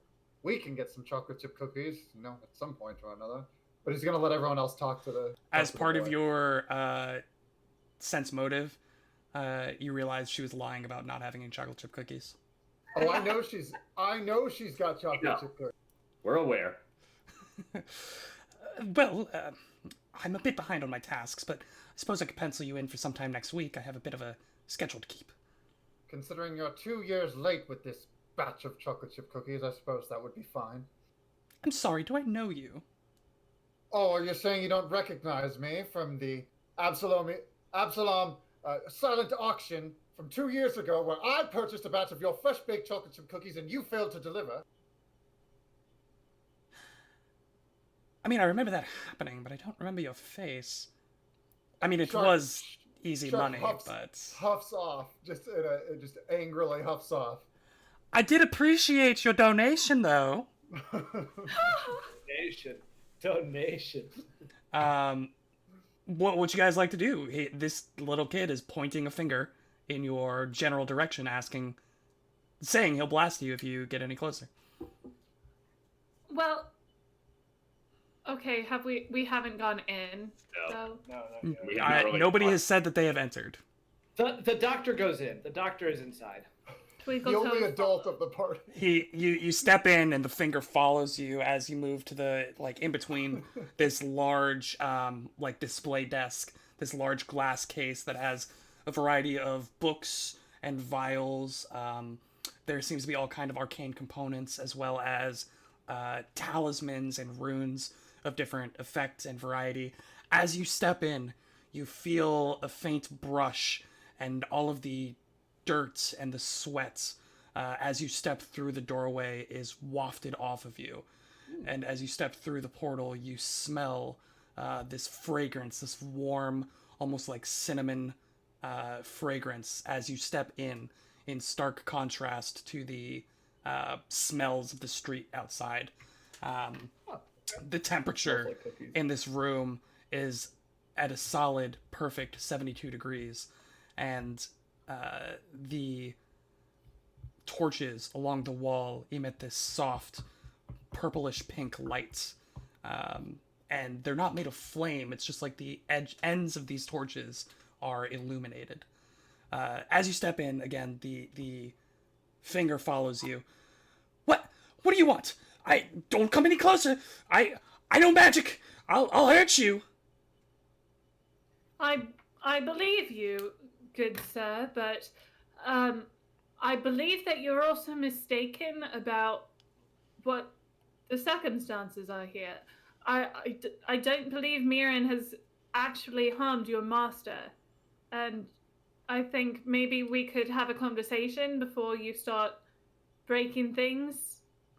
we can get some chocolate chip cookies, at some point or another." But he's gonna let everyone else talk to the. As talk to the part of boy. your sense motive, you realize she was lying about not having any chocolate chip cookies. Oh, I know she's got chocolate No. chip cookies. We're aware. Well, I'm a bit behind on my tasks, but I suppose I could pencil you in for sometime next week. I have a bit of a schedule to keep. Considering you're 2 years late with this batch of chocolate chip cookies, I suppose that would be fine. I'm sorry, do I know you? Oh, are you saying you don't recognize me from the Absalom silent auction from 2 years ago, where I purchased a batch of your fresh baked chocolate chip cookies and you failed to deliver? I mean, I remember that happening, but I don't remember your face. I mean, it Shark- was easy Shark money, huffs, but... huffs off, just angrily huffs off. I did appreciate your donation, though. Donation. What would you guys like to do? This little kid is pointing a finger in your general direction, saying he'll blast you if you get any closer. Well, okay. We haven't gone in. No. So No, We haven't really Nobody talked. has said that they have entered. The doctor goes in. The doctor is inside. Twinkle The only Toes adult of the party. You step in and the finger follows you as you move to the in between this large display desk, this large glass case that has a variety of books and vials. There seems to be all kind of arcane components, as well as talismans and runes of different effect and variety. As you step in, you feel a faint brush and all of the dirt and the sweat as you step through the doorway is wafted off of you. And as you step through the portal, you smell this fragrance, this warm, almost like cinnamon fragrance as you step in stark contrast to the smells of the street outside. The temperature Smells like cookies. in this room is at a solid, perfect 72 degrees. And the torches along the wall emit this soft, purplish pink light. And they're not made of flame, it's just like the ends of these torches are illuminated. As you step in, again, the finger follows you. What do you want? Don't come any closer. I know magic. I'll hurt you. I believe you, good sir, but I believe that you're also mistaken about what the circumstances are here. I don't believe Mirren has actually harmed your master, and I think maybe we could have a conversation before you start breaking things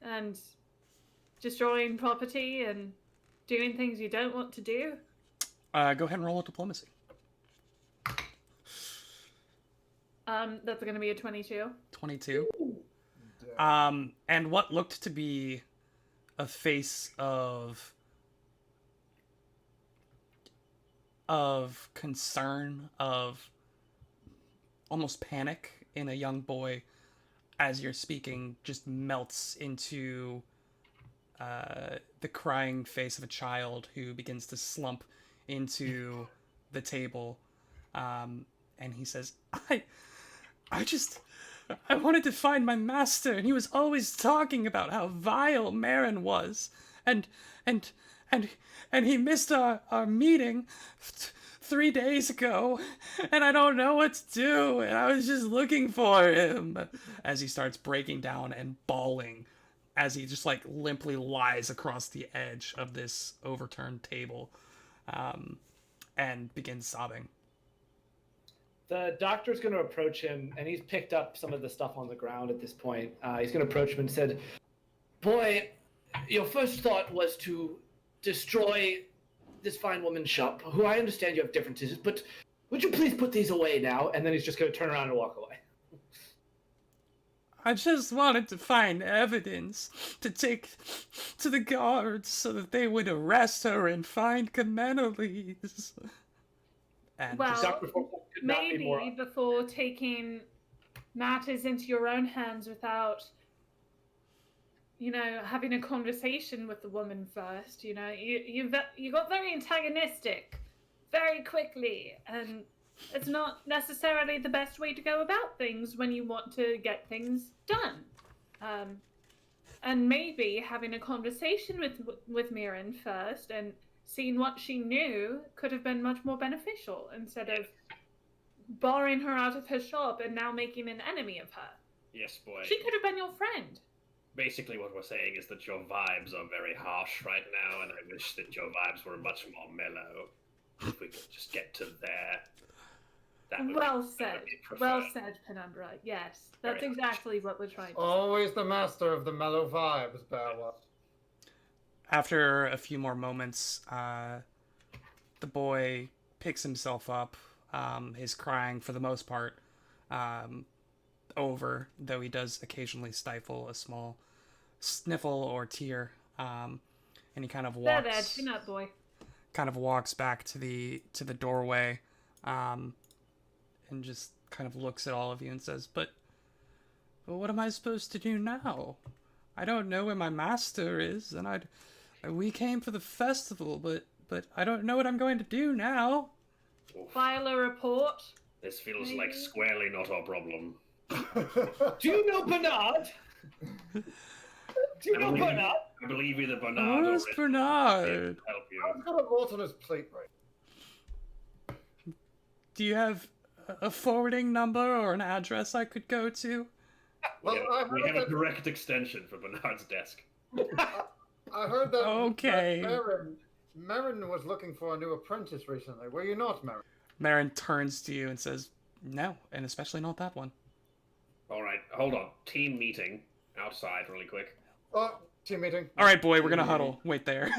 and destroying property and doing things you don't want to do. Go ahead and roll a diplomacy. That's going to be a 22. 22. Damn. And what looked to be a face of concern, of almost panic in a young boy as you're speaking just melts into the crying face of a child who begins to slump into the table. And he says, I wanted to find my master, and he was always talking about how vile Marin was, and and he missed our meeting 3 days ago, and I don't know what to do, and I was just looking for him. As he starts breaking down and bawling, as he just like limply lies across the edge of this overturned table, and begins sobbing. The doctor's going to approach him, and he's picked up some of the stuff on the ground at this point. He's going to approach him and said, "Boy, your first thought was to destroy this fine woman's shop, who I understand you have differences, but would you please put these away now?" And then he's just going to turn around and walk away. I just wanted to find evidence to take to the guards so that they would arrest her and find Menagerie. And Well, Dr. Forwell could not be maybe more... before taking matters into your own hands without, having a conversation with the woman first. You got very antagonistic very quickly, and it's not necessarily the best way to go about things when you want to get things done. And maybe having a conversation with Mirren first and seeing what she knew could have been much more beneficial instead of barring her out of her shop and now making an enemy of her. Yes, boy. She could have been your friend. Basically, what we're saying is that your vibes are very harsh right now, and I wish that your vibes were much more mellow. If we could just get to there. That would Well be- that said. would be preferred. Well said, Penumbra. Yes, that's Very exactly what we're trying to do. Always the master of the mellow vibes, Barwa. after a few more moments, the boy picks himself up. His crying, for the most part, over, though he does occasionally stifle a small sniffle or tear. And he kind of There, walks, chin up, boy. back to the doorway, and just kind of looks at all of you and says, "But what am I supposed to do now? I don't know where my master is, and we came for the festival, but I don't know what I'm going to do now." Oof. File a report. This feels Maybe. like squarely not our problem. Do you know Bernard? Do you know Bernard? I believe either Bernard or Where's Red Bernard? can help you. I've got a lot on his plate right. Do you have a forwarding number or an address I could go to? Well, I We heard have a that, direct extension for Bernard's desk. I heard that, Okay. that Marin was looking for a new apprentice recently. Were you not, Marin? Marin turns to you and says, "No, and especially not that one." All right, hold on. Team meeting outside, really quick. Oh, team meeting. All right, boy, we're gonna huddle. Wait there.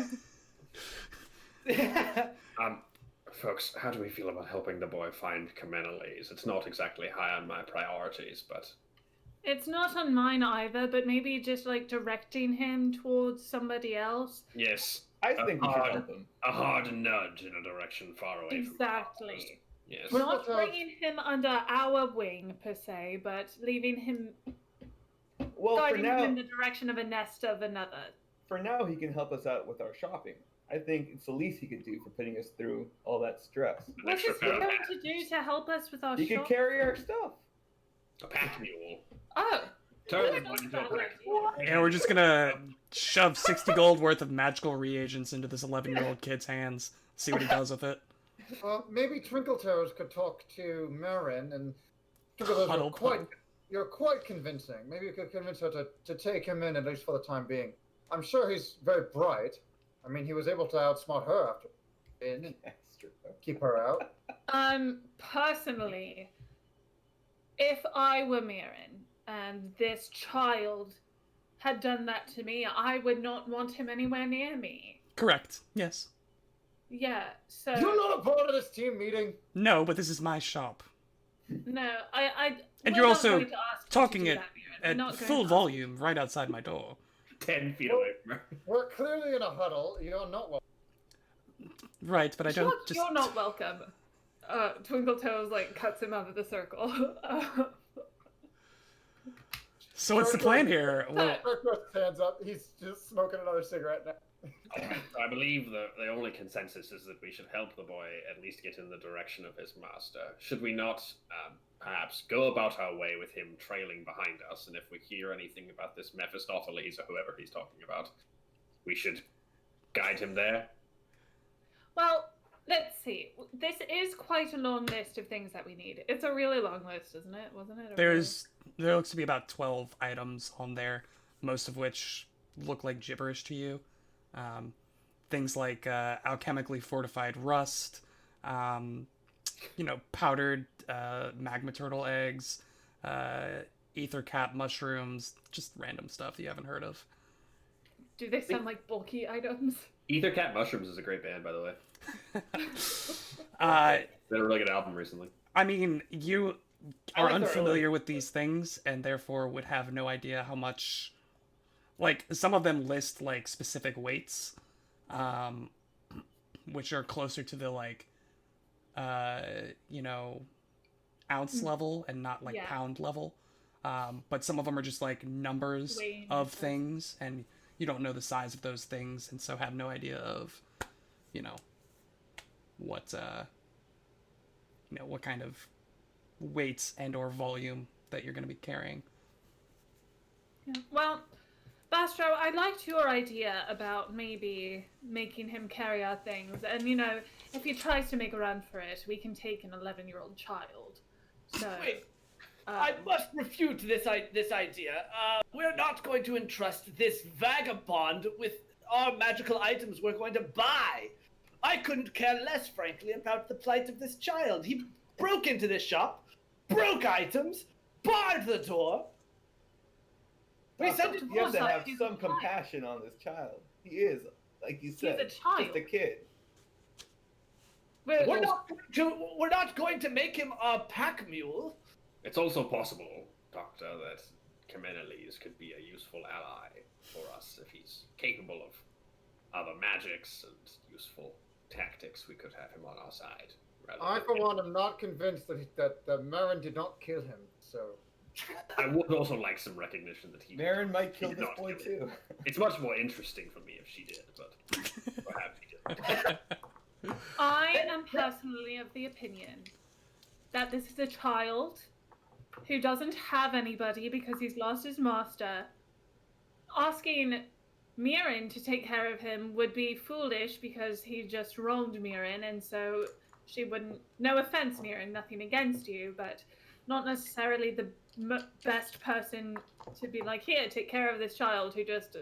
Folks, how do we feel about helping the boy find Menagerie? It's not exactly high on my priorities, but It's not on mine either, but maybe just like directing him towards somebody else. yes, I think we should help him. a hard nudge in a direction far away Exactly. from Yes. We're not bringing him under our wing per se, but leaving him, Well, for guiding him in now, the direction of a nest of another. he can help us out with our shopping. I think it's the least he could do for putting us through all that stress. An What extra is he pair of going hands. to do to help us with our He could shop? carry our stuff. A pack mule. Oh, Turn Good them idea. into a pack. And we're just gonna shove 60 gold worth of magical reagents into this 11-year-old kid's hands. See what he does with it. Well, maybe Twinkle Toes could talk to Marin, and Twinkle Toes, Huddle you're quite convincing. Maybe you could convince her to take him in, at least for the time being. I'm sure he's very bright. I mean, he was able to outsmart her after in That's true. keep her out. personally, if I were Mirren and this child had done that to me, I would not want him anywhere near me. Correct. Yes. Yeah, so You're not a part of this team meeting. No, but this is my shop. no, I And we're you're not also going to ask you to talking do it that, Mirren. We're not at going full to- volume right outside my door. 10 feet away from her. We're clearly in a huddle. You're not welcome. Right, but I Sure, don't just... You're not welcome. Twinkle Toes like cuts him out of the circle. So what's the plan here? Well, Rick puts his hands up. He's just smoking another cigarette now. I believe the only consensus is that we should help the boy at least get in the direction of his master. Should we not perhaps go about our way with him trailing behind us, and if we hear anything about this Mephistopheles or whoever he's talking about, we should guide him there? Well, let's see. This is quite a long list of things that we need. It's a really long list, isn't it? Wasn't it? There looks to be about 12 items on there, most of which look like gibberish to you. Things like alchemically fortified rust, powdered magma turtle eggs, ether cap mushrooms, just random stuff you haven't heard of. Do they sound like bulky items? Ether Cat Mushrooms is a great band, by the way. They had a really good album recently. I mean, you are like their unfamiliar with these things and therefore would have no idea how much. Like, some of them list like specific weights, which are closer to the ounce level and not like pound level. But some of them are just like numbers of things, and you don't know the size of those things, and so have no idea of, what what kind of weights and or volume that you're going to be carrying. Yeah. Well, Bastro, I liked your idea about maybe making him carry our things, and if he tries to make a run for it, we can take an 11-year-old child. So. Wait. I must refute this idea. We're not going to entrust this vagabond with our magical items we're going to buy. I couldn't care less, frankly, about the plight of this child. He broke into this shop, broke items, barred the door. You have to have some compassion on this child. He is, like you said, He's a child. just a kid. We're not going to make him a pack mule. It's also possible, Doctor, that Kemeneles could be a useful ally for us if he's capable of other magics and useful tactics. We could have him on our side. I, for one, am not convinced that Marin did not kill him. So I would also like some recognition that he. Marin might kill this boy too. It's much more interesting for me if she did, but perhaps he didn't. I am personally of the opinion that this is a child who doesn't have anybody because he's lost his master. Asking Mirin to take care of him would be foolish because he just wronged Mirin, and so she wouldn't. No offense, Mirin, nothing against you, but not necessarily the best person to be like, here, take care of this child who just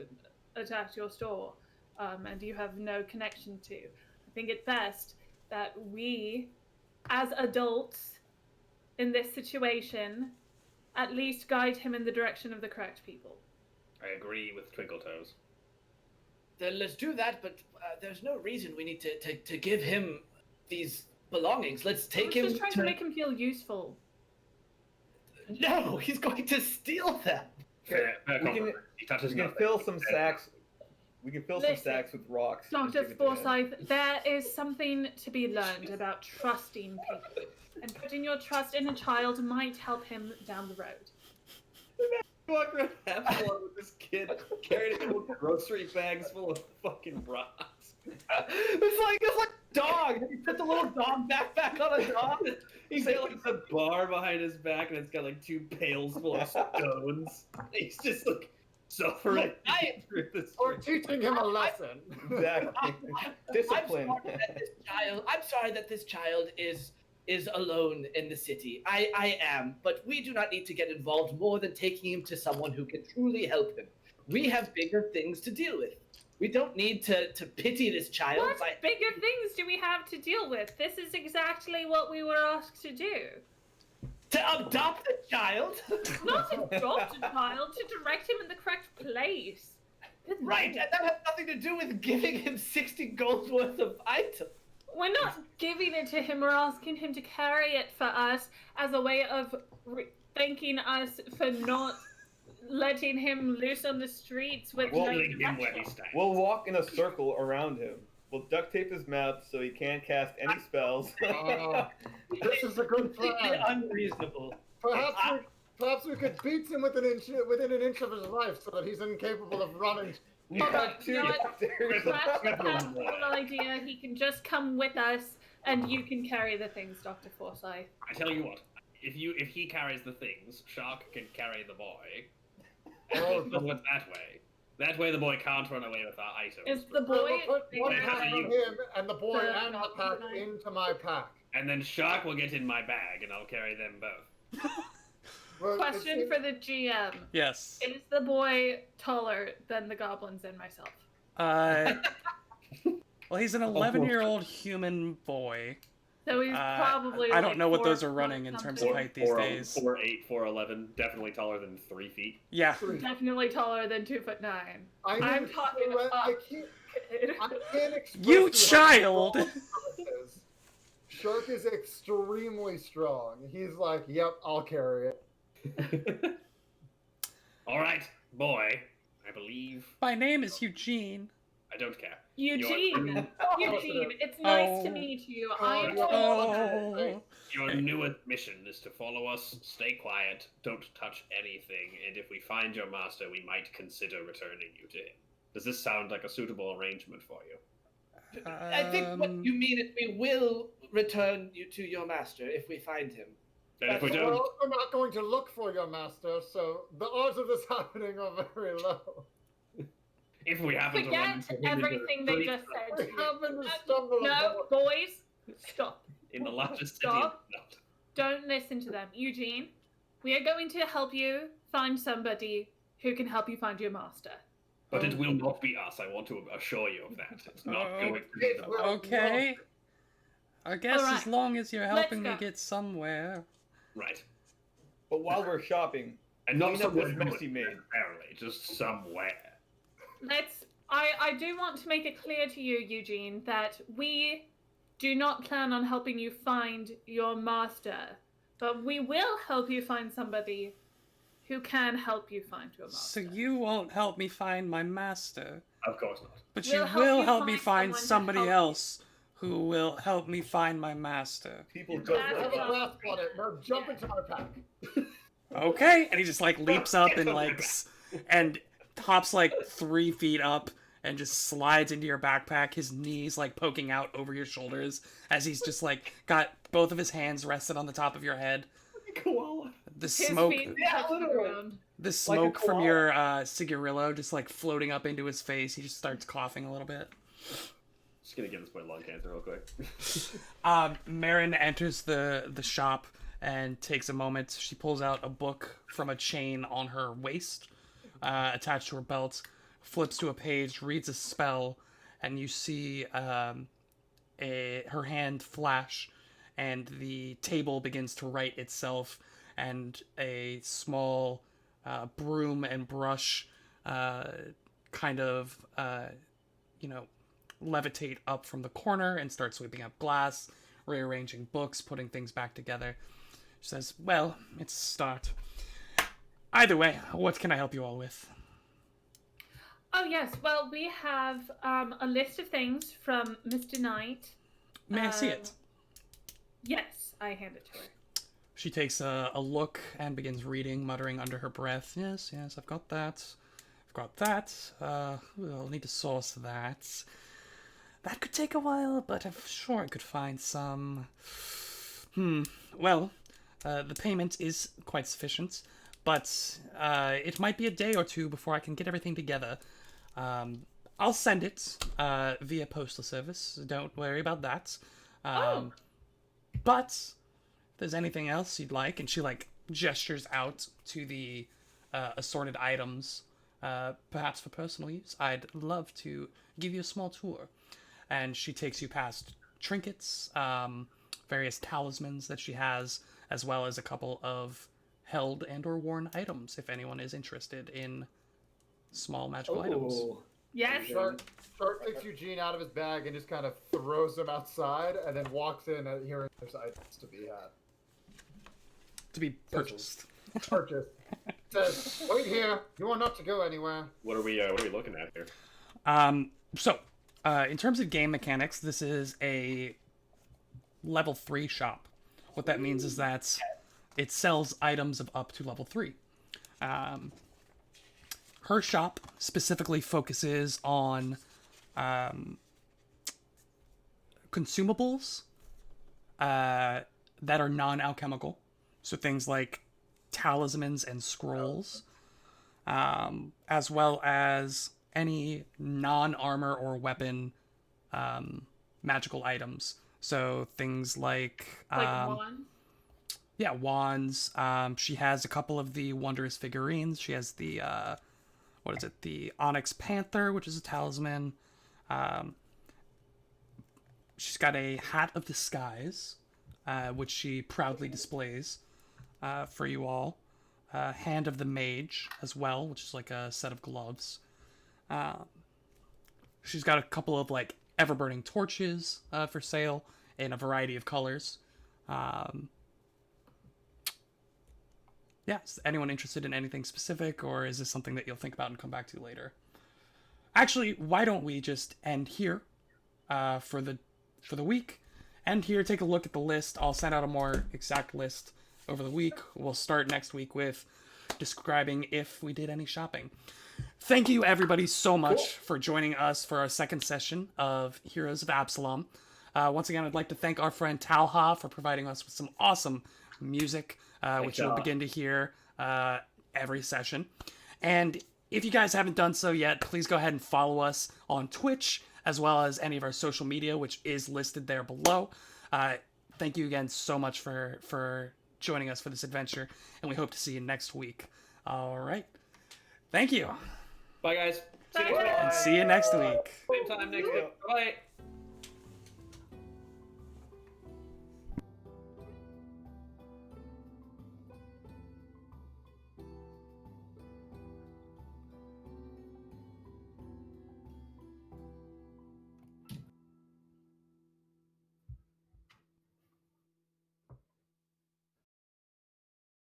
attacked your store, and you have no connection to. I think it's best that we, as adults in this situation, at least guide him in the direction of the correct people. I agree with Twinkle Toes. Then let's do that, but there's no reason we need to give him these belongings. Let's take him. Just trying to make him feel useful. No, he's going to steal them. Fair We can fill some sacks. We can fill some sacks with rocks. Dr. Forsyth, there is something to be learned about trusting people. And putting your trust in a child might help him down the road. Walk around Absalom with this kid carrying little grocery bags full of fucking rocks. It's like a dog. You put the little dog backpack on a dog. He's got like a bar behind his back, and it's got like 2 pails full of stones. He's just like suffering through this. Or teaching him a lesson. Exactly. Discipline. I'm sorry that this child is alone in the city. I am, but we do not need to get involved more than taking him to someone who can truly help him. We have bigger things to deal with. We don't need to pity this child. What bigger things do we have to deal with? This is exactly what we were asked to do. To adopt a child? Not adopt a child, to direct him in the correct place. Right, and that has nothing to do with giving him 60 gold worth of items. We're not giving it to him, we're asking him to carry it for us as a way of thanking us for not letting him loose on the streets with no direction. We'll walk in a circle around him. We'll duct tape his mouth so he can't cast any spells. This is a good plan. Unreasonable. Perhaps we could beat him within an inch of his life so that he's incapable of running. Perhaps that's a cool idea. He can just come with us, and you can carry the things, Dr. Forsyth. I tell you what, if he carries the things, Shark can carry the boy. And we'll go it that way. That way the boy can't run away with our items. Is the I boy will put bigger one Yeah. pack than on him and the boy the and the pack goblin? into my pack. And then Shark will get in my bag, and I'll carry them both. Well, Question for the GM. Yes. Is the boy taller than the goblins and myself? Well, he's an 11-year-old human boy. So he's probably I don't like know what 4 those are foot running in terms of something. height these days. 4'8", 4'11", definitely taller than 3 feet. Yeah. Definitely taller than 2'9". I'm talking up. I can't express You to how child! strong Shark is. Shark is extremely strong. He's like, yep, I'll carry it. All right, boy. I believe My name is Eugene. I don't care. Eugene, Eugene, it's nice to Oh. meet you. I am Oh. Your newest mission is to follow us, stay quiet, don't touch anything, and if we find your master, we might consider returning you to him. Does this sound like a suitable arrangement for you? I think what you mean is we will return you to your master if we find him. And if we We're don't, also not going to look for your master, so the odds of this happening are very low. if we happen to run Forget into him in the everything they street just said. We to you. happen to stumble No, upon boys, stop. in the largest city, Stop. not. Don't listen to them. Eugene, we are going to help you find somebody who can help you find your master. But it will not be us. I want to assure you of that. It's not going to be It them. will- Okay. I guess Alright, as long as you're let's helping me go. get somewhere. Right. But while we're shopping, And not clean up this somewhere mess good, you made. necessarily, just somewhere. I do want to make it clear to you, Eugene, that we do not plan on helping you find your master, but we will help you find somebody who can help you find your So master. you won't help me find my master, Of course not. but We'll you help will you help me find find someone to somebody help you. else who will help me find my master. People You just I That's have like a all. that. grasp on it. Now jump into my pack. Okay, and he just like leaps up and like and hops like 3 feet up and just slides into your backpack, his knees like poking out over your shoulders as he's just like got both of his hands rested on the top of your head. Koala. The His smoke, feet Yeah, touch the literally. ground. the Like a smoke from koala. your cigarillo just like floating up into his face. He just starts coughing a little bit. Just gonna give this boy lung cancer real quick. Marin enters the shop and takes a moment. She pulls out a book from a chain on her waist, attached to her belt, flips to a page, reads a spell, and you see her hand flash, and the table begins to right itself, and a small broom and brush kind of, levitate up from the corner and start sweeping up glass, rearranging books, putting things back together. She says, well, it's a start. Either way, what can I help you all with? Oh yes, well we have a list of things from Mr. Knight. May I see it? Yes, I hand it to her. She takes a look and begins reading, muttering under her breath, yes, I've got that. I've got that. We'll need to source that. That could take a while, but I'm sure I could find some. Well, the payment is quite sufficient, but it might be a day or two before I can get everything together. I'll send it via postal service. Don't worry about that. But if there's anything else you'd like, and she like gestures out to the assorted items, perhaps for personal use, I'd love to give you a small tour. And she takes you past trinkets, various talismans that she has, as well as a couple of held and or worn items, if anyone is interested in small magical items. Oh. Yes. Shark takes Eugene out of his bag and just kind of throws him outside, and then walks in hearing there's items to be had. To be purchased. Purchase. Says, wait here. You are not to go anywhere. What are we looking at here? In terms of game mechanics, this is a level 3 shop. What that means is that it sells items of up to level 3. Her shop specifically focuses on consumables that are non-alchemical. So things like talismans and scrolls. as well as any non-armor or weapon magical items. So things like wands. yeah, wands. She has a couple of the wondrous figurines. She has the what is it? The Onyx Panther, which is a talisman. She's got a Hat of the Skies, which she proudly displays for you all. Hand of the Mage as well, which is like a set of gloves. She's got a couple of like ever-burning torches for sale in a variety of colors. Yeah, is anyone interested in anything specific, or is this something that you'll think about and come back to later? Actually, why don't we just end here for the week? End here, take a look at the list. I'll send out a more exact list over the week. We'll start next week with describing if we did any shopping. Thank you, everybody, so much for joining us for our second session of Heroes of Absalom. Once again, I'd like to thank our friend Talha for providing us with some awesome music, which you'll begin to hear every session. And if you guys haven't done so yet, please go ahead and follow us on Twitch, as well as any of our social media, which is listed there below. Thank you again so much for joining us for this adventure, and we hope to see you next week. All right. Thank you. Bye, guys. Bye. And see you next week. Same time next week. Bye.